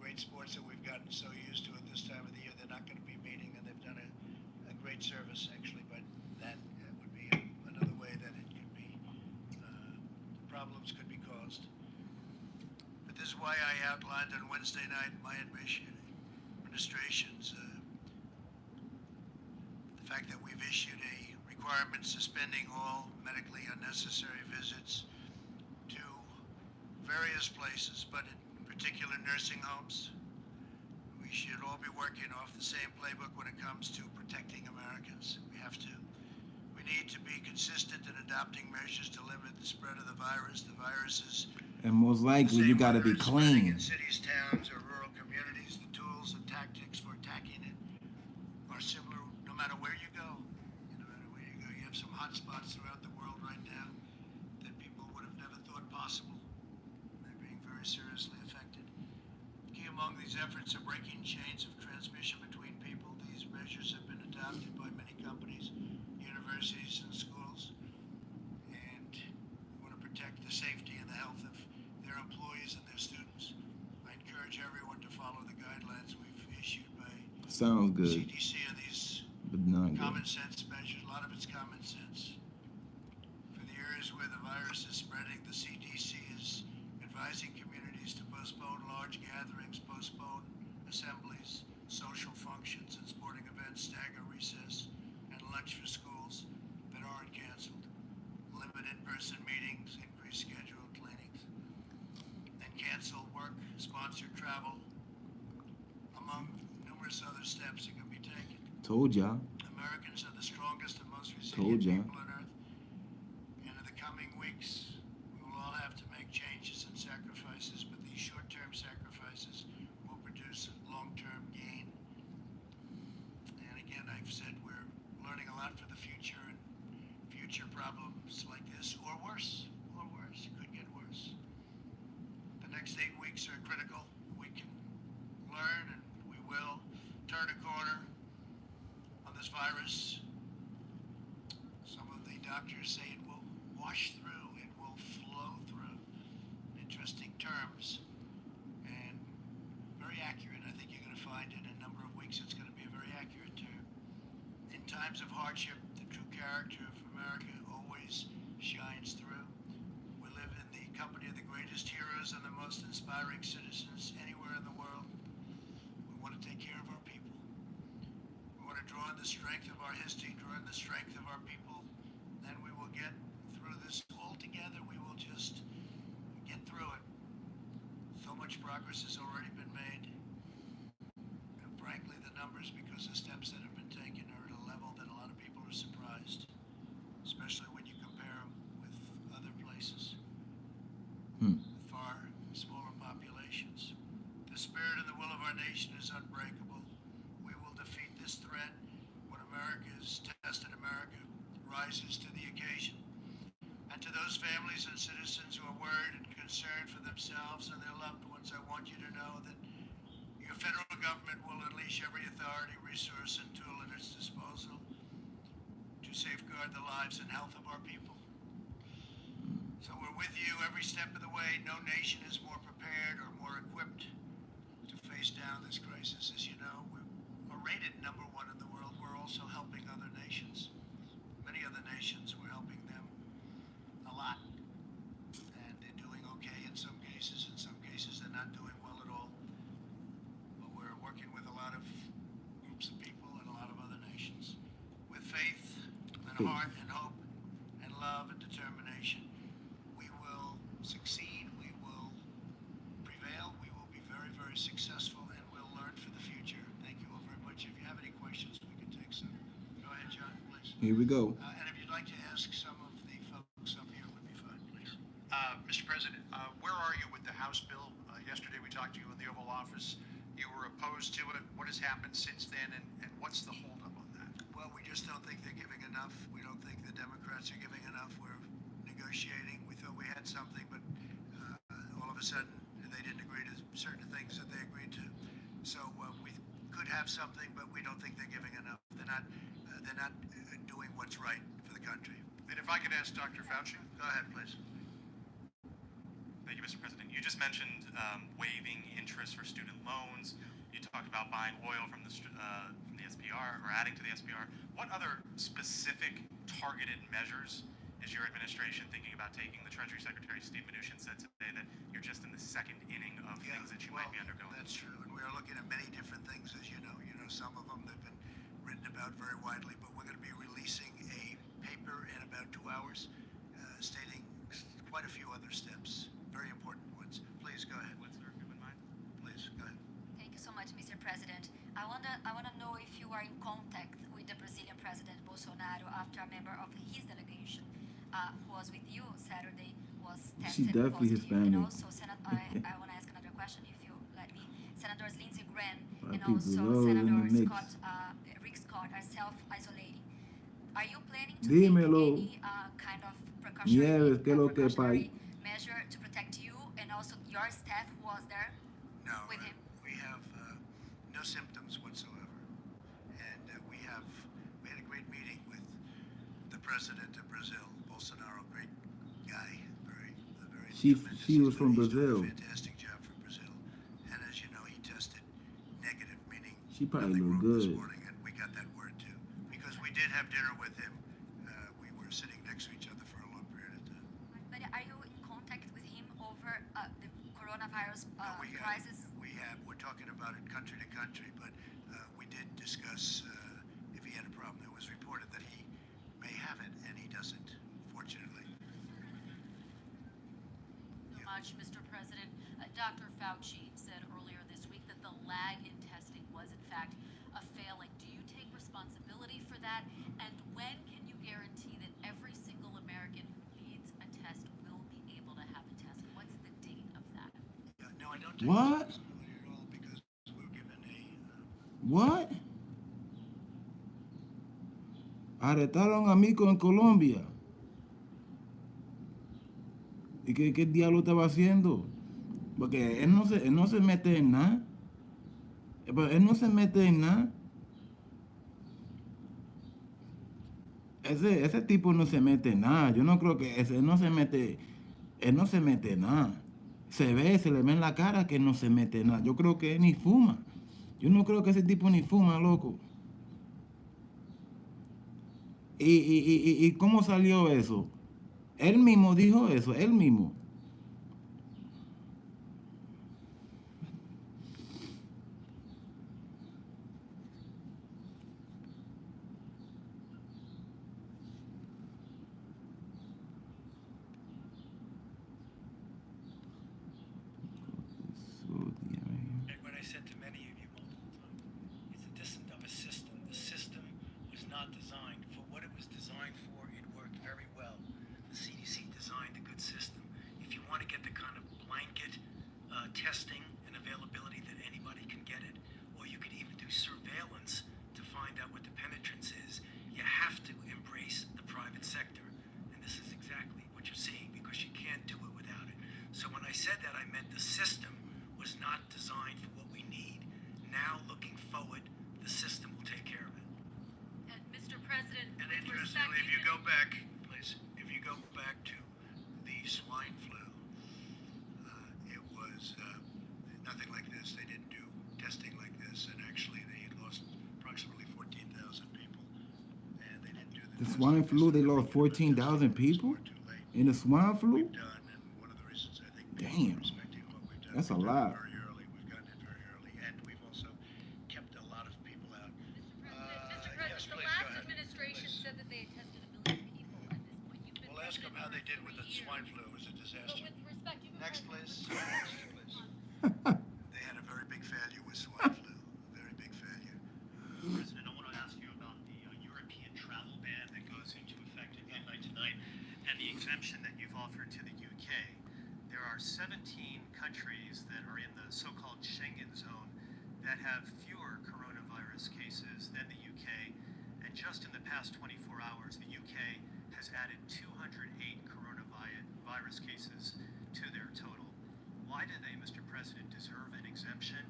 [SPEAKER 7] great sports that we've gotten so used to at this time of the year, they're not going to be meeting, and they've done a great service, actually, but that would be another way that it could be, problems could be caused. But this is why I outlined on Wednesday night my administration's the fact that we've issued a requirement suspending all medically unnecessary visits to various places, but in particular nursing homes. We should all be working off the same playbook when it comes to protecting Americans. We have to. We need to be consistent in adopting measures to limit the spread of the virus. The virus is,
[SPEAKER 1] And most likely, you got to be clean.
[SPEAKER 7] in cities, towns, or rural communities. The tools and tactics for attacking it are similar no matter where you go. No matter where you go, you have some hot spots throughout the world right now that people would have never thought possible. They're being very seriously affected. Key among these efforts are breaking chains of transmission between people. These measures have been adopted by many companies, universities, and schools. And we want to protect the safety and the health of their employees and their students. I encourage everyone to follow the guidelines we've issued by
[SPEAKER 1] Sounds good,
[SPEAKER 7] CDC and these
[SPEAKER 1] but not
[SPEAKER 7] common
[SPEAKER 1] good.
[SPEAKER 7] sense measures. A lot of it's common sense. For the areas where the virus is spreading, the CDC is advising communities to postpone large gatherings, postpone assemblies, social functions, and sporting events, stagger recess, and lunch for schools that aren't canceled, limit in-person meetings, increase scheduled cleanings, and cancel work, sponsored travel, among numerous other steps that can be taken.
[SPEAKER 1] Told y'all.
[SPEAKER 7] Americans are the strongest and most
[SPEAKER 1] Told
[SPEAKER 7] resilient
[SPEAKER 1] ya.
[SPEAKER 7] people on earth. And in the coming weeks, we will all have to make changes and sacrifices, but these short-term sacrifices will produce long-term gain. And again, I've said we're learning a lot for the future, and future problems like this, or worse, could get worse. The next 8 weeks are critical. We can learn, and we will turn a corner on this virus. Some of the doctors say it will wash through, it will flow through. Interesting terms, and very accurate. I think you're going to find in a number of weeks it's going to be a very accurate term. In times of hardship, the true character of America always shines through. We live in the company of the greatest heroes and the most inspiring citizens anywhere in the world. We want to take care of our people. We want to draw on the strength of our history, draw on the strength of our people, and we will get through this all together. We will just get through it. So much progress has already been made. And frankly, the numbers, because the steps that have been taken, are at a level that a lot of people are surprised, especially when you compare them with other places with far smaller populations. The spirit and the will of our nation is unbreakable. We will defeat this threat when America's tested America rises to the occasion. And to those families and citizens who are worried and concerned for themselves and their loved ones, I want you to know that your federal government will unleash every authority, resource, and tool at its disposal to safeguard the lives and health of our people. So we're with you every step of the way. No nation is more prepared or more equipped to face down this crisis. As you know, we're rated number one in the world. We're also helping other nations. Many other nations, we're helping them a lot. And they're doing okay in some cases. In some cases, they're not doing well at all. But we're working with a lot of groups of people and a lot of other nations. With faith and heart and hope and love and determination, we will succeed. We will prevail. We will be very, very successful, and we'll learn for the
[SPEAKER 1] Here we go.
[SPEAKER 7] And if you'd like to ask some of the folks up here, would be fine, please.
[SPEAKER 8] Mr. President, where are you with the House bill? Yesterday we talked to you in the Oval Office. You were opposed to it. What has happened since then, and what's the holdup on that?
[SPEAKER 7] Well, we just don't think they're giving enough. We don't think the Democrats are giving enough. We're negotiating. We thought we had something, but all of a sudden they didn't agree to certain things that they agreed to. So we could have something, but we don't think they're giving enough. They're not doing what's right for the country.
[SPEAKER 8] And if I could ask Dr. Fauci?
[SPEAKER 7] Go ahead, please.
[SPEAKER 11] Thank you, Mr. President. You just mentioned waiving interest for student loans. You talked about buying oil from the SPR or adding to the SPR. What other specific targeted measures is your administration thinking about taking? The Treasury Secretary Steve Mnuchin said today that you're just in the second inning of things that you might be undergoing.
[SPEAKER 7] That's true, and we are looking at many different things, as you know. Some of them have been written about very widely, but we're going to be releasing a paper in about 2 hours stating quite a few other steps, very important ones. Please go ahead.
[SPEAKER 11] What's our in mind?
[SPEAKER 7] Please go ahead.
[SPEAKER 10] Thank you so much, Mr. President. I wanna know if you are in contact with the Brazilian President Bolsonaro after a member of his delegation who was with you Saturday was
[SPEAKER 1] She
[SPEAKER 10] tested
[SPEAKER 1] definitely
[SPEAKER 10] positive.
[SPEAKER 1] Hispanic.
[SPEAKER 10] And also, I want to ask another question, if you let me. Senators Lindsey Graham and
[SPEAKER 1] people
[SPEAKER 10] also
[SPEAKER 1] love in the
[SPEAKER 10] Senator
[SPEAKER 1] mix.
[SPEAKER 10] Rick Scott are self-isolating. Are you planning to
[SPEAKER 1] Dímelo.
[SPEAKER 10] take any kind of precautionary,
[SPEAKER 1] Nieves, ¿qué es lo que,
[SPEAKER 10] precautionary
[SPEAKER 1] pai?
[SPEAKER 10] measure to protect you and also your staff who was there
[SPEAKER 7] No,
[SPEAKER 10] with him?
[SPEAKER 7] we have no symptoms whatsoever, and we had a great meeting with the president of Brazil, Bolsonaro, great guy, very
[SPEAKER 1] She
[SPEAKER 7] tremendous.
[SPEAKER 1] was from
[SPEAKER 7] He's doing
[SPEAKER 1] Brazil.
[SPEAKER 7] a fantastic job for Brazil, and as you know, he tested negative, meaning
[SPEAKER 1] She probably
[SPEAKER 7] nothing
[SPEAKER 1] look
[SPEAKER 7] wrong this
[SPEAKER 1] good.
[SPEAKER 7] morning, and we got that word too, because we did have dinner with him. We were sitting next to each other for a long period of time.
[SPEAKER 10] But are you in contact with him over the coronavirus crisis?
[SPEAKER 7] We're talking about it country to country, but we did discuss if he had a problem. It was reported that he may have it, and he doesn't, fortunately.
[SPEAKER 12] So much, Mr. President. Dr. Fauci said earlier this week that the lag in testing was, in fact, a failing. Do you take responsibility for that? And when can you guarantee that every single American who needs a test will be able to have a test? What's the date of that?
[SPEAKER 7] No, I don't take
[SPEAKER 1] What?
[SPEAKER 7] responsibility at all because we're given a.
[SPEAKER 1] What? Arrestaron a Mico en Colombia. ¿Y qué diablo estaba haciendo? Porque él no se mete en nada. Él no se mete en nada. Ese tipo no se mete en nada. Yo no creo que él no se mete en nada. Se le ve en la cara que no se mete en nada. Yo creo que él ni fuma. Yo no creo que ese tipo ni fuma, loco. ¿Y cómo salió eso? Él mismo dijo eso, él mismo.
[SPEAKER 13] What I said to many of you multiple times, it's a distant of a system. The system was not designed for what it was designed for. It worked very well. The CDC designed a good system. If you want to get the kind of blanket testing and availability that anybody can get it, or you could even do surveillance to find out what the penetrance is, you have to embrace the private sector. And this is exactly what you're seeing, because you can't do it without it. So when I said that, I meant the system was not designed for what we need. Now, looking forward, the system will take care of it.
[SPEAKER 12] And Mr. President,
[SPEAKER 7] And
[SPEAKER 12] with respect,
[SPEAKER 7] interestingly, if you go back, please, if you go back to the swine flu, it was nothing like this. They didn't do testing like this, and actually they had lost approximately 14,000 people, and they didn't do
[SPEAKER 1] The
[SPEAKER 7] testing.
[SPEAKER 1] swine flu, they lost 14,000 people in the swine flu?
[SPEAKER 7] We've done, and one of the reasons I think
[SPEAKER 1] Damn.
[SPEAKER 7] respecting what we've done,
[SPEAKER 1] That's a
[SPEAKER 7] we've done it
[SPEAKER 1] lot.
[SPEAKER 7] very early. We've gotten it very early, and we've also kept a lot of people out.
[SPEAKER 12] Mr. President,
[SPEAKER 7] Yes,
[SPEAKER 12] the
[SPEAKER 7] please,
[SPEAKER 12] last
[SPEAKER 7] go ahead.
[SPEAKER 12] administration
[SPEAKER 7] Please.
[SPEAKER 12] said that they had tested 1 million people at this point. You've been
[SPEAKER 7] We'll ask them
[SPEAKER 12] president
[SPEAKER 7] how they
[SPEAKER 12] for
[SPEAKER 7] did with the
[SPEAKER 12] 3 years.
[SPEAKER 7] swine flu. It was a
[SPEAKER 12] But
[SPEAKER 7] disaster.
[SPEAKER 12] with respect, you've been
[SPEAKER 7] Next,
[SPEAKER 12] president
[SPEAKER 7] please. They had a very big failure with swine flu. A very big failure.
[SPEAKER 8] President, I want to ask you about the European travel ban.
[SPEAKER 6] countries that are in the so-called Schengen zone that have fewer coronavirus cases than the UK. And just in the past 24 hours, the UK has added 208 coronavirus cases to their total. Why do they, Mr. President, deserve an exemption?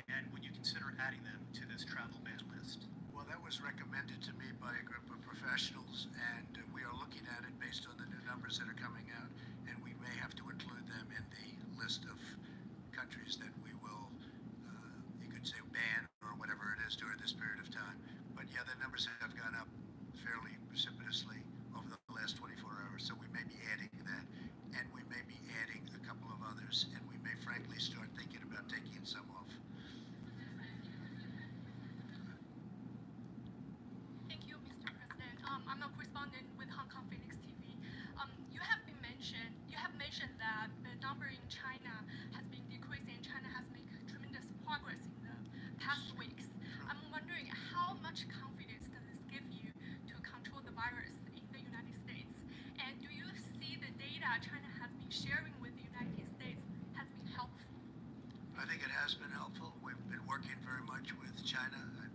[SPEAKER 6] And would you consider adding them to this travel ban list?
[SPEAKER 7] Well, that was recommended to me by a group of professionals, and we are looking at it based on the new numbers that are coming out, and we may have to include them in the list of countries that we will, you could say, ban or whatever it is during this period of time. But yeah, the numbers have gone up fairly precipitously over the last 24 hours, so we may be adding that, and we may be adding a couple of others, and we may frankly start thinking about taking some off.
[SPEAKER 14] Thank you, Mr. President. I'm a correspondent with Hong Kong Phoenix TV. You have mentioned that the number in China has been decreasing. China has made tremendous progress in the past weeks. I'm wondering how much confidence does this give you to control the virus in the United States? And do you see the data China has been sharing with the United States has been helpful?
[SPEAKER 7] I think it has been helpful. We've been working very much with China. I've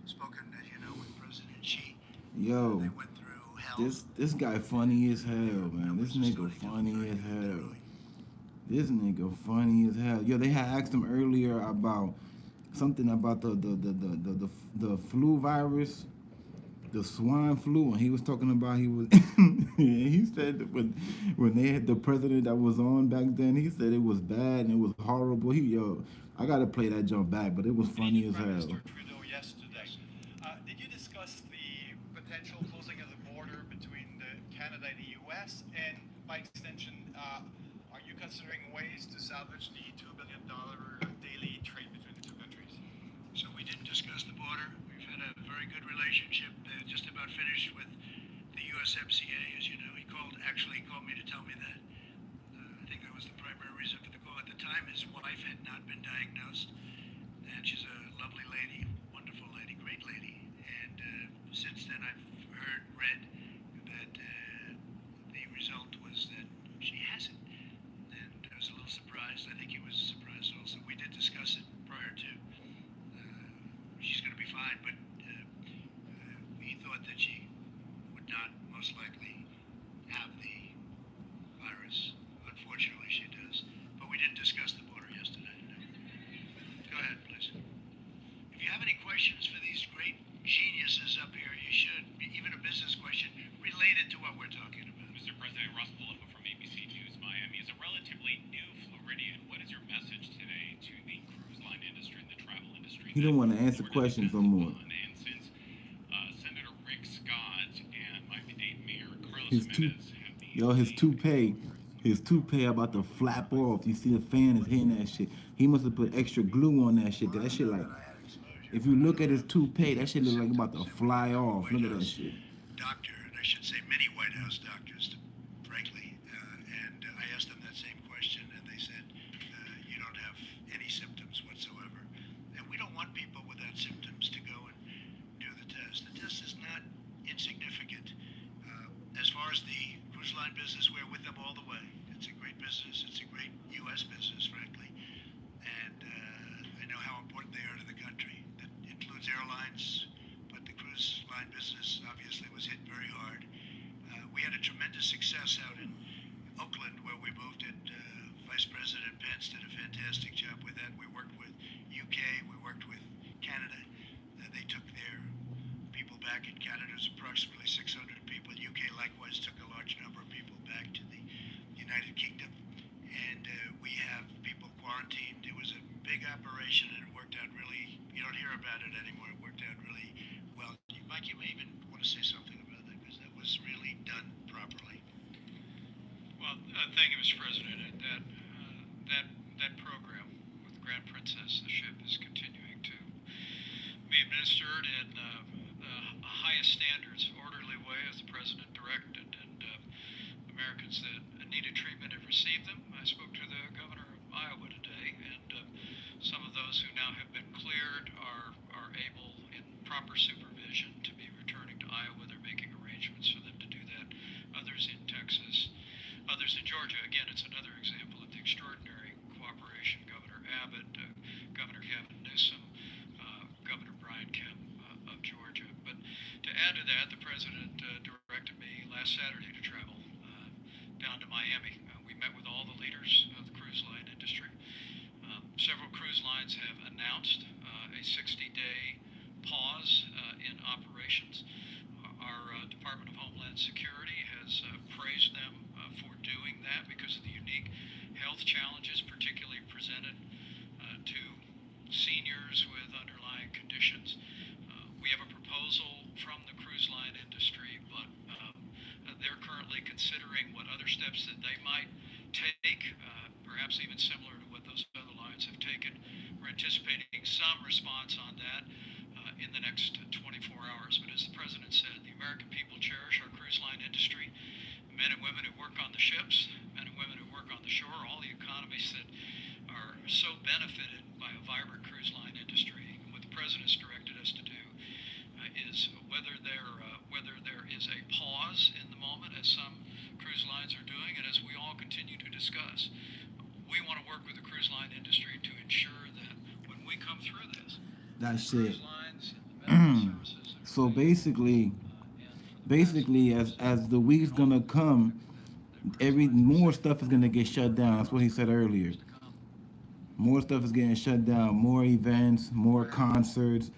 [SPEAKER 7] spoken, as you know, with President Xi.
[SPEAKER 1] Yo,
[SPEAKER 7] They went through hell.
[SPEAKER 1] this guy funny as hell, man. This nigga funny as hell. This nigga funny as hell. Yo, they had asked him earlier about something about the flu virus, the swine flu, and he was talking about he was. He said that when they had the president that was on back then, he said it was bad and it was horrible. I gotta play that jump back, but it was funny as
[SPEAKER 15] Prime
[SPEAKER 1] hell.
[SPEAKER 15] Minister Trudeau yesterday. Did you discuss the potential closing of the border between Canada and the U.S. and, by extension, are you considering ways to salvage the $2 billion daily trade between the two countries?
[SPEAKER 7] So we didn't discuss the border. We've had a very good relationship. Just about finished with the USMCA, as you know. He actually called me to tell me that. I think that was the primary reason for the call. At the time, his wife had not been diagnosed, and she's a lovely lady, wonderful lady, great lady. And since then, I've read that the result was that she hasn't. And I was a little surprised. I think he was surprised also. We did discuss it prior to. She's going to be fine, but he thought that she would not most likely have the virus. Unfortunately, she does. But we didn't discuss the border yesterday. Go ahead, please. If you have any questions for these great geniuses up here, you should. Even a business question related to what we're talking about.
[SPEAKER 5] Mr. President, Ross Bullock from ABC News Miami. As a relatively new Floridian, what is your message today to the cruise line industry and the travel industry?
[SPEAKER 1] He don't want to answer questions no more.
[SPEAKER 5] And since Senator Rick Scott and Miami-Dade Mayor Carlos
[SPEAKER 1] His toupee about to flap off. You see the fan is hitting that shit. He must have put extra glue on that shit. Cause that shit like, if you look at his toupee, that shit look like about to fly off. Look at that shit.
[SPEAKER 7] Doctor, and I should say many White House doctors, frankly, and I asked them that same question, and they said, you don't have any symptoms whatsoever. And we don't want people without symptoms to go and do the test. The test is not insignificant. As far as the cruise line business, we're with them all the way. It's a great business. It's a great U.S. business, frankly. And I know how important they are to the country. That includes airlines, but the cruise line business obviously was hit very hard. We had a tremendous success out in Oakland where we moved it. Vice President Pence did a fantastic job with that. We worked with UK, we worked with Canada. They took their people back in Canada. It was approximately 600 people. UK likewise took a large number of people back to the United Kingdom. And we have people quarantined. It was a big operation and it worked out really, you don't hear about it anymore. It worked out really well. Mike, you may even want to say something about that because that was really done properly.
[SPEAKER 4] Well, thank you, Mr. President. That program with Grand Princess, the ship, is continuing to be administered in the highest standards, orderly way, as the President directed, and Americans that needed treatment have received them. I spoke to the governor of Iowa today, and some of those who now have been cleared are able, in proper supervision, to be returning to Iowa. They're making arrangements for them to do that. Others in Texas, others in Georgia. Again, it's another example of the extraordinary cooperation
[SPEAKER 5] last Saturday to travel down to Miami. We met with all the leaders of the cruise line industry. Several cruise lines have announced a 60-day pause in operations. Our Department of Homeland Security has praised them for doing that because of the unique health challenges, particularly presented to seniors with underlying conditions. We have a proposal from the cruise line industry, but they're currently considering what other steps that they might take, perhaps even similar to what those other lines have taken. We're anticipating some response on that in the next 24 hours. But as the President said, the American people cherish our cruise line industry. Men and women who work on the ships, men and women who work on the shore, all the economies that are so benefited by a vibrant cruise line industry. And what the President's directed us to do is whether there is a pause in the moment, as some cruise lines are doing, and as we all continue to discuss, we want to work with the cruise line industry to ensure that when we come through this,
[SPEAKER 1] That shit.
[SPEAKER 5] cruise lines and the medical services.
[SPEAKER 1] So basically, as the week's gonna come, every more stuff is gonna get shut down. That's what he said earlier. More stuff is getting shut down. More events, more concerts,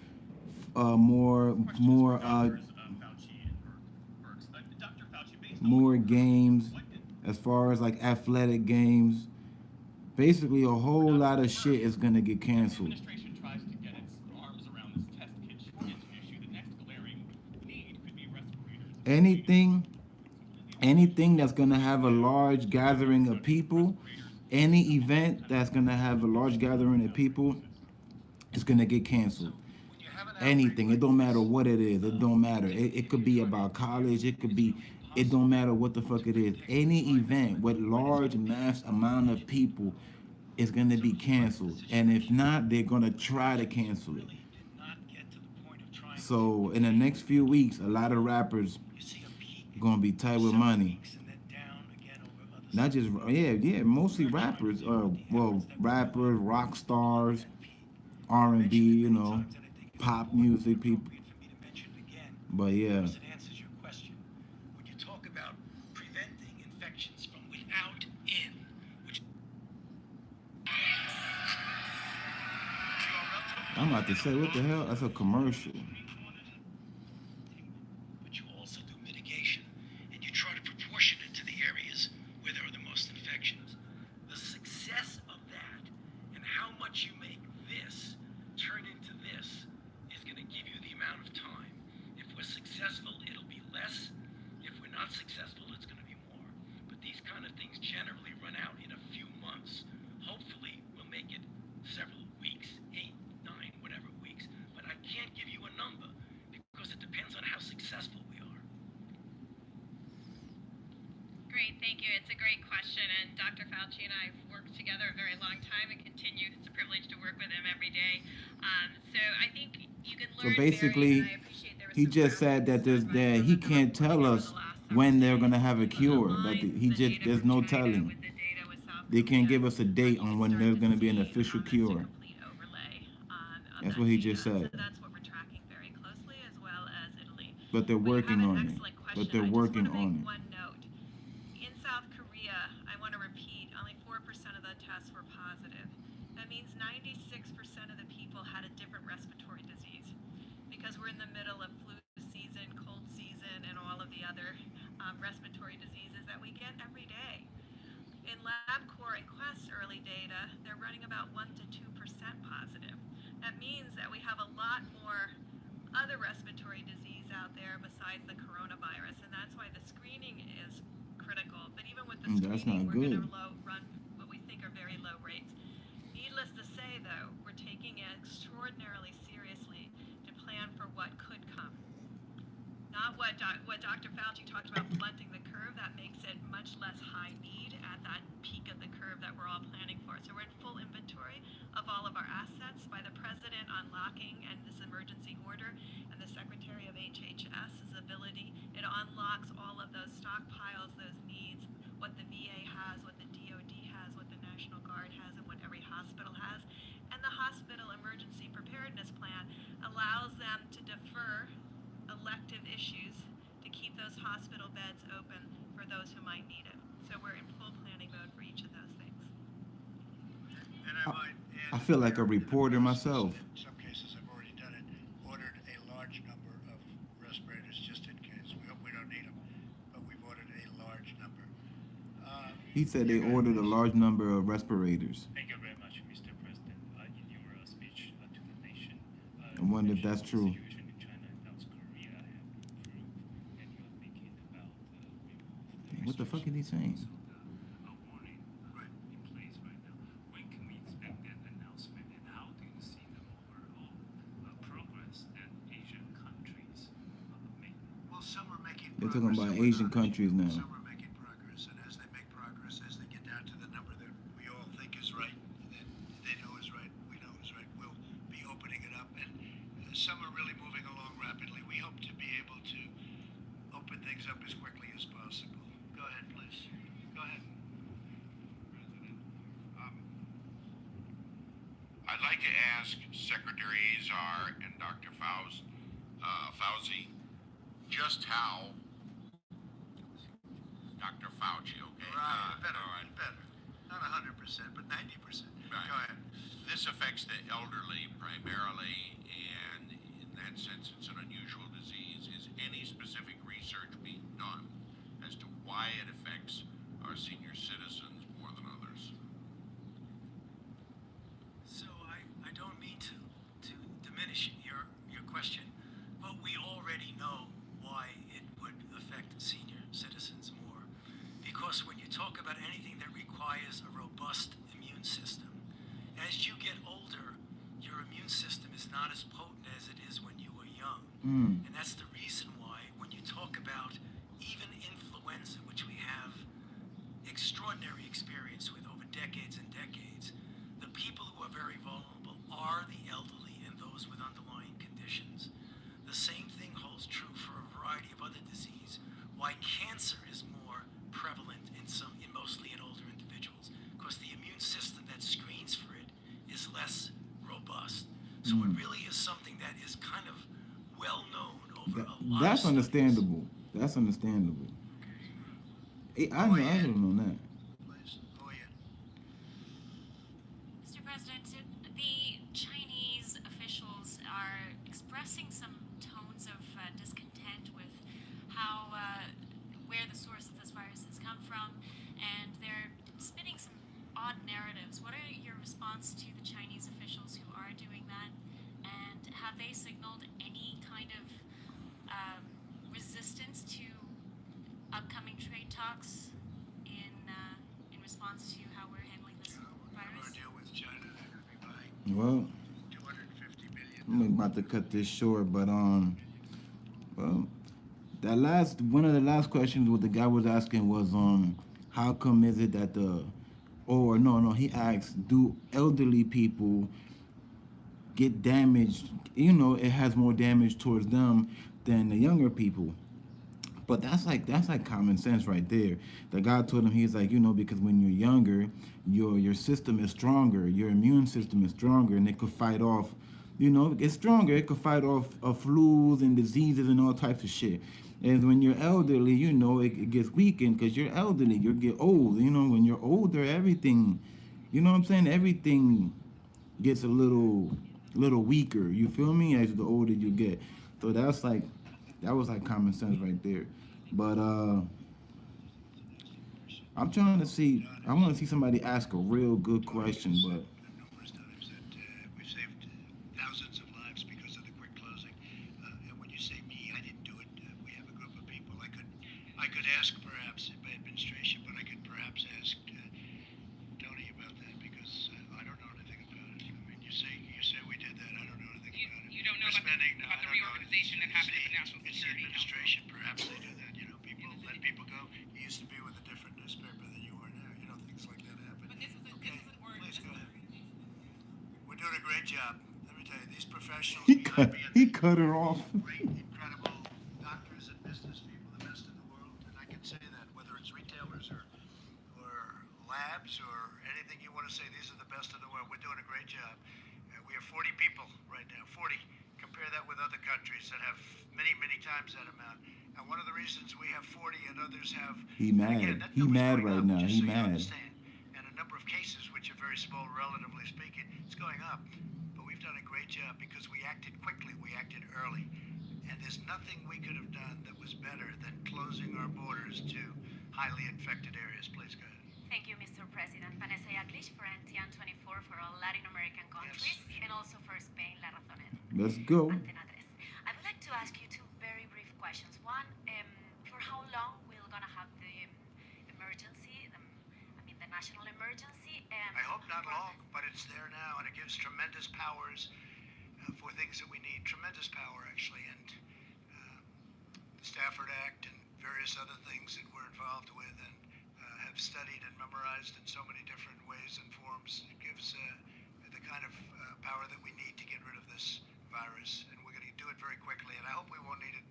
[SPEAKER 1] more more games, as far as like athletic games. Basically, a whole lot of shit is gonna get canceled.
[SPEAKER 11] Administration tries to get its arms around this test kit issue. The next glaring need could be respirators.
[SPEAKER 1] Anything that's gonna have a large gathering of people, any event that's gonna have a large gathering of people, is gonna get canceled. Anything, it don't matter what it is, it don't matter. It could be about college, it don't matter what the fuck it is. Any event with large mass amount of people is gonna be canceled, and if not, they're gonna try to cancel it. So in the next few weeks, a lot of rappers gonna be tight with money. Not just mostly rappers. Rappers, rock stars, R&B, pop music people. But yeah.
[SPEAKER 13] It answers your question. When you talk about preventing infections from without in, which
[SPEAKER 1] I'm about to say, what the hell? That's a commercial.
[SPEAKER 13] but you also do mitigation, and you try to proportion it to the areas where there are the most infections. The success of that and how much you make this turn into this is going to give you the amount of time. If we're successful, it'll be less. If we're not successful, it's going to be more. But these kind of things generally run out in a few months. Hopefully, we'll make it several weeks, 8, 9, whatever weeks. But I can't give you a number because it depends on how successful we are.
[SPEAKER 10] Great, thank you. It's a great question, and Dr. Fauci and I have worked together a very long time and continue. It's a privilege to work with him every day. So I think you can learn.
[SPEAKER 1] So basically, he just said that he can't tell us when they're gonna have a cure. There's no telling. They can't give us a date on when there's gonna be an official cure. That's what he just said.
[SPEAKER 10] So that's what we're tracking very closely, as well as Italy.
[SPEAKER 1] But they're working on it. But they're working on it.
[SPEAKER 10] One note. In South Korea, I want to repeat, only 4% of the tests were positive. That means 96% of the people had a different respiratory disease, because we're in the middle of flu season, cold season, and all of the other respiratory diseases that we get every day. In LabCorp and Quest early data, they're running about 1 to 2% positive. That means that we have a lot more other respiratory disease out there besides the coronavirus, and that's why the screening is critical. But even with the screening, we're going to run what we think are very low rates. Needless to say, though, we're taking it extraordinarily seriously to plan for what could come. Not what Dr. Fauci talked about, blunting the curve. That makes it much less high need at that peak of the curve that we're all planning for. So we're in full inventory of all of our assets by the President unlocking and this emergency order, and the Secretary of HHS's ability. It unlocks all of those stockpiles, those needs, what the VA has, what the DOD has, what the National Guard has, and what every hospital has. And the hospital emergency preparedness plan allows them to defer elective issues to
[SPEAKER 16] keep those hospital beds open for those who might need it. So we're in full planning mode for each of those things.
[SPEAKER 7] And I might add,
[SPEAKER 1] I feel like a
[SPEAKER 7] we're in the
[SPEAKER 1] reporter
[SPEAKER 7] process,
[SPEAKER 1] myself.
[SPEAKER 7] In some cases, I've already done it. Ordered a large number of respirators just in case. We hope we don't need them, but we've ordered a large number.
[SPEAKER 1] He said they ordered a large number of respirators.
[SPEAKER 17] Thank you very much, Mr. President. In your speech to the nation,
[SPEAKER 1] I wonder if that's true.
[SPEAKER 17] the situation in China and South Korea have improved, and you're thinking about
[SPEAKER 1] What the fuck is he saying?
[SPEAKER 17] a warning in place right now. When can we expect that announcement, and how do you see the overall progress that Asian countries make?
[SPEAKER 7] Well, some are making
[SPEAKER 1] They're
[SPEAKER 7] progress.
[SPEAKER 1] talking about
[SPEAKER 7] some are
[SPEAKER 1] Asian
[SPEAKER 7] not.
[SPEAKER 1] countries now.
[SPEAKER 7] Some are making progress, and as they make progress, as they get down to the number that we all think is right, that they know is right, we know is right, we'll be opening it up. And some are really moving along rapidly. We hope to be able to open things up as quickly as possible. Go ahead, please. Go ahead.
[SPEAKER 18] President, I'd like to ask Secretary Azar and Dr. Fauci just how Dr. Fauci, okay?
[SPEAKER 7] Better,
[SPEAKER 18] all right.
[SPEAKER 7] better. Not 100%, but 90%.
[SPEAKER 18] Right.
[SPEAKER 7] Go ahead.
[SPEAKER 18] This affects the elderly primarily, and in that sense, it's an unusual disease. Is any specific research being done as to why it affects our senior citizens more than others?
[SPEAKER 13] So I don't mean to diminish your question, but we already know why it would affect senior citizens more. Because when you talk about anything that requires a robust immune system, as you get older, your immune system is not as potent as it is when you were young. And that's the reason why when you talk about even influenza, which we have extraordinary experience with over decades and decades, the people who are very vulnerable are the elderly and those with underlying conditions. The same thing holds true for a variety of other disease. Why cancer is more prevalent in mostly in older individuals, because the immune system that screens for it is less robust. So it really is something that is kind of well known over a lot
[SPEAKER 1] That's
[SPEAKER 13] of
[SPEAKER 1] understandable. That's understandable. I don't know that.
[SPEAKER 7] Please. Oh, yeah.
[SPEAKER 10] Mr. President, the Chinese officials are expressing some tones of discontent with how, where the source of this virus has come from, and they're spinning some odd narratives. What are your response to the Chinese officials who are doing that, and have they signaled any kind of resistance to upcoming trade talks in response to how we're handling this virus?
[SPEAKER 7] Our deal with China, they're going to be buying
[SPEAKER 1] Well,
[SPEAKER 7] 250 million.
[SPEAKER 1] I'm about to cut this short, but well, one of the last questions what the guy was asking was how come is it that he asked, do elderly people get damaged? It has more damage towards them than the younger people. But that's like common sense right there. The guy told him, he's like, because when you're younger, your system is stronger, your immune system is stronger, and it could fight off, it's stronger. It could fight off flus and diseases and all types of shit. And when you're elderly, it gets weakened because you're elderly. You get old. When you're older, everything, everything gets a little weaker. You feel me? As the older you get. So that was like common sense right there. But I'm trying to see. I want to see somebody ask a real good question. But
[SPEAKER 7] Numerous times that we've saved thousands of lives because of the quick closing. And when you say me, I didn't do it. We have a group of people. I could ask perhaps by administration, but I could perhaps ask Tony about that because I don't know anything about it. I mean, you say we did that. I don't know anything about it.
[SPEAKER 3] You don't know about the reorganization that happened at the National
[SPEAKER 7] It's the
[SPEAKER 3] Security
[SPEAKER 7] administration. Perhaps they do that. People let people go. You used to be with a different newspaper than you are now. Things like that happen.
[SPEAKER 3] But this is an word.
[SPEAKER 7] Please go ahead. We're doing a great job. Let me tell you, these professionals
[SPEAKER 1] he
[SPEAKER 7] behind
[SPEAKER 1] cut
[SPEAKER 7] me,
[SPEAKER 1] he cut her off.
[SPEAKER 7] great, incredible doctors and business people, the best in the world, and I can say that whether it's retailers or labs or anything you want to say, these are the best in the world. We're doing a great job. We have 40 people right now. 40. Compare that with other countries that have many times that amount. One of the reasons we have 40 and others have,
[SPEAKER 1] He
[SPEAKER 7] and again,
[SPEAKER 1] mad.
[SPEAKER 7] that
[SPEAKER 1] He
[SPEAKER 7] number's
[SPEAKER 1] mad
[SPEAKER 7] going
[SPEAKER 1] right
[SPEAKER 7] up,
[SPEAKER 1] now.
[SPEAKER 7] just
[SPEAKER 1] He
[SPEAKER 7] so you
[SPEAKER 1] mad.
[SPEAKER 7] understand. And a number of cases, which are very small, relatively speaking, it's going up. But we've done a great job because we acted quickly, we acted early. And there's nothing we could have done that was better than closing our borders to highly infected areas. Please go ahead.
[SPEAKER 10] Thank you, Mr. President. Vanessa Yatlich for NTN 24 for all Latin American countries and also for Spain, La Razón.
[SPEAKER 1] Let's go.
[SPEAKER 10] Antena 3. I would like to ask you two very brief questions. One, for how long we're gonna have the emergency, the national emergency, and
[SPEAKER 7] I hope not long, but it's there now, and it gives tremendous powers for things that we need. Tremendous power, actually, and the Stafford Act and various other things that we're involved with and have studied and memorized in so many different ways and forms. It gives the kind of power that we need to get rid of this virus, and we're going to do it very quickly. And I hope we won't need it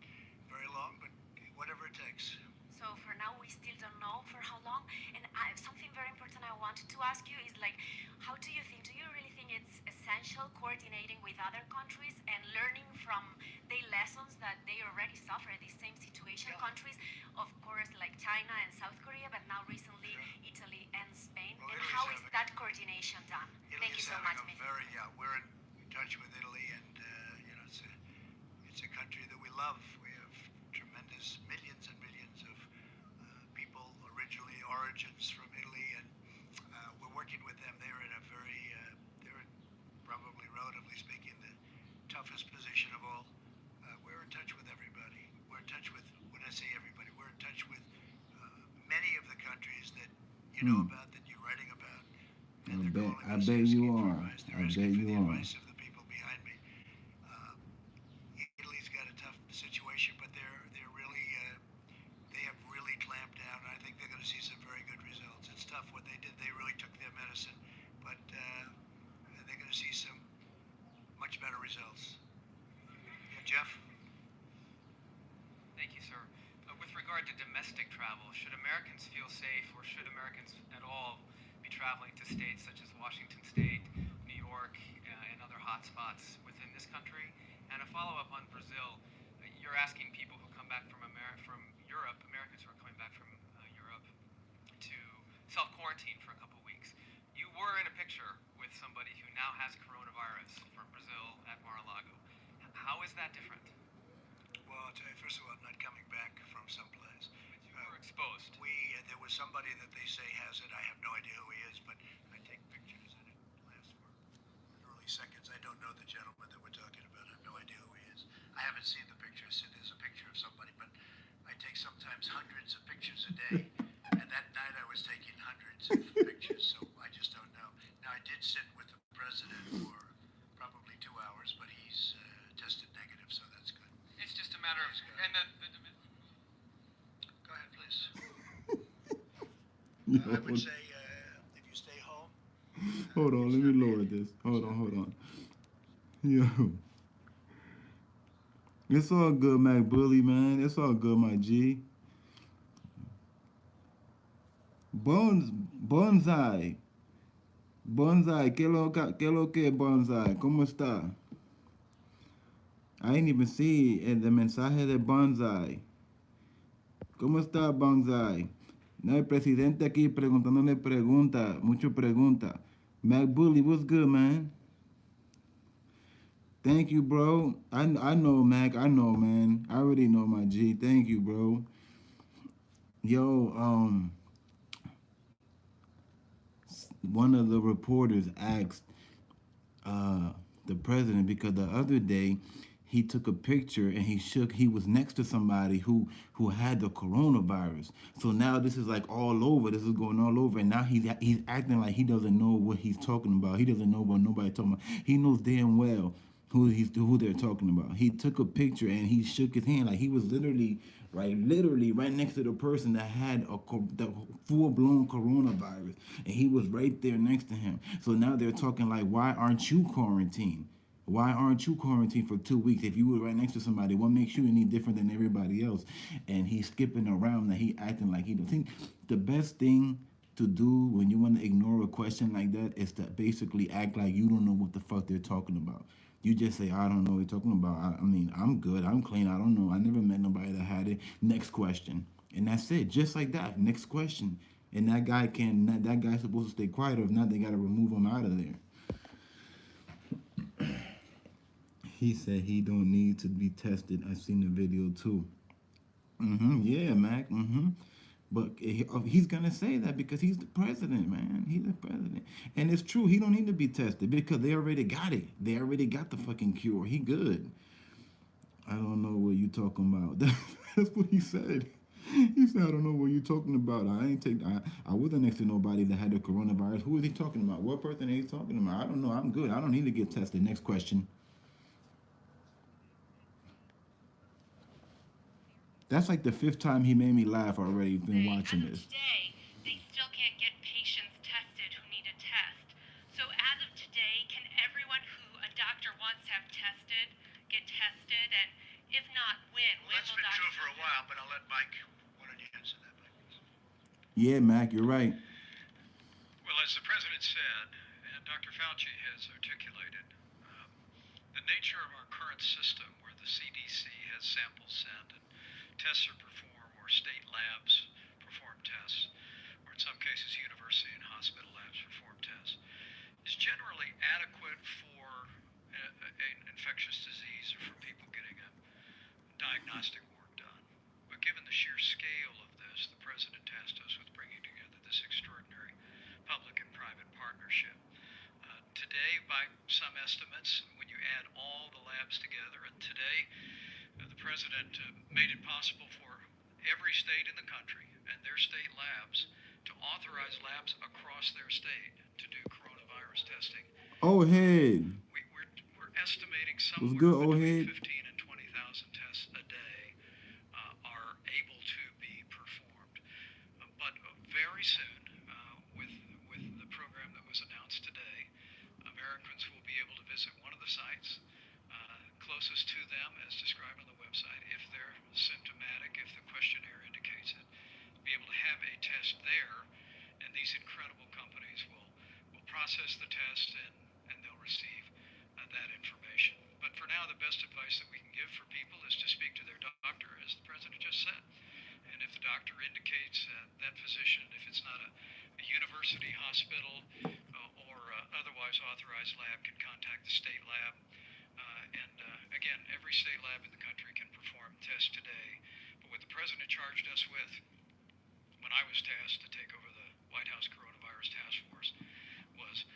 [SPEAKER 7] very long, but whatever it takes.
[SPEAKER 10] So for now, we still don't know for how long. And something very important I wanted to ask you is like, how do you think? Do you really think it's essential coordinating with other countries and learning from the lessons that they already suffer the same situation? Yeah. Countries, of course, like China and South Korea, but now recently Italy and Spain.
[SPEAKER 7] Well,
[SPEAKER 10] and
[SPEAKER 7] Italy's
[SPEAKER 10] how is that coordination done? Thank you so much.
[SPEAKER 7] We're in touch with Italy, and it's a country that we love. We have tremendous millions and millions of people, originally origins from Italy, and we're working with them. They're in a they're in probably, relatively speaking, the toughest position of all. We're in touch with everybody. We're in touch with, when I say everybody, we're in touch with many of the countries that you know about, that you're writing about. And
[SPEAKER 1] I bet you are. I bet you are.
[SPEAKER 7] Advice of the people behind me. Italy's got a tough situation, but they're really they have really clamped down. And I think they're going to see some very good results. It's tough what they did. They really took their medicine, but they're going to see some much better results. Yeah, Jeff.
[SPEAKER 19] Thank you, sir. With regard to domestic travel, should Americans feel safe, or should Americans at all be traveling to states such as Washington State, New York, and other hotspots within this country? And a follow-up on Brazil, you're asking people who come back from Europe, Americans who are coming back from Europe, to self-quarantine for a couple weeks. You were in a picture with somebody who now has coronavirus from Brazil at Mar-a-Lago. How is that different?
[SPEAKER 7] Well, I'll tell you, first of all, I'm not coming back from someplace.
[SPEAKER 19] You were exposed.
[SPEAKER 7] There was somebody that they say has it. I have no idea who he is, but I take pictures and it lasts for literally seconds. I don't know the gentleman that we're talking about. I have no idea who he is. I haven't seen the picture. So there's a picture of somebody, but I take sometimes hundreds of pictures a day. And that night I was taking hundreds of pictures, so I just don't know. Now, I did sit with the president for probably 2 hours, but he's tested negative, so that's good.
[SPEAKER 19] It's just a matter of... And
[SPEAKER 7] Go ahead, please.
[SPEAKER 1] Yo,
[SPEAKER 7] I would say if you stay home...
[SPEAKER 1] hold on, let me lower this. Hold on. Yo. It's all good, Mac Bully, man. It's all good, my G. Bonsai. Bonsai, ¿qué lo que Bonsai? ¿Cómo está? I didn't even see the mensaje de Bonsai. ¿Cómo está Bonsai? No, el presidente aquí preguntándole pregunta, mucho pregunta. Mac Bully, what's good, man? Thank you, bro. I know, Mac. I know, man. I already know, my G. Thank you, bro. Yo, one of the reporters asked the president, because the other day he took a picture and he was next to somebody who had the coronavirus. So now this is like all over. This is going all over, and now he's acting like he doesn't know what he's talking about. He doesn't know what nobody talking about. He knows damn well who they're talking about. He took a picture and he shook his hand like he was literally right next to the person that had the full-blown coronavirus, and he was right there next to him. So now they're talking like, why aren't you quarantined? Why aren't you quarantined for 2 weeks? If you were right next to somebody, what makes you any different than everybody else? And he's skipping around that he acting like he don't think. The best thing to do when you want to ignore a question like that is to basically act like you don't know what the fuck they're talking about. You just say, I don't know what you're talking about. I mean, I'm good. I'm clean. I don't know. I never met nobody that had it. Next question. And that's it. Just like that. Next question. And that guy can, that guy's supposed to stay quiet, or if not, they got to remove him out of there. He said he don't need to be tested. I seen the video too. Yeah, Mac. But he's gonna say that because he's the president, man. He's the president, and it's true. He don't need to be tested because they already got it. They already got the fucking cure. He good. I don't know what you talking about. That's what he said. He said, I don't know what you talking about. I wasn't next to nobody that had the coronavirus. Who is he talking about? What person is he talking about? I don't know. I'm good. I don't need to get tested. Next question. That's like the fifth time he made me laugh already. Been watching
[SPEAKER 10] As of
[SPEAKER 1] this.
[SPEAKER 10] today, they still can't get patients tested who need a test. So as of today, can everyone who a doctor wants to have tested get tested? And if not, when?
[SPEAKER 7] Well,
[SPEAKER 10] When
[SPEAKER 7] that's
[SPEAKER 10] will
[SPEAKER 7] been true
[SPEAKER 10] doctors?
[SPEAKER 7] for a while, but I'll let Mike. Why don't you answer that, Mike?
[SPEAKER 1] Yeah, Mac, you're right.
[SPEAKER 6] Well, as the president said, and Dr. Fauci has articulated, um, the nature of our current system, where the CDC has samples sent and tests are performed, or state labs perform tests, or in some cases university and hospital labs perform tests, is generally adequate for an infectious disease or for people getting a diagnostic work done. But given the sheer scale of this, the president tasked us with bringing together this extraordinary public and private partnership. Today, by some estimates, when you add all the labs together, and today the president made it possible for every state in the country and their state labs to authorize labs across their state to do coronavirus testing.
[SPEAKER 1] Old head.
[SPEAKER 6] We're estimating
[SPEAKER 1] What's
[SPEAKER 6] somewhere
[SPEAKER 1] good, old
[SPEAKER 6] between
[SPEAKER 1] head?
[SPEAKER 6] 15 and 20,000 tests a day are able to be performed. But very soon, with the program that was announced today, Americans will be able to visit one of the sites closest to them, as described on the website, if they're symptomatic, if the questionnaire indicates it, be able to have a test there, and these incredible companies will process the test and they'll receive that information. But for now, the best advice that we can give for people is to speak to their doctor, as the president just said. And if the doctor indicates that physician, if it's not a university hospital or otherwise authorized lab, can contact the state lab. Again, every state lab in the country can perform tests today. But what the president charged us with when I was tasked to take over the White House Coronavirus Task Force was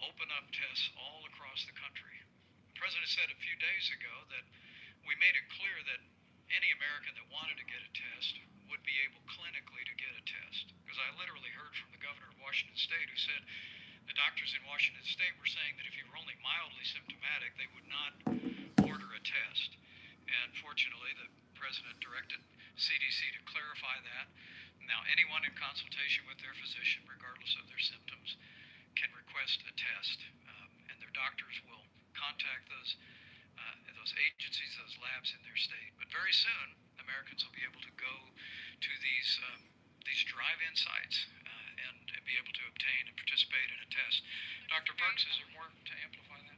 [SPEAKER 6] open up tests all across the country. The president said a few days ago that we made it clear that any American that wanted to get a test would be able clinically to get a test. Because I literally heard from the governor of Washington State who said the doctors in Washington State were saying that if you were only mildly symptomatic, they would not order a test. And fortunately, the president directed CDC to clarify that. Now, anyone in consultation with their physician, regardless of their symptoms, can request a test, and their doctors will contact those agencies, those labs in their state. But very soon, Americans will be able to go to these drive-in sites and be able to obtain and participate in a test. Dr. Burks, is there more to amplify that?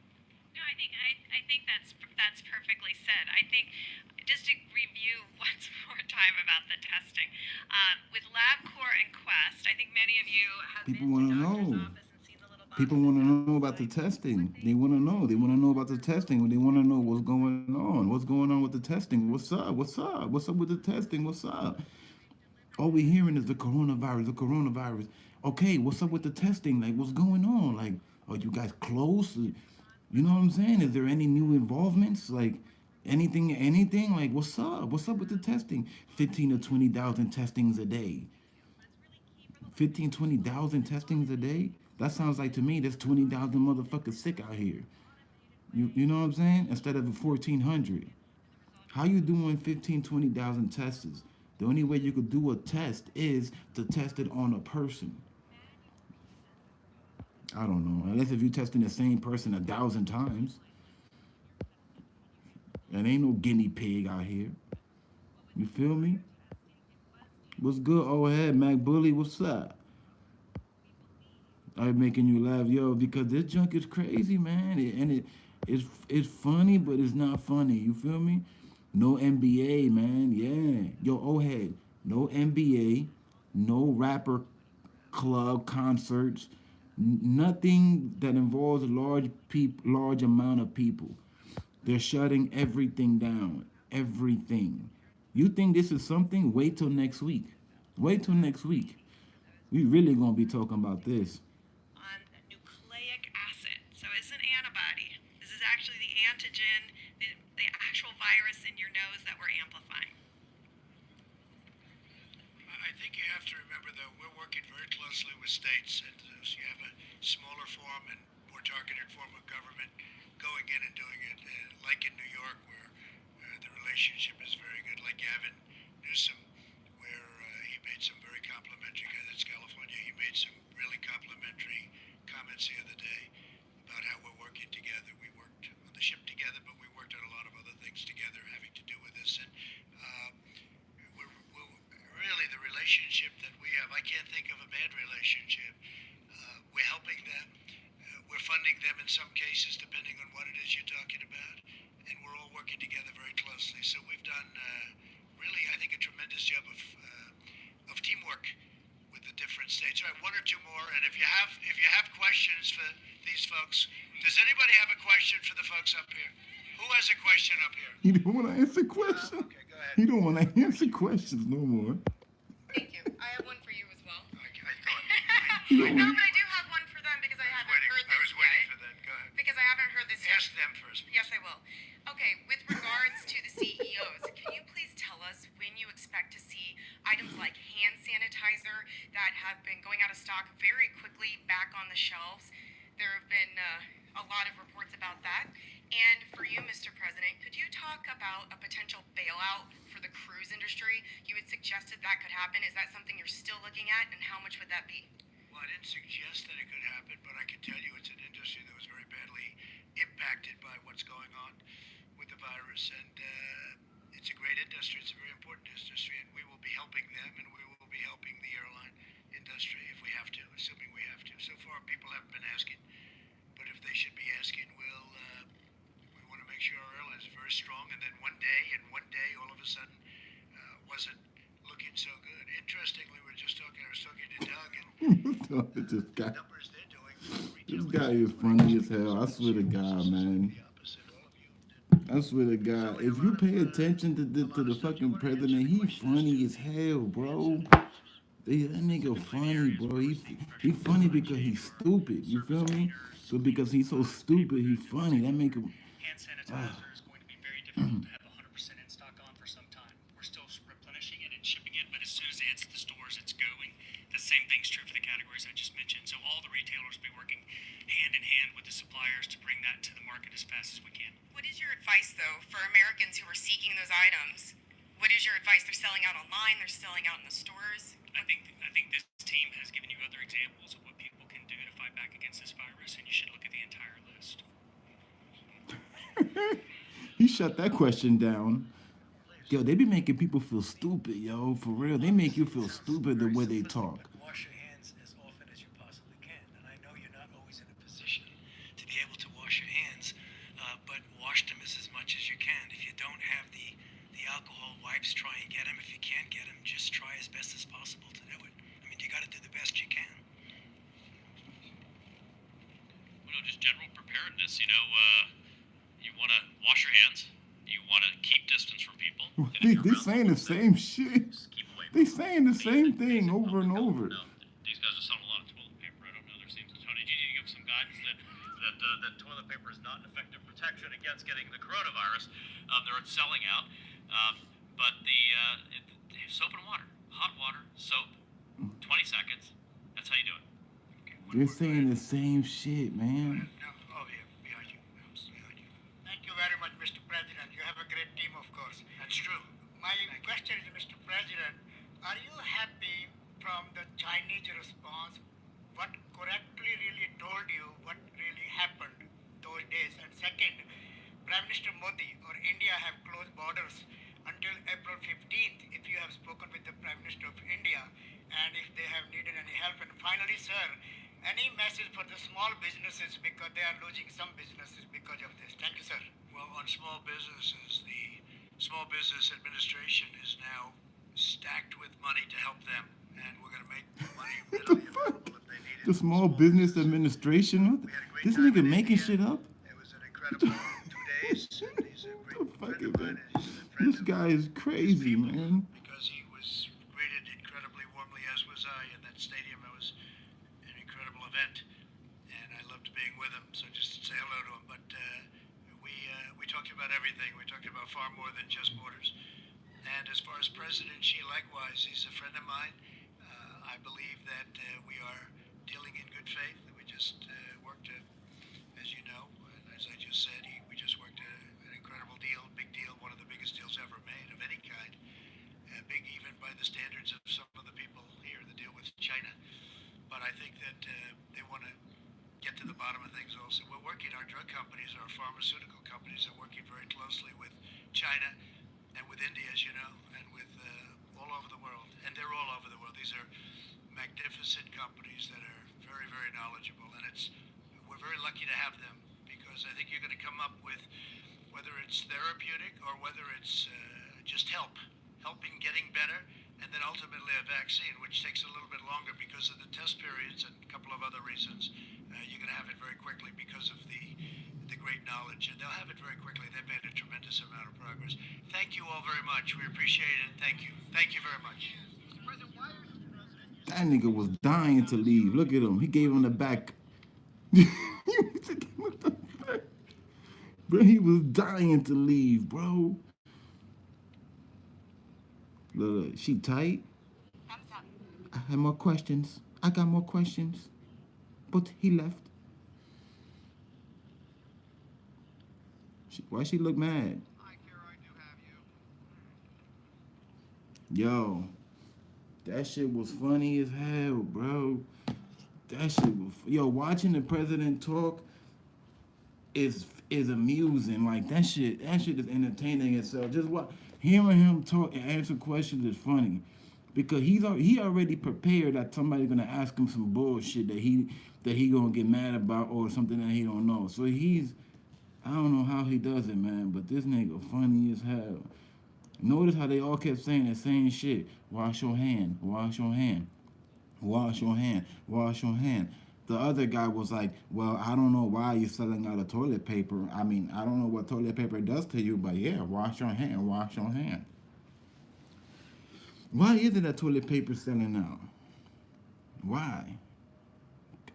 [SPEAKER 10] No, I think that's perfectly said. I think just to review once more time about the testing, with LabCorp and Quest, I think many of you have
[SPEAKER 1] People
[SPEAKER 10] been to
[SPEAKER 1] want to
[SPEAKER 10] doctor's
[SPEAKER 1] know.
[SPEAKER 10] office and seen the little
[SPEAKER 1] People
[SPEAKER 10] boxes
[SPEAKER 1] want to know about the
[SPEAKER 10] outside.
[SPEAKER 1] testing. They want to know. They want to know about the testing. They want to know what's going on. What's going on with the testing? What's up? What's up? What's up with the testing? What's up? All we hearing is the coronavirus, the coronavirus. Okay, what's up with the testing? Like, what's going on? Like, are you guys close? You know what I'm saying? Is there any new involvements? Like, anything? Like, what's up? What's up with the testing? 15 to 20,000 testings a day. 15, 20,000 testings a day? That sounds like to me there's 20,000 motherfuckers sick out here. You know what I'm saying? Instead of 1,400. How you doing 15, 20,000 tests? The only way you could do a test is to test it on a person. I don't know. Unless if you're testing the same person 1,000 times. And ain't no guinea pig out here. You feel me? What's good, old head, Mac Bully? What's up? I'm making you laugh, yo, because this junk is crazy, man. It's funny, but it's not funny. You feel me? No NBA, man. Yeah. Yo, oh head. No NBA. No rapper club concerts. Nothing that involves large amount of people. They're shutting everything down. Everything. You think this is something? Wait till next week. Wait till next week. We really gonna be talking about this.
[SPEAKER 16] On nucleic acid. So it's an antibody. This is actually the antigen, the actual virus in your nose that we're amplifying.
[SPEAKER 7] I think you have to remember, though, we're working very closely with states, and so you have a smaller form and more targeted form of government going in and doing it, like in New York, where the relationship is very good, like Gavin Newsom, where he made some very complimentary, that's California, he made some really complimentary comments the other day about how we're working together. We worked on the ship together, but we worked on a lot of other things together having to do with this, and we're really the relationship that we have. I can't think of a bad relationship. We're helping them. We're funding them in some cases, depending on what it is you're talking about, and we're all working together very closely. So we've done really, I think, a tremendous job of teamwork with the different states. All right, one or two more, and if you have questions for these folks, does anybody have a question for the folks up here? Who has a question up here?
[SPEAKER 1] He don't want to answer questions.
[SPEAKER 7] Okay, go ahead.
[SPEAKER 1] He don't want to answer questions no more.
[SPEAKER 16] Thank you. I have one for you as well.
[SPEAKER 1] He don't
[SPEAKER 16] No,
[SPEAKER 1] want.
[SPEAKER 16] but I do have one for them because I haven't heard this
[SPEAKER 7] I was waiting
[SPEAKER 16] yet.
[SPEAKER 7] for that. Go ahead.
[SPEAKER 16] Because I haven't heard this yet.
[SPEAKER 7] Ask them first.
[SPEAKER 16] Yes, I will. Okay, with regards to the CEOs, can you please tell us when you expect to see items like hand sanitizer that have been going out of stock very quickly back on the shelves? There have been a lot of reports about that. And for you, Mr. President, could you talk about a potential bailout for the cruise industry? You had suggested that could happen. Is that something you're still looking at, and how much would that be?
[SPEAKER 7] Well, I didn't suggest that it could happen, but I can tell you it's an industry that was very badly impacted by what's going on with the virus, and it's a great industry. It's a very important industry, and we will be helping them, and we will be helping the airline industry if we have to, assuming we have to. So far, people haven't been asking, but if they should be asking, we want to make sure our airline is very strong, and then one day, all of a sudden, wasn't looking so good. Interestingly, I was talking to Doug, and
[SPEAKER 1] This guy.
[SPEAKER 7] numbers they're doing.
[SPEAKER 1] This guy is funny as hell. I swear to God, man. I swear to God. If you pay attention to the fucking president, he funny as hell, bro. That nigga funny, bro. He funny because he's stupid. You feel me? So because he's so stupid, he's funny. That make him.
[SPEAKER 11] Hand sanitizer is going to be very difficult to have 100% in stock on for some time. We're still replenishing it and shipping it, but as soon as it hits the stores, it's going. The same thing's true for the categories I just mentioned. So all the retailers will be working hand in hand with the suppliers to bring that to the market as fast as we can.
[SPEAKER 16] What is your advice, though, for Americans who are seeking those items? What is your advice? They're selling out online. They're selling out in the stores.
[SPEAKER 11] I think this team has given you other examples of what people can do to fight back against this virus, and you should look at the entire list.
[SPEAKER 1] He shut that question down. Yo, they be making people feel stupid, yo. For real. They make you feel stupid the way they talk.
[SPEAKER 13] Wash your hands as often as you possibly can. And I know you're not always in a position to be able to wash your hands, but wash them as much as you can. If you don't have the alcohol wipes, try and get them. If you can't get them, just try as best as possible to do it. I mean, you got to do the best you can.
[SPEAKER 5] Well, just general preparedness. You want to wash your hands. You want to keep distance from people.
[SPEAKER 1] They saying the same shit. They saying the same thing over and over.
[SPEAKER 5] These guys are selling a lot of toilet paper. I don't know their seems. Tony, do you need to give some guidance that toilet paper is not an effective protection against getting the coronavirus? They're selling out. But the soap and water, hot water, soap, 20 seconds. That's how you do it.
[SPEAKER 1] They're saying the same shit, man.
[SPEAKER 7] Behind you. Behind you. Thank you very much, Mr. President. You have a great team, of course. That's true. My question is, Mr. President, are you happy from the Chinese response? What correctly really told you what really happened those days? And second, Prime Minister Modi or India have closed borders until April 15th. If you have spoken with the Prime Minister of India and if they have needed any help. And finally, sir, Any message for the small businesses because they are losing some businesses because of this? Thank you, sir. Well, on small businesses, the Small Business Administration is now stacked with money to help them, and we're going to make the money readily available if they need it.
[SPEAKER 1] The Small Business Administration.
[SPEAKER 7] We had a great
[SPEAKER 1] This
[SPEAKER 7] time
[SPEAKER 1] nigga
[SPEAKER 7] in
[SPEAKER 1] making
[SPEAKER 7] India.
[SPEAKER 1] shit up.
[SPEAKER 7] It was an incredible 2 days, and he's a great friend of mine.
[SPEAKER 1] Man.
[SPEAKER 7] And he's a friend
[SPEAKER 1] This
[SPEAKER 7] of
[SPEAKER 1] guy is crazy, man.
[SPEAKER 7] because he was greeted incredibly warmly, as was I, in that stadium. It was an incredible event, and I loved being with him. So just say hello to him. But we talked about everything. We talked about far more than just borders. And as far as President Xi, likewise, he's a friend of mine. I believe that we are dealing in good faith. We just worked, as you know, and as I just said, we just worked an incredible deal, big deal, one of the biggest deals ever made of any kind. Big even by the standards of some of the people here, the deal with China. But I think that they want to get to the bottom of things also. We're working, our drug companies, our pharmaceutical companies are working very closely with China and with India, as you know, and with all over the world. And they're all over the world. These are magnificent companies that are very, very knowledgeable. And we're very lucky to have them because I think you're going to come up with, whether it's therapeutic or whether it's just helping getting better, and then ultimately a vaccine, which takes a little bit longer because of the test periods and a couple of other reasons. You're going to have it very quickly because of the great knowledge, and they'll have it very quickly. They've made a tremendous amount of progress. Thank you all very much. We appreciate it. Thank you. Thank you very much.
[SPEAKER 1] That nigga was dying to leave. Look at him. He gave him the back. Bro, he was dying to leave, bro. Look, she tight. I have more questions. I got more questions. But he left. Why she look mad? Yo, that shit was funny as hell, bro. That shit was yo. Watching the president talk is amusing. Like that shit is entertaining itself. Just what hearing him talk and answer questions is funny, because he already prepared that somebody's gonna ask him some bullshit that he gonna get mad about or something that he don't know. So I don't know how he does it, man. But this nigga funny as hell. Notice how they all kept saying the same shit. Wash your hand. Wash your hand. Wash your hand. Wash your hand. The other guy was like, well, I don't know why you're selling out of toilet paper. I mean, I don't know what toilet paper does to you, but yeah, wash your hand. Wash your hand. Why isn't that toilet paper selling out? Why?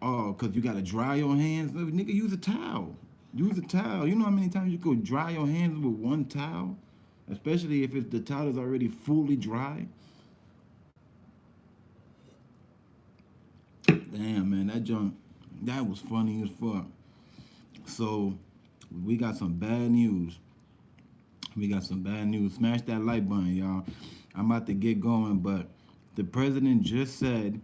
[SPEAKER 1] Oh, because you got to dry your hands? Nigga, use a towel. Use a towel. You know how many times you could dry your hands with one towel? Especially if the towel is already fully dry. Damn, man, that was funny as fuck. So, we got some bad news. We got some bad news. Smash that like button, y'all. I'm about to get going, but the president just said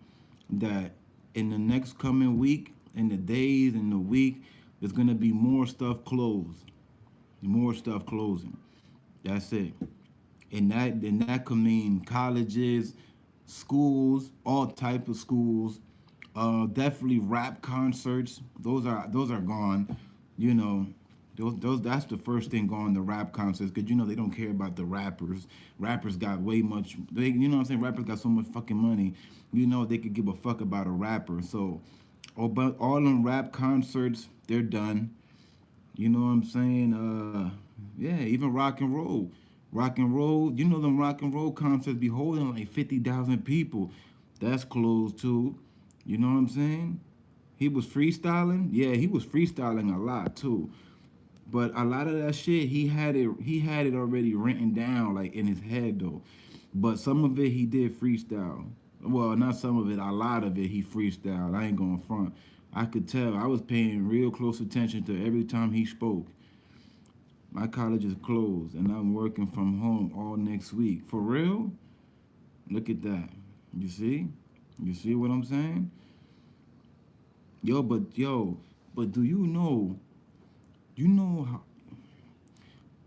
[SPEAKER 1] that in the next coming week, in the days, in the week, there's gonna be more stuff closed. More stuff closing. That's it. And that could mean colleges, schools, all type of schools. Definitely rap concerts. Those are gone. You know, those that's the first thing gone. The rap concerts, because they don't care about the rappers. Rappers got way much. You know what I'm saying? Rappers got so much fucking money. They could give a fuck about a rapper. So, but all them rap concerts, they're done. You know what I'm saying? Yeah, even rock and roll. Rock and roll, them rock and roll concerts be holding like 50,000 people. That's closed too. You know what I'm saying? He was freestyling. Yeah, he was freestyling a lot too. But a lot of that shit, he had it already written down like in his head though. But some of it he did freestyle. Well, not some of it, a lot of it he freestyled. I ain't going front. I could tell. I was paying real close attention to every time he spoke. My college is closed and I'm working from home all next week. For real? Look at that. You see? You see what I'm saying? But do you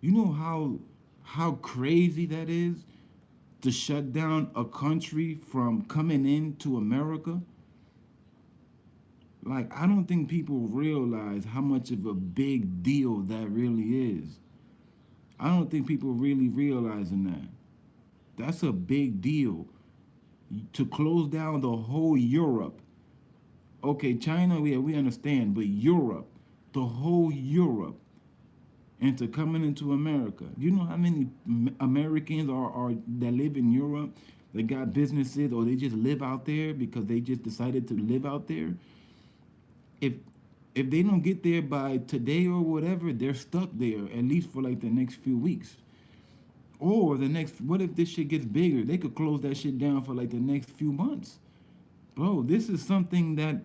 [SPEAKER 1] know how crazy that is to shut down a country from coming into America? Like, I don't think people realize how much of a big deal that really is. I don't think people really realizing that. That's a big deal to close down the whole Europe. Okay, China, yeah, we understand, but Europe, the whole Europe, into coming into America. You know how many Americans are that live in Europe that got businesses or they just live out there because they just decided to live out there? If if they don't get there by today or whatever, they're stuck there at least for like the next few weeks. Or the next, what if this shit gets bigger? They could close that shit down for like the next few months. Bro, this is something that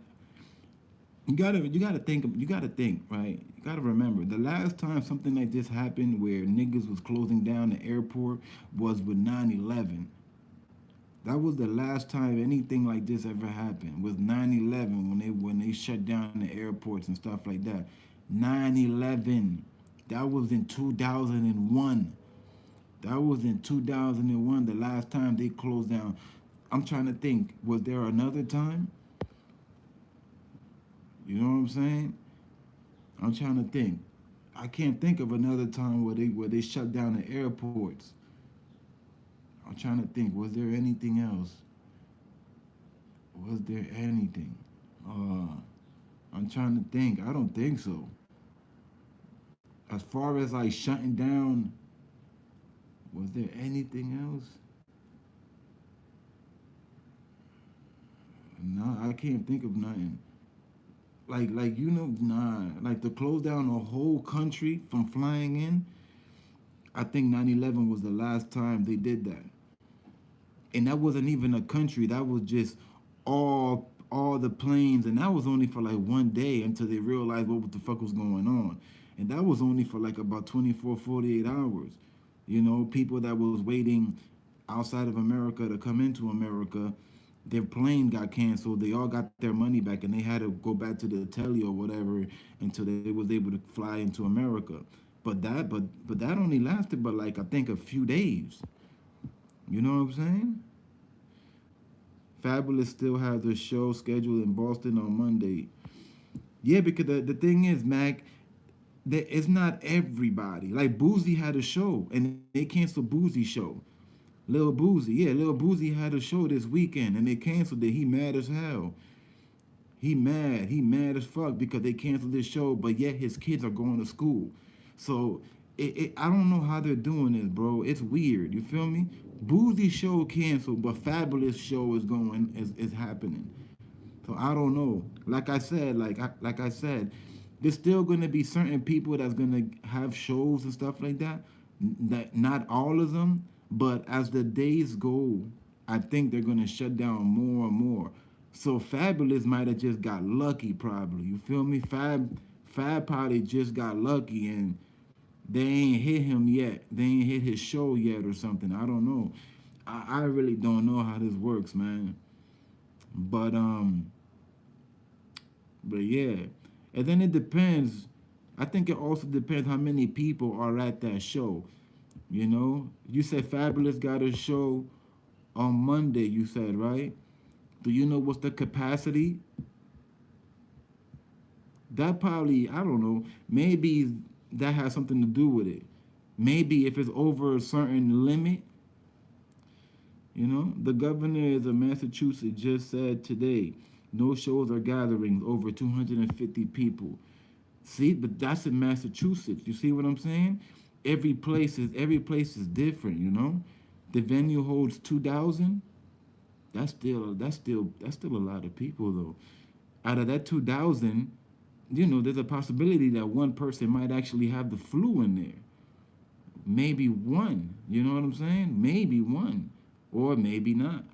[SPEAKER 1] you gotta think, right? You gotta remember the last time something like this happened where niggas was closing down the airport was with 9/11. That was the last time anything like this ever happened. Was 9/11 when they shut down the airports and stuff like that. 9/11. That was in 2001. That was in 2001 the last time they closed down. I'm trying to think, was there another time? You know what I'm saying? I'm trying to think. I can't think of another time where they shut down the airports. I'm trying to think. Was there anything else? Was there anything? Uh, I'm trying to think. I don't think so. As far as like shutting down, was there anything else? No, I can't think of nothing. Like nah. Like to close down a whole country from flying in. I think 9/11 was the last time they did that. And that wasn't even a country. That was just all the planes, and that was only for like one day until they realized what the fuck was going on. And that was only for like about 24, 48 hours. You know, people that was waiting outside of America to come into America, their plane got canceled. They all got their money back, and they had to go back to the telly or whatever until they was able to fly into America. But that only lasted but like I think a few days. You know what I'm saying? Fabulous still has a show scheduled in Boston on Monday. Yeah, because the thing is, Mac, that it's not everybody. Like Boozy had a show and they canceled Boozy's show. Lil Boozy, yeah, Lil Boozy had a show this weekend and they canceled it. He mad as hell. He mad as fuck because they canceled this show, but yet his kids are going to school. So I don't know how they're doing this, bro. It's weird. You feel me? Boozy show canceled, but Fabulous show is happening. So I don't know. Like I said, there's still gonna be certain people that's gonna have shows and stuff like that. That not all of them, but as the days go, I think they're gonna shut down more and more. So Fabulous might have just got lucky, probably. You feel me? Fab probably just got lucky and they ain't hit him yet. They ain't hit his show yet or something. I don't know. I really don't know how this works, man. But but yeah. And then it depends. I think it also depends how many people are at that show. You know? You said Fabulous got a show on Monday, you said, right? Do you know what's the capacity? That probably, I don't know, maybe that has something to do with it. Maybe if it's over a certain limit, you know, the governor of Massachusetts just said today, no shows or gatherings over 250 people. See, but that's in Massachusetts. You see what I'm saying? Every place is different, you know? The venue holds 2,000. That's still a lot of people though. Out of that 2,000, you know, there's a possibility that one person might actually have the flu in there. Maybe one. You know what I'm saying? Maybe one. Or maybe not.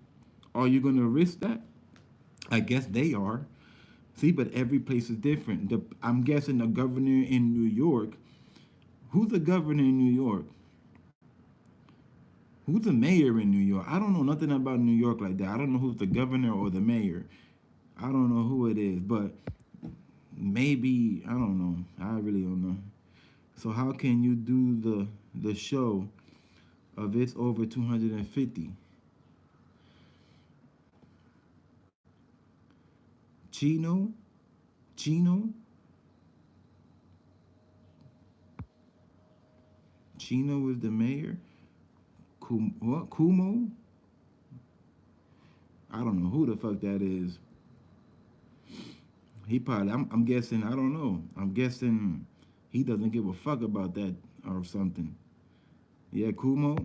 [SPEAKER 1] Are you going to risk that? I guess they are. See, but every place is different. I'm guessing the governor in New York. Who's the governor in New York? Who's the mayor in New York? I don't know nothing about New York like that. I don't know who's the governor or the mayor. I don't know who it is, but maybe I don't know. I really don't know. So how can you do the show of it's over 250? Chino? Chino, Chino is the mayor. What? Kumo? I don't know who the fuck that is. He probably. I'm guessing. I don't know. I'm guessing he doesn't give a fuck about that or something. Yeah, Kumo.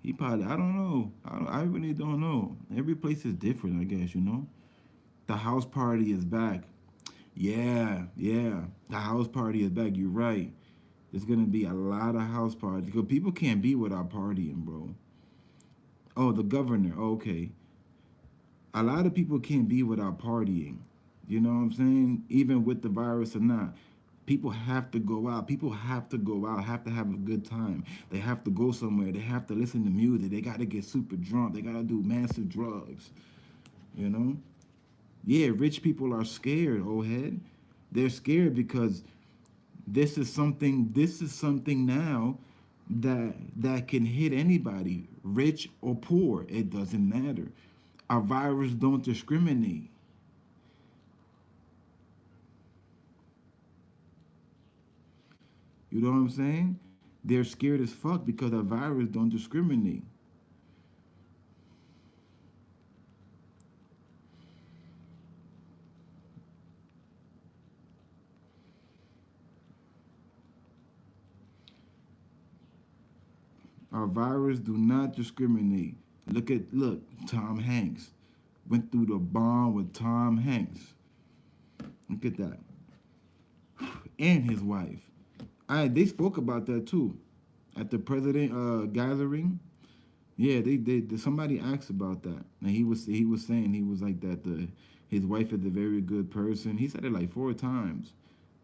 [SPEAKER 1] He probably. I don't know. I really don't know. Every place is different. I guess you know. The house party is back. Yeah, yeah. The house party is back. You're right. There's gonna be a lot of house parties because people can't be without partying, bro. Oh, the governor. Okay. A lot of people can't be without partying. You know what I'm saying? Even with the virus or not. People have to go out. People have to go out, have to have a good time. They have to go somewhere. They have to listen to music. They got to get super drunk. They got to do massive drugs. You know? Yeah, rich people are scared, old head. They're scared because this is something now that can hit anybody, rich or poor. It doesn't matter. Our virus don't discriminate. You know what I'm saying? They're scared as fuck because our virus don't discriminate. Our virus do not discriminate. Look, Tom Hanks went through the bomb with Tom Hanks. Look at that. And his wife. They spoke about that too at the president gathering. Yeah, somebody asked about that, and he was saying he was like that. His wife is a very good person. He said it like 4 times.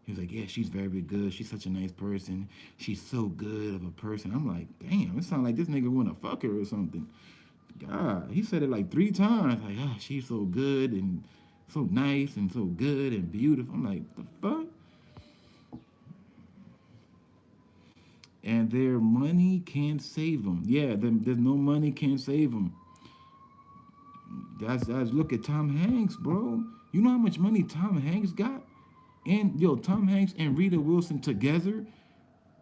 [SPEAKER 1] He was like, yeah, she's very good. She's such a nice person. She's so good of a person. I'm like, damn, it sounds like this nigga wanna fuck her or something. God, he said it like 3 times. Like, ah, she's so good and so nice and so good and beautiful. I'm like, the fuck? And their money can't save them. Yeah, there's no money can't save them. That's look at Tom Hanks, bro. You know how much money Tom Hanks got? And yo, Tom Hanks and Rita Wilson together,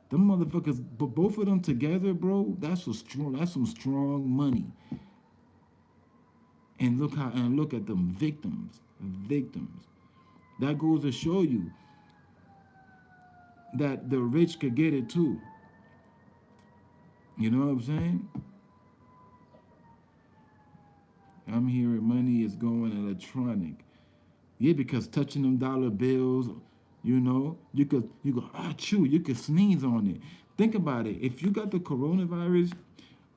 [SPEAKER 1] them motherfuckers, but both of them together, bro. That's a strong. That's some strong money. And look at them victims. That goes to show you that the rich could get it too. You know what I'm saying? I'm hearing money is going electronic. Yeah, because touching them dollar bills, you could chew, you could sneeze on it. Think about it. If you got the coronavirus,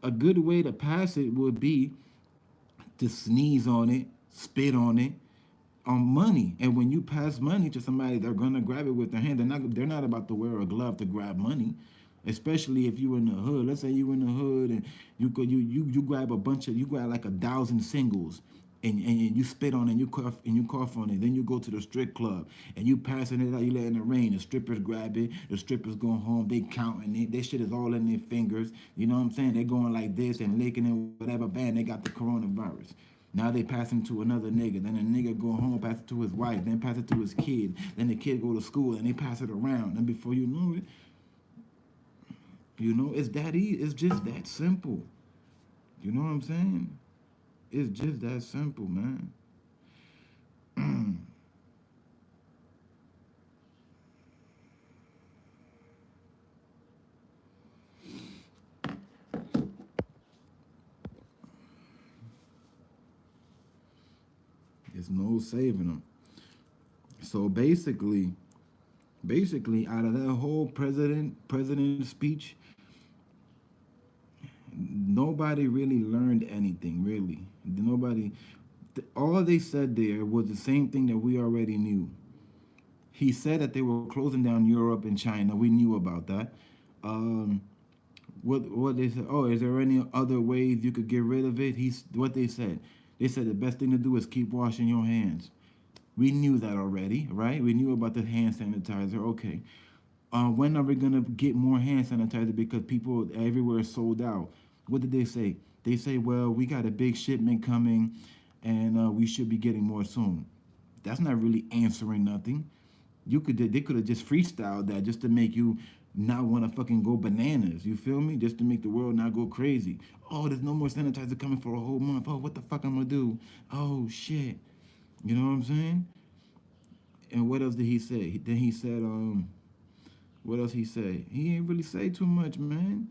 [SPEAKER 1] a good way to pass it would be to sneeze on it, spit on it, on money. And when you pass money to somebody, they're gonna grab it with their hand. They're not about to wear a glove to grab money. Especially if you in the hood. Let's say you in the hood and you grab you grab like 1,000 singles and you spit on it and you cough on it. Then you go to the strip club and you passing it out, you letting it rain. The strippers grab it, the strippers go home, they counting it. That shit is all in their fingers. You know what I'm saying? They going like this and licking it, whatever band, they got the coronavirus. Now they pass him to another nigga. Then the nigga go home, pass it to his wife, then pass it to his kid. Then the kid go to school and they pass it around. And before you know it, it's that easy. It's just that simple. You know what I'm saying? It's just that simple, man. There's no saving them. So basically, out of that whole president speech, nobody really learned anything. Really, nobody. All they said there was the same thing that we already knew. He said that they were closing down Europe and China. We knew about that. Um, what they said? Oh, is there any other ways you could get rid of it? He's what they said. They said the best thing to do is keep washing your hands. We knew that already, right? We knew about the hand sanitizer. Okay. When are we gonna get more hand sanitizer because people everywhere is sold out? What did they say? They say, well, we got a big shipment coming, and we should be getting more soon. That's not really answering nothing. They could have just freestyled that just to make you not want to fucking go bananas. You feel me? Just to make the world not go crazy. Oh, there's no more sanitizer coming for a whole month. Oh, what the fuck I'm gonna do? Oh shit. You know what I'm saying? And what else did he say? Then he said, what else he say? He ain't really say too much, man.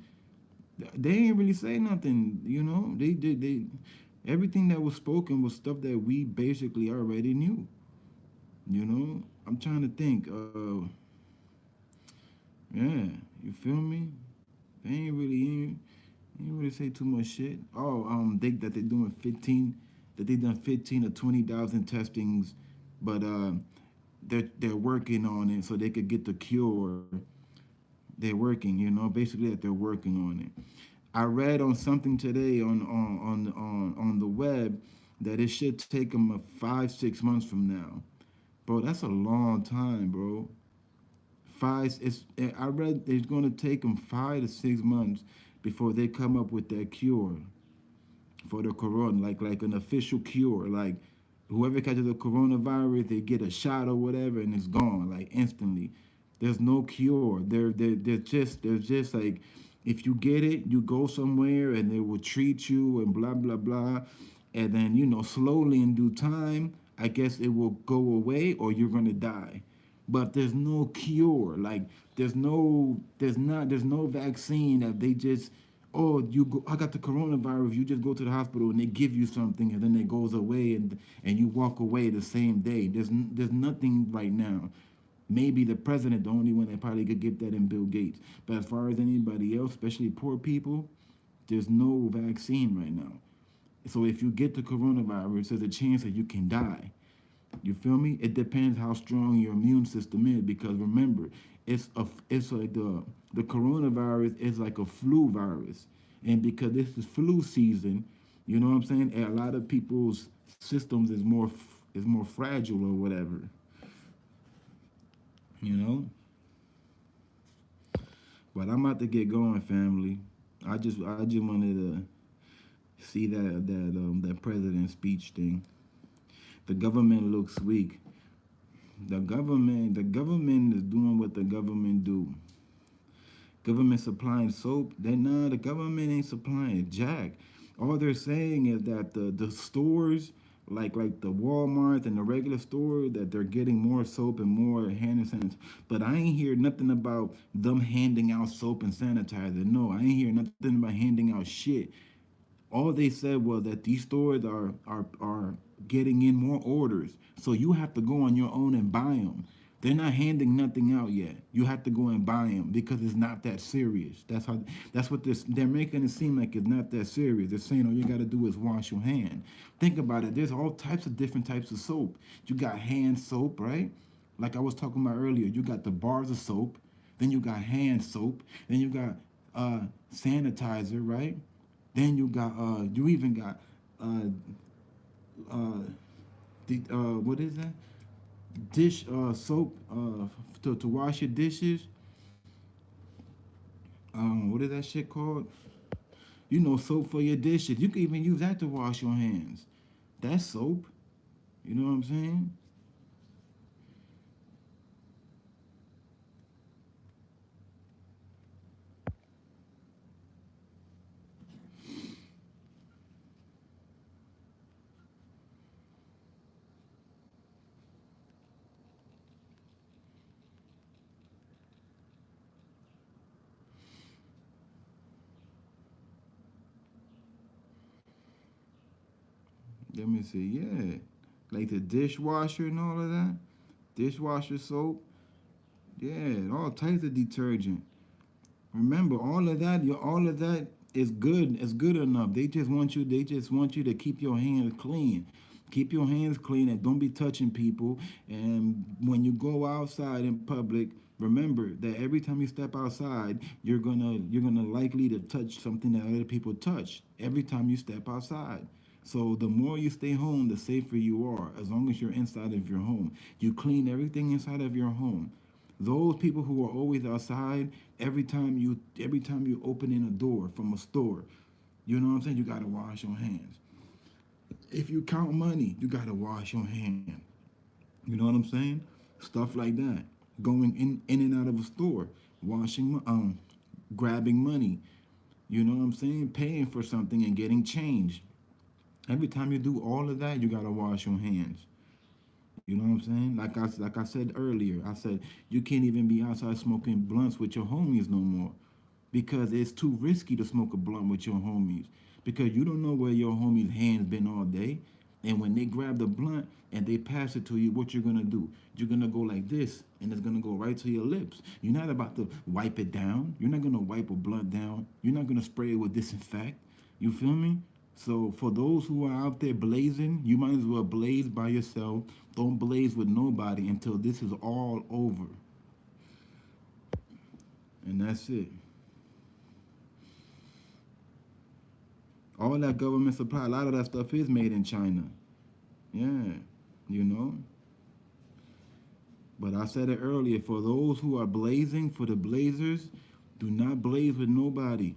[SPEAKER 1] They ain't really say nothing. You know, they everything that was spoken was stuff that we basically already knew. You know, I'm trying to think. Yeah, you feel me? They ain't really say too much shit. Oh, they that they doing 15, that they done 15 or 20,000 testings, but they're working on it so they could get the cure. They're working, you know, basically that they're working on it. I read on something today on the web that it should take them a 5 6 months from now, bro. That's a long time, bro. I read it's going to take them 5 to 6 months before they come up with that cure for the corona, like an official cure. Like whoever catches the coronavirus, they get a shot or whatever, and it's gone like instantly. There's no cure. They're just like if you get it, you go somewhere and they will treat you and blah blah blah, and then slowly in due time, I guess it will go away or you're gonna die. But there's no cure. Like there's no vaccine that they just you go, I got the coronavirus. You just go to the hospital and they give you something and then it goes away and you walk away the same day. There's nothing right now. Maybe the president, the only one that probably could get that, and Bill Gates. But as far as anybody else, especially poor people, there's no vaccine right now. So if you get the coronavirus, there's a chance that you can die. You feel me? It depends how strong your immune system is because remember, it's like the coronavirus is like a flu virus, and because this is flu season, you know what I'm saying? And a lot of people's systems is more fragile or whatever. You know. But I'm about to get going, family. I just wanted to see that president speech thing. The government looks weak. The government is doing what the government do. Government supplying soap. The government ain't supplying jack. All they're saying is that the stores like the Walmart and the regular store that they're getting more soap and more hand sanitizer. But I ain't hear nothing about them handing out soap and sanitizer. No, I ain't hear nothing about handing out shit. All they said was that these stores are getting in more orders, so you have to go on your own and buy them. They're not handing nothing out yet. You have to go and buy them because it's not that serious. That's what they're making it seem like it's not that serious. They're saying all you got to do is wash your hand. Think about it. There's all types of different types of soap. You got hand soap, right? Like I was talking about earlier. You got the bars of soap, then you got hand soap, then you got sanitizer, right? Then you even got uh uh what is that? Dish soap to wash your dishes. What is that shit called? Soap for your dishes. You can even use that to wash your hands. That's soap. You know what I'm saying? Let me see. Yeah, like the dishwasher and all of that. Dishwasher soap. Yeah, all types of detergent. Remember, all of that is good. Is good enough. They just want you. They just want you to keep your hands clean. Keep your hands clean and don't be touching people. And when you go outside in public, remember that every time you step outside, you're gonna likely to touch something that other people touch. Every time you step outside. So the more you stay home, the safer you are. As long as you're inside of your home, you clean everything inside of your home. Those people who are always outside, every time you open in a door from a store, you know what I'm saying? You gotta wash your hands. If you count money, you gotta wash your hand. You know what I'm saying? Stuff like that. Going in and out of a store, grabbing money. You know what I'm saying? Paying for something and getting change. Every time you do all of that, you gotta wash your hands. You know what I'm saying? Like I said earlier, I said you can't even be outside smoking blunts with your homies no more because it's too risky to smoke a blunt with your homies because you don't know where your homie's hands been all day. And when they grab the blunt and they pass it to you, what you're gonna do? You're gonna go like this, and it's gonna go right to your lips. You're not about to wipe it down. You're not gonna wipe a blunt down. You're not gonna spray it with disinfect. You feel me? So for those who are out there blazing, you might as well blaze by yourself. Don't blaze with nobody until this is all over. And that's it. All that government supply, a lot of that stuff is made in China. Yeah, you know. But I said it earlier, for those who are blazing, for the blazers, do not blaze with nobody.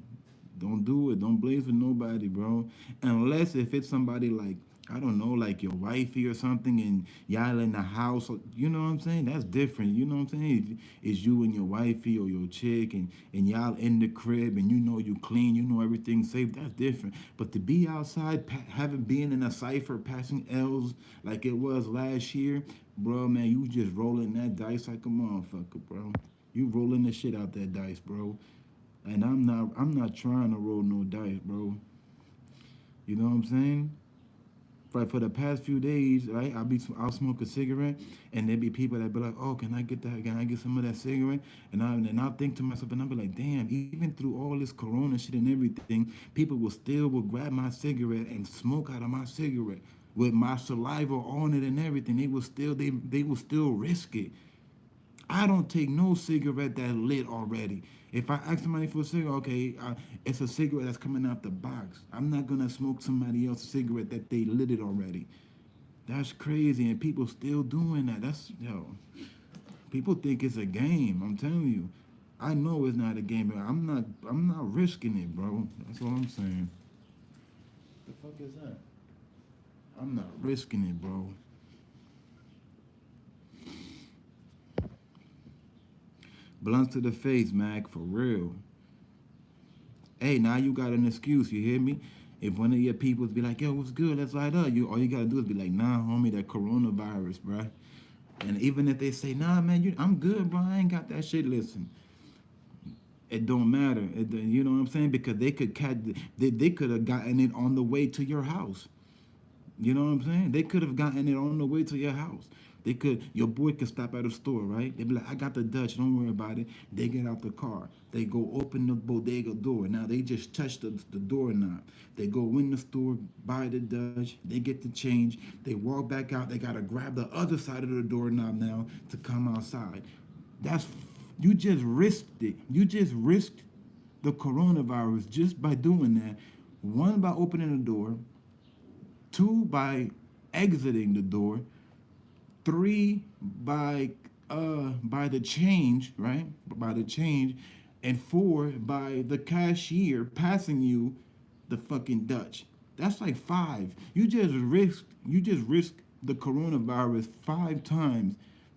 [SPEAKER 1] Don't do it. Don't blaze with nobody, bro. Unless if it's somebody like, I don't know, like your wifey or something, and y'all in the house, you know what I'm saying? That's different. You know what I'm saying? It's you and your wifey or your chick, and y'all in the crib, and you know you clean, you know everything's safe. That's different. But to be outside, having been in a cipher, passing L's like it was last year, bro, man, you just rolling that dice like a motherfucker, bro. You rolling the shit out that dice, bro. And I'm not trying to roll no dice, bro. You know what I'm saying? For the past few days, right? I'll smoke a cigarette, and there be people that be like, "Oh, can I get that? Can I get some of that cigarette?" And I'll think to myself, and I'll be like, "Damn!" Even through all this Corona shit and everything, people will grab my cigarette and smoke out of my cigarette with my saliva on it and everything. They will still risk it. I don't take no cigarette that lit already. If I ask somebody for a cigarette, okay, it's a cigarette that's coming out the box. I'm not gonna smoke somebody else's cigarette that they lit it already. That's crazy, and people still doing that. People think it's a game. I'm telling you, I know it's not a game, but I'm not risking it, bro. That's all I'm saying. The fuck is that? I'm not risking it, bro. Blunts to the face, Mac, for real. Hey, now you got an excuse. You hear me? If one of your peoples be like, "Yo, what's good? Let's light up," all you gotta do is be like, "Nah, homie, that coronavirus, bruh." And even if they say, "Nah, man, I'm good, bro. I ain't got that shit." Listen, it don't matter. You know what I'm saying? Because they could have gotten it on the way to your house. You know what I'm saying? They could have gotten it on the way to your house. Your boy could stop at a store, right? They be like, "I got the Dutch, don't worry about it." They get out the car. They go open the bodega door. Now they just touch the doorknob. They go in the store, buy the Dutch, they get the change. They walk back out. They gotta grab the other side of the doorknob now to come outside. That's you just risked it. You just risked the coronavirus just by doing that. One, by opening the door. Two, by exiting the door. Three, by the change, right? By the change. And four, by the cashier passing you the fucking Dutch. That's like five. You just risked the coronavirus 5 times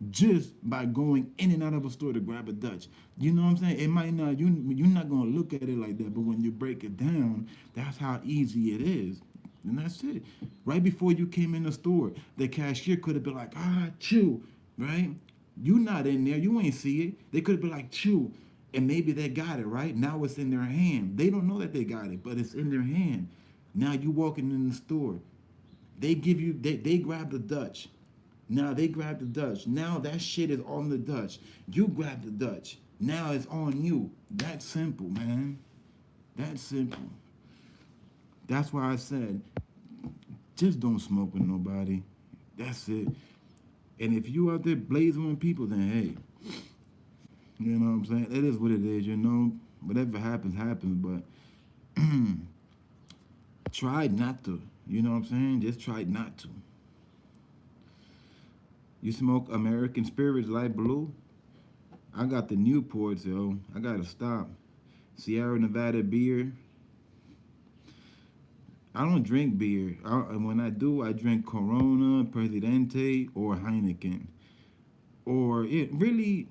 [SPEAKER 1] just by going in and out of a store to grab a Dutch. You know what I'm saying? It might not you're not gonna look at it like that, but when you break it down, that's how easy it is. And that's it. Right before you came in the store, the cashier could have been like, chew, right? You not in there, you ain't see it. They could have been like, chew. And maybe they got it, right? Now it's in their hand. They don't know that they got it, but it's in their hand. Now you walking in the store. They grab the Dutch. Now they grab the Dutch. Now that shit is on the Dutch. You grab the Dutch. Now it's on you. That's simple, man. That's simple. That's why I said, just don't smoke with nobody. That's it. And if you out there blazing with people, then hey, you know what I'm saying? It is what it is, you know. Whatever happens, happens. But try not to. You know what I'm saying? Just try not to. You smoke American Spirits Light Blue? I got the Newports, yo. I gotta stop. Sierra Nevada beer. I don't drink beer. And when I do, I drink Corona, Presidente, or Heineken. Or it really,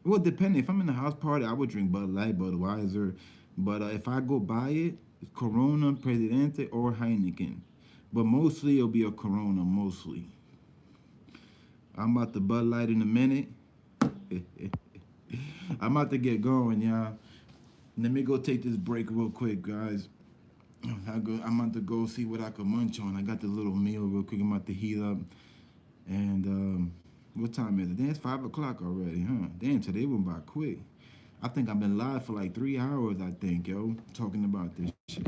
[SPEAKER 1] well, depending. If I'm in a house party, I would drink Bud Light, Budweiser. But if I go buy it, it's Corona, Presidente, or Heineken. But mostly it'll be a Corona, mostly. I'm about to Bud Light in a minute. I'm about to get going, y'all. Let me go take this break real quick, guys. I'm about to go see what I can munch on. I got the little meal real quick. I'm about to heat up. And what time is it? Damn, it's 5 o'clock already, huh? Damn, today went by quick. I think I've been live for like 3 hours, I think, yo, talking about this shit.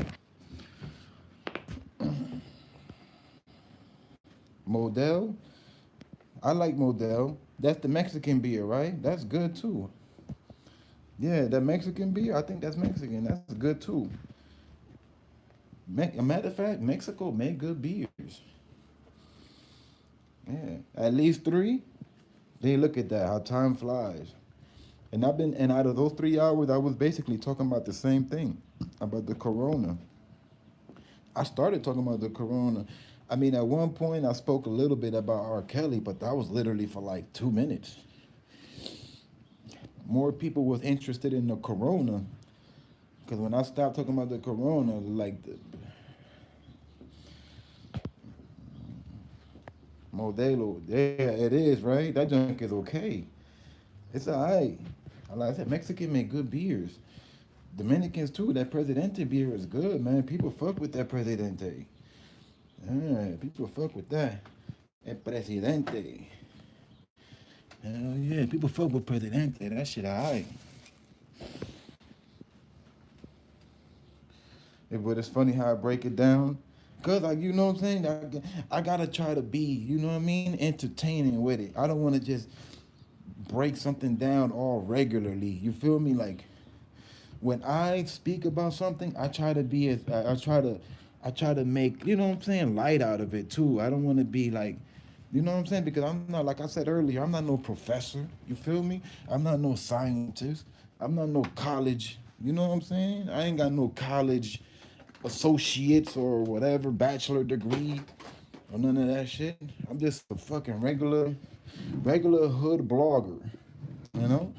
[SPEAKER 1] Model? I like Model. That's the Mexican beer, right? That's good too. Yeah, that Mexican beer, I think that's Mexican. That's good too. A matter of fact, Mexico made good beers. Yeah, at least three. Then look at that, how time flies. And out of those 3 hours, I was basically talking about the same thing, about the Corona. I started talking about the Corona. I mean, at one point, I spoke a little bit about R. Kelly, but that was literally for like 2 minutes. More people was interested in the Corona, because when I stopped talking about the Corona, like the Modelo, yeah, it is right. That junk is okay. It's alright. Like I said, Mexican make good beers. Dominicans too. That Presidente beer is good, man. People fuck with that Presidente. Yeah, people fuck with that. El Presidente. Hell yeah, people fuck with Presidente. That shit alright. But it's funny how I break it down. Cause like you know what I'm saying, I gotta try to be, you know what I mean, entertaining with it. I don't want to just break something down all regularly. You feel me? Like when I speak about something, I try to be as I try to make, you know what I'm saying, light out of it too. I don't want to be like, you know what I'm saying? Because I'm not, like I said earlier, I'm not no professor. You feel me? I'm not no scientist. I'm not no college. You know what I'm saying? I ain't got no college associates or whatever, bachelor degree or none of that shit. I'm just a fucking regular hood blogger. You know?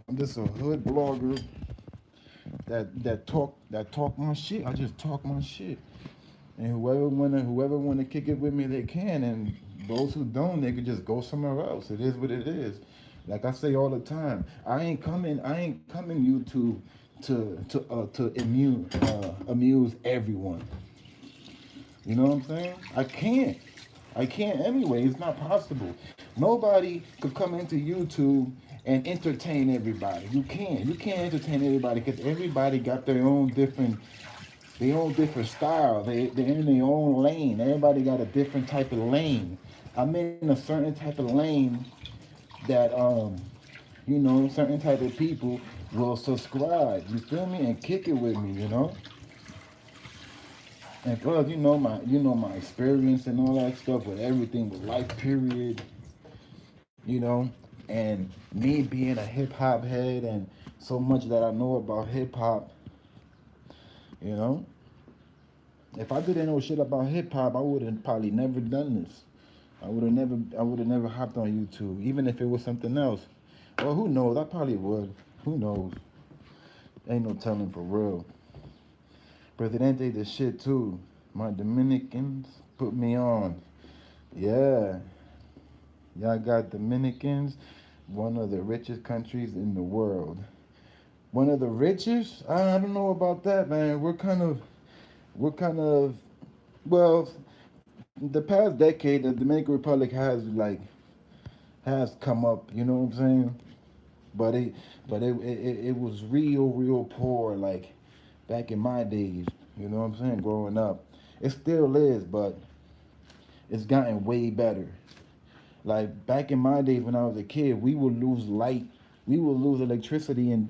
[SPEAKER 1] I'm just a hood blogger that talk my shit. I just talk my shit. And whoever wanna kick it with me, they can. And those who don't, they could just go somewhere else. It is what it is. Like I say all the time, I ain't coming YouTube to amuse everyone. You know what I'm saying? I can't anyway. It's not possible. Nobody could come into YouTube and entertain everybody. You can't. You can't entertain everybody because everybody got their own different style. They're in their own lane. Everybody got a different type of lane. I'm in a certain type of lane that certain type of people will subscribe. You feel me? And kick it with me. And plus, my experience and all that stuff with everything with life period, you know, and me being a hip hop head and so much that I know about hip hop, you know. If I didn't know shit about hip hop, I would have probably never done this. I would have never hopped on YouTube, even if it was something else. Well, who knows? I probably would. Who knows? Ain't no telling for real. Presidente the shit too. My Dominicans put me on. Yeah. Y'all got Dominicans, one of the richest countries in the world. One of the richest? I don't know about that, man. We're kind of, well, the past decade, the Dominican Republic has come up. You know what I'm saying? But it was real poor, like back in my days. You know what I'm saying? Growing up, it still is, but it's gotten way better. Like back in my days when I was a kid, we would lose light, we would lose electricity in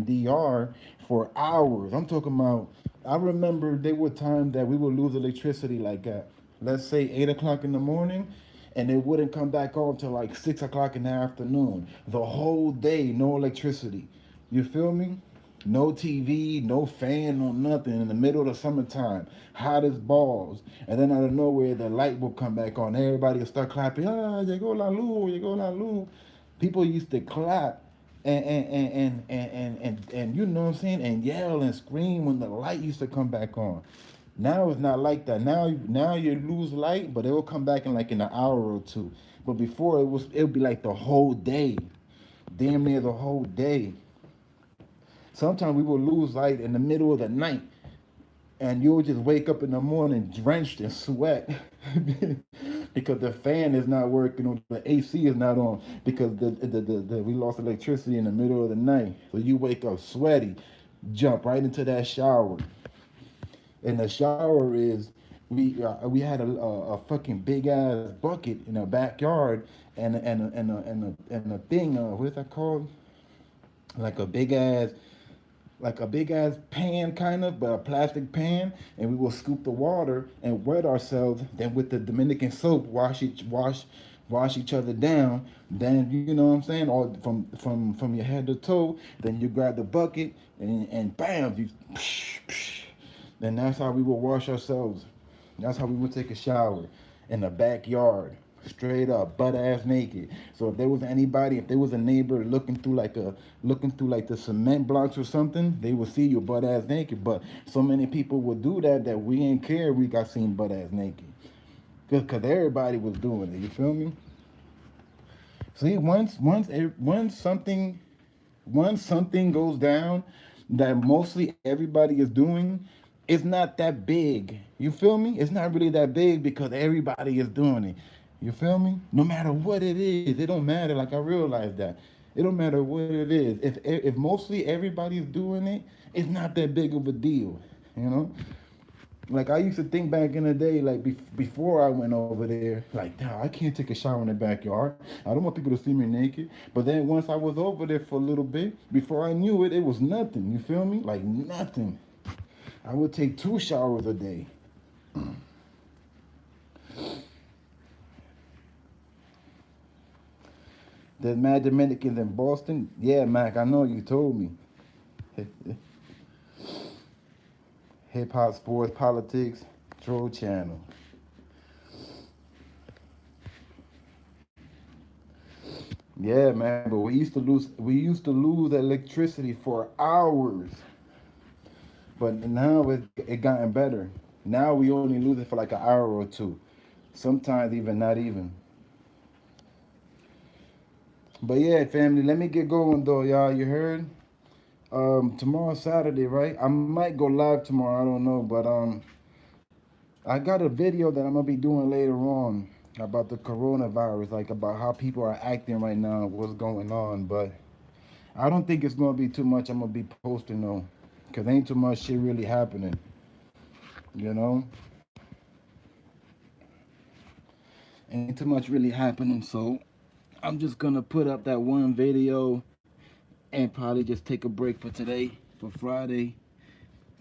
[SPEAKER 1] DR for hours. I'm talking about. I remember there were times that we would lose electricity like at, let's say 8 o'clock in the morning, and it wouldn't come back on till like 6 o'clock in the afternoon. The whole day, no electricity. You feel me? No TV, no fan, no nothing in the middle of the summertime. Hot as balls. And then out of nowhere, the light will come back on. Everybody will start clapping. Ah, llegó la luz, llegó la luz. People used to clap and you know what I'm saying? And yell and scream when the light used to come back on. Now it's not like that. Now you lose light, but it will come back in like in an hour or two. But before it would be like the whole day. Damn near the whole day. Sometimes we will lose light in the middle of the night, and you'll just wake up in the morning drenched in sweat because the fan is not working or the AC is not on because we lost electricity in the middle of the night. So you wake up sweaty, jump right into that shower, and the shower is we had a fucking big ass bucket in our backyard and a thing what's that called, like a big ass pan kind of, but a plastic pan, and we will scoop the water and wet ourselves. Then with the Dominican soap, wash each other down. Then you know what I'm saying, all from your head to toe. Then you grab the bucket and bam, you. Then that's how we will wash ourselves. That's how we would take a shower in the backyard, straight up, butt ass naked. So if there was anybody, if there was a neighbor looking through like the cement blocks or something, they would see you butt ass naked. But so many people would do that we ain't care. We got seen butt ass naked, cause everybody was doing it. You feel me? See, once something goes down that mostly everybody is doing, it's not that big. You feel me? It's not really that big because everybody is doing it. You feel me? No matter what it is, it don't matter. Like I realize that. It don't matter what it is. If mostly everybody's doing it, it's not that big of a deal. You know? Like I used to think back in the day, like before I went over there, like, nah, I can't take a shower in the backyard. I don't want people to see me naked. But then once I was over there for a little bit, before I knew it, it was nothing. You feel me? Like nothing. I would take 2 showers a day. There's mad Dominicans in Boston. Yeah, Mac, I know you told me. Hip hop, sports, politics, troll channel. Yeah, man, but we used to lose electricity for hours. But now it gotten better. Now we only lose it for like an hour or two. Sometimes even not even. But yeah, family, let me get going though, y'all. You heard? Tomorrow's Saturday, right? I might go live tomorrow. I don't know, but I got a video that I'm gonna be doing later on about the coronavirus, like about how people are acting right now, what's going on. But I don't think it's gonna be too much. I'm gonna be posting though, cause ain't too much shit really happening. You know, ain't too much really happening. So I'm just gonna put up that one video and probably just take a break for today, for Friday.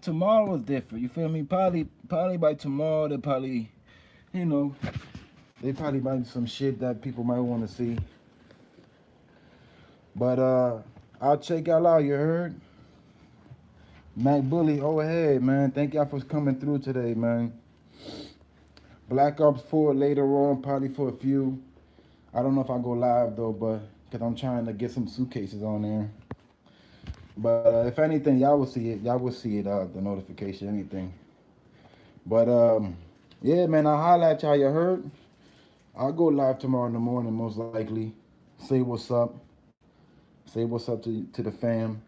[SPEAKER 1] Tomorrow is different. You feel me? Probably by tomorrow they probably, you know, they probably might be some shit that people might want to see. But I'll check y'all out. You heard? Mac Bully, oh hey man, thank y'all for coming through today, man. Black Ops 4 later on, probably for a few. I don't know if I go live though, but because I'm trying to get some suitcases on there. But if anything, y'all will see it. Y'all will see it. The notification, anything. But yeah, man, I'll holla at y'all. You heard? I'll go live tomorrow in the morning, most likely. Say what's up. Say what's up to the fam.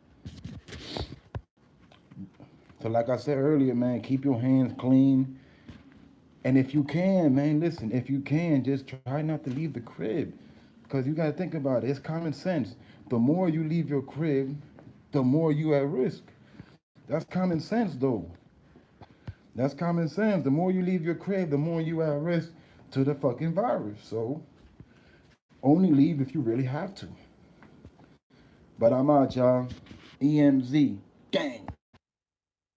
[SPEAKER 1] So like I said earlier, man, keep your hands clean. And if you can, man, listen, if you can, just try not to leave the crib. Because you got to think about it. It's common sense. The more you leave your crib, the more you at risk. That's common sense, though. That's common sense. The more you leave your crib, the more you at risk to the fucking virus. So only leave if you really have to. But I'm out, y'all. EMZ. Gang.